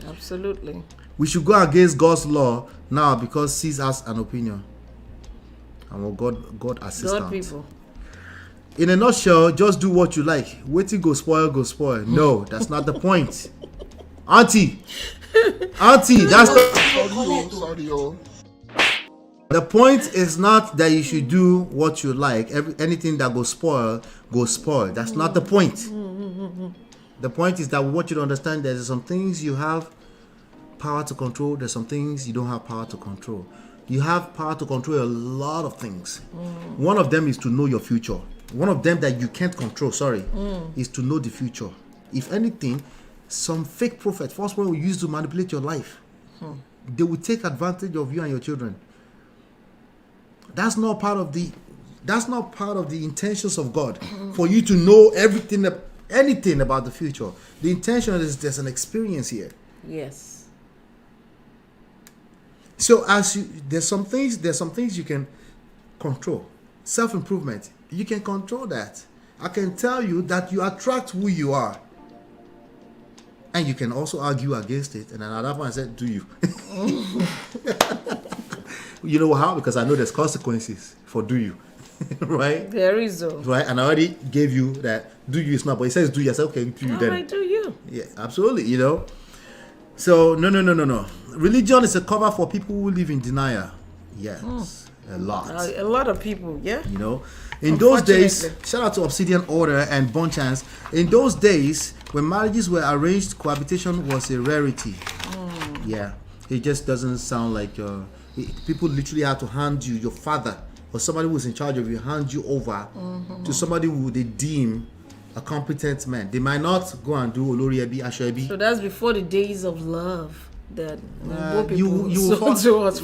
Absolutely. We should go against God's law now because sees us an opinion. And God assistant. God people. In a nutshell, just do what you like. Waiting go spoil. No, that's not the point. Auntie, that's the point is not that you should do what you like. Anything that goes spoil. That's not the point. The point is that we want you to understand there's some things you have power to control. There's some things you don't have power to control. You have power to control a lot of things. One of them is to know your future. One of them that you can't control, is to know the future. If anything, some fake prophet, false prophet will use to manipulate your life. they will take advantage of you and your children. That's not part of the intentions of God for you to know anything about the future. The intention is there's an experience here. Yes. So there's some things you can control. Self-improvement, you can control that. I can tell you that you attract who you are. And you can also argue against it. And then at that point I said, do you? You know how? Because I know there's consequences for do you. Right? There is though. Right? And I already gave you that do you is not, but it says do you. I said, okay, do you then. All right, do you. Yeah, absolutely, you know. So, no. Religion is a cover for people who live in denial. Yes, a lot. A lot of people, yeah. You know, in those days, shout out to Obsidian Order and Bonchance. In those days, when marriages were arranged, cohabitation was a rarity. Yeah, it just doesn't sound like people literally had to hand you, your father or somebody who's in charge of you, hand you over to somebody who they deem a competent man. They might not go and do Olori Ebi, Asho Ebi. So that's before the days of love that you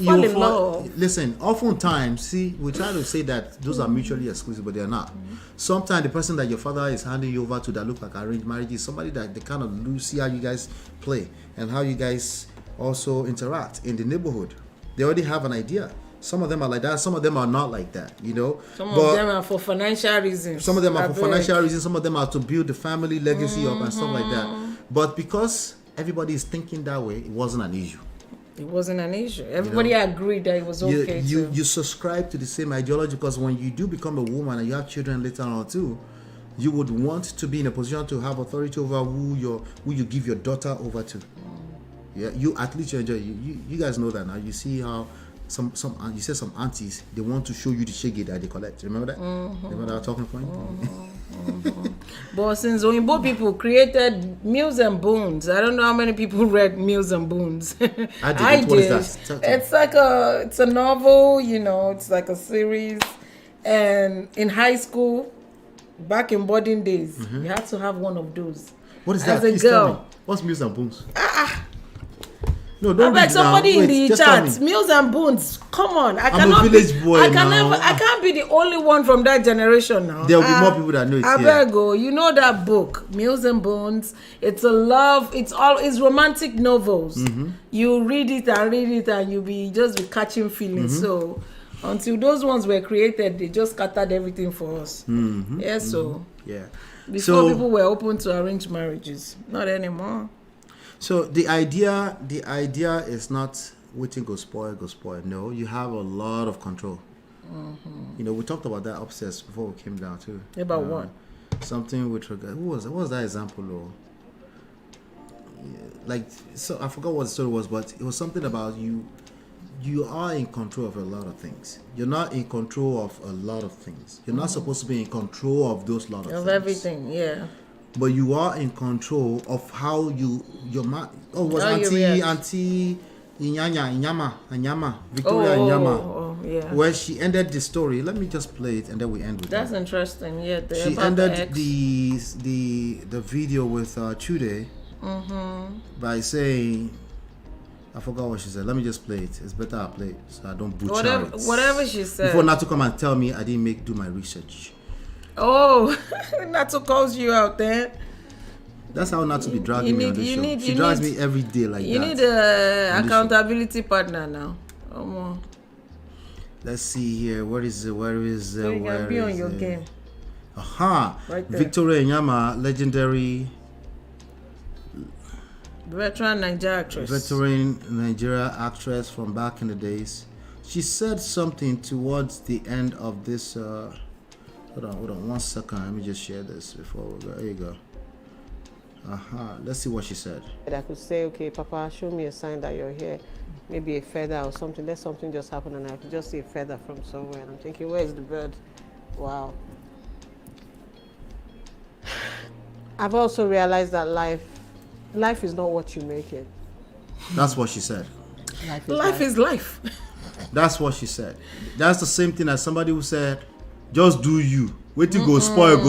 fall in love. Listen, oftentimes, see, we try to say that those are mutually exclusive, but they're not. Sometimes the person that your father is handing you over to that look like arranged marriage is somebody that they kind of see how you guys play and how you guys also interact in the neighborhood. They already have an idea. Some of them are like that. Some of them are not like that, you know. Some of them are for financial reasons. Some of them are for financial reasons. Some of them are to build the family legacy up and stuff like that. But because everybody is thinking that way, it wasn't an issue. It wasn't an issue. Everybody agreed that it was okay. You subscribe to the same ideology, because when you do become a woman and you have children later on too, you would want to be in a position to have authority over who you give your daughter over to. Yeah, you at least you enjoy. You guys know that now. You see how some you said some aunties, they want to show you the shege that they collect. Remember that? Remember that talking point? But since Oyinbo people created Mills and Bones, I don't know how many people read Mills and Bones. I did. What is that? It's a novel, you know, it's like a series. And in high school, back in boarding days, you had to have one of those. What is that? As a girl. What's Mills and Bones? No, don't read somebody in the chat. Mills and Bones. Come on, I'm a village boy now. I can't be the only one from that generation now. There will be more people that know it. I better go. You know that book, Mills and Bones. It's a love. It's romantic novels. You read it and you'll be catching feelings. So until those ones were created, they just scattered everything for us. So before people were open to arranged marriages, not anymore. So the idea is not waiting go spoil. No, you have a lot of control. You know, we talked about that upstairs before we came down too. About what? Something with regard. What was that example? Though? Like, so I forgot what the story was, but it was something about you. You are in control of a lot of things. You're not in control of a lot of things. You're not supposed to be in control of those lot of things. Of everything, yeah. But you are in control of how your man. Oh, was Auntie Inyama, Victoria Inyama, yeah. Where she ended the story. Let me just play it and then we end with That's that. interesting. Yeah, she ended the video with Chude by saying, I forgot what she said. Let me just play it. It's better I play it so I don't butcher it. Whatever she said. Before Natu come and tell me I didn't do my research. Oh, Natu calls you out there. That's how Natu be dragging me on the show. She drags me every day like that. You need an accountability partner now. Let's see here. Where is it? So you can be on your game. Right there. Victoria Inyama, legendary veteran Nigeria actress. Veteran Nigeria actress from back in the days. She said something towards the end of this. Hold on 1 second. Let me just share this before we go. There you go. Let's see what she said. I could say, okay, Papa, show me a sign that you're here. Maybe a feather or something. Let something just happen and I could just see a feather from somewhere. And I'm thinking, where's the bird? Wow. I've also realized that life is not what you make it. That's what she said. Life is life. That's what she said. That's the same thing as somebody who said, just do you. Wait till go spoil.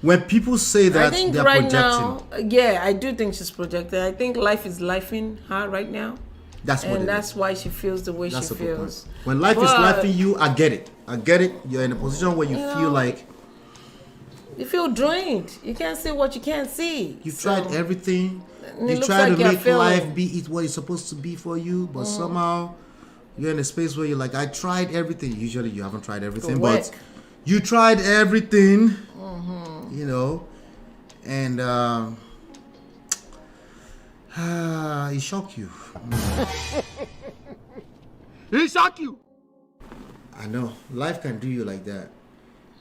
When people say that I think they're right projecting, now, I do think she's projecting. I think life is lifing her right now. That's what and it that's is. why she feels the way That's she a good feels. point. When life is lifing you, I get it. You're in a position where you feel like you feel drained. You can't see what you can't see. You've tried everything. You try to make life be what it's supposed to be for you, but somehow you're in a space where you're like, I tried everything. Usually you haven't tried everything, but you tried everything, you know, and it shocked you. He shocked you. I know. Life can do you like that.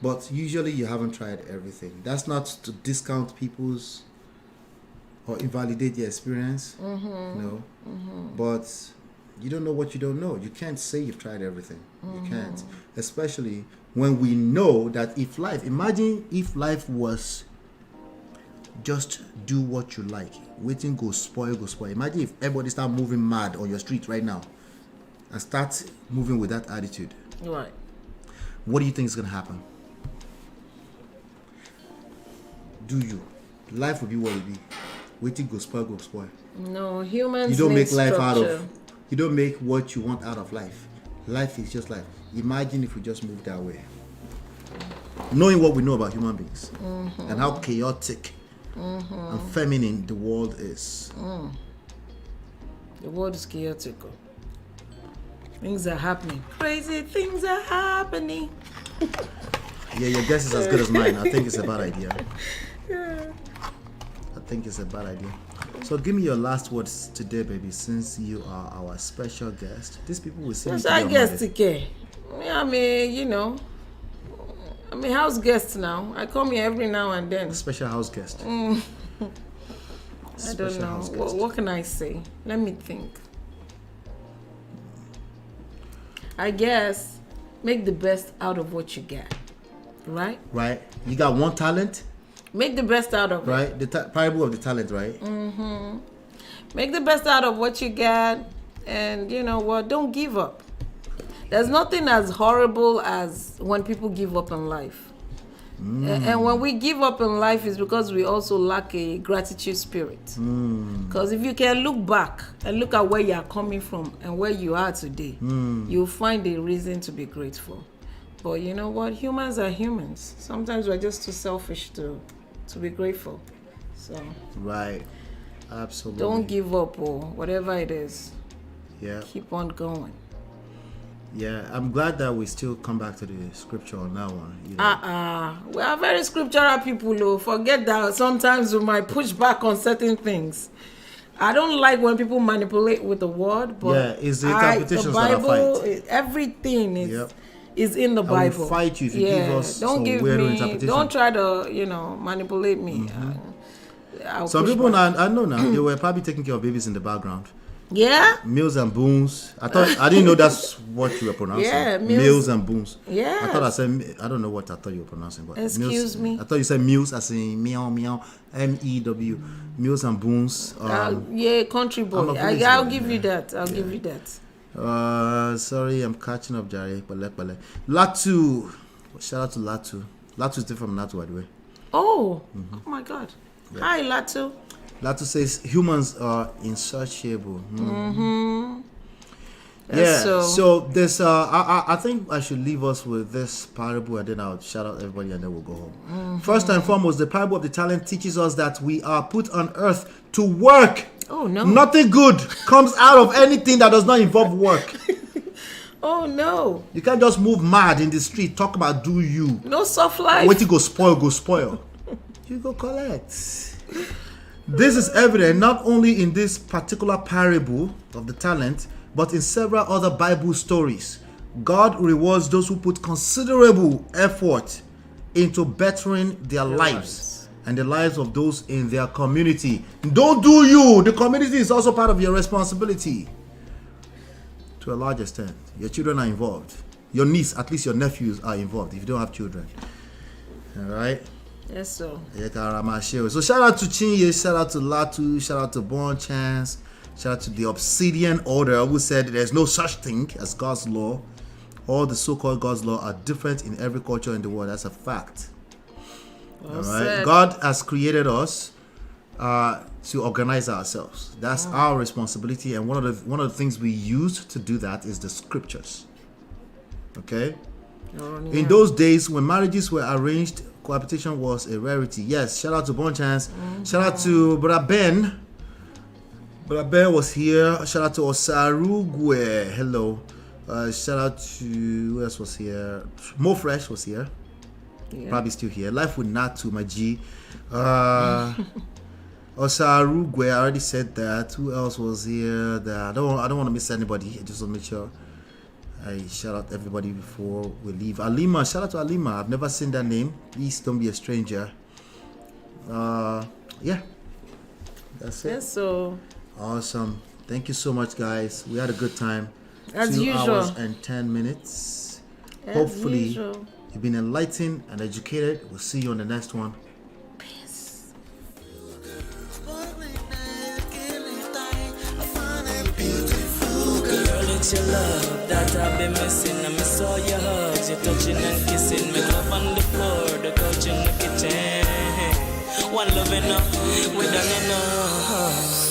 But usually you haven't tried everything. That's not to discount people's or invalidate their experience. No. But you don't know what you don't know. You can't say you've tried everything. You can't. Especially when we know that imagine if life was just do what you like. Waiting go spoil, go spoil. Imagine if everybody start moving mad on your street right now and start moving with that attitude. Right. What do you think is going to happen? Do you? Life will be what it will be. Waiting go spoil, go spoil. No, humans. You don't make life structure. you don't make what you want out of life. Life is just life. Imagine if we just moved that way. Knowing what we know about human beings and how chaotic and feminine the world is. The world is chaotic. Things are happening. Crazy things are happening. Yeah, your guess is as good as mine. I think it's a bad idea. I think it's a bad idea. So give me your last words today, baby, since you are our special guest. These people will see you. Special guest, okay. I mean, you know, I'm a house guest now. I come here every now and then. Special house guest. I don't know. What can I say? Let me think. I guess make the best out of what you get. Right? Right. You got one talent. Make the best out of it. Right? The parable of the talent, right? Make the best out of what you get. And you know what? Don't give up. There's nothing as horrible as when people give up in life. And when we give up in life is because we also lack a gratitude spirit. Because if you can look back and look at where you are coming from and where you are today, you'll find a reason to be grateful. But you know what? Humans are humans. Sometimes we're just too selfish to be grateful. So right. Absolutely. Don't give up or whatever it is. Yeah. Keep on going. Yeah, I'm glad that we still come back to the scripture on that one. You know? We are very scriptural people, though. Forget that sometimes we might push back on certain things. I don't like when people manipulate with the word, but yeah, it's the interpretations the Bible, that I fight. Everything is in the Bible. I will fight you if you give us some weird interpretation. Don't try to, manipulate me. Some people I know now, they were probably taking care of babies in the background. Yeah. Meals and booms. I didn't know that's what you were pronouncing. Yeah, meals and booms. Yeah. I thought I said I don't know what I thought you were pronouncing, but excuse me. I thought you said meals as in meow meow MEW. Meals and booms. Yeah, country boy. I'll give you that. I'll give you that. Sorry, I'm catching up, Jerry. Pale. Latu. Shout out to Latu. Latu is different from Latu, by the way. Oh my God. Yeah. Hi, Latu. Latu says humans are insatiable. Yeah. So this, I think I should leave us with this parable, and then I'll shout out everybody, and then we'll go home. First and foremost, the parable of the talent teaches us that we are put on earth to work. Oh no! Nothing good comes out of anything that does not involve work. Oh no! You can't just move mad in the street, talk about do you. No soft life. Wait till go spoil. You go collect. This is evident not only in this particular parable of the talent, but in several other Bible stories. God rewards those who put considerable effort into bettering their lives and the lives of those in their community. Don't do you. The community is also part of your responsibility. To a large extent, your children are involved. Your niece, at least your nephews are involved if you don't have children. All right? Yes, sir. So shout out to Chinye, shout out to Latu, shout out to Born Chance, shout out to the Obsidian Order who said there's no such thing as God's law. All the so-called God's law are different in every culture in the world. That's a fact. All right. God has created us to organize ourselves. That's our responsibility, and one of the things we use to do that is the scriptures. Okay. In those days when marriages were arranged, cohabitation was a rarity. Yes, shout out to Bonchance. Shout out to Brother Ben. Brother Ben was here. Shout out to Osarugwe. Hello. Shout out to who else was here? Mo Fresh was here. Yeah. Probably still here. Life with Natu, my G. Osarugwe, I already said that. Who else was here? I don't want to miss anybody. I just want to make sure I shout out everybody before we leave. Alima, shout out to Alima. I've never seen that name. Please don't be a stranger. Yeah. That's it. Yes, so awesome. Thank you so much, guys. We had a good time. As 2 usual. hours and 10 minutes. Hopefully you've been enlightened and educated. We'll see you on the next one. Peace. Girl, it's your love that I've been missing. I miss all your hugs, your touching and kissing. Make love on the floor, the couch in the kitchen. One love enough, we done enough.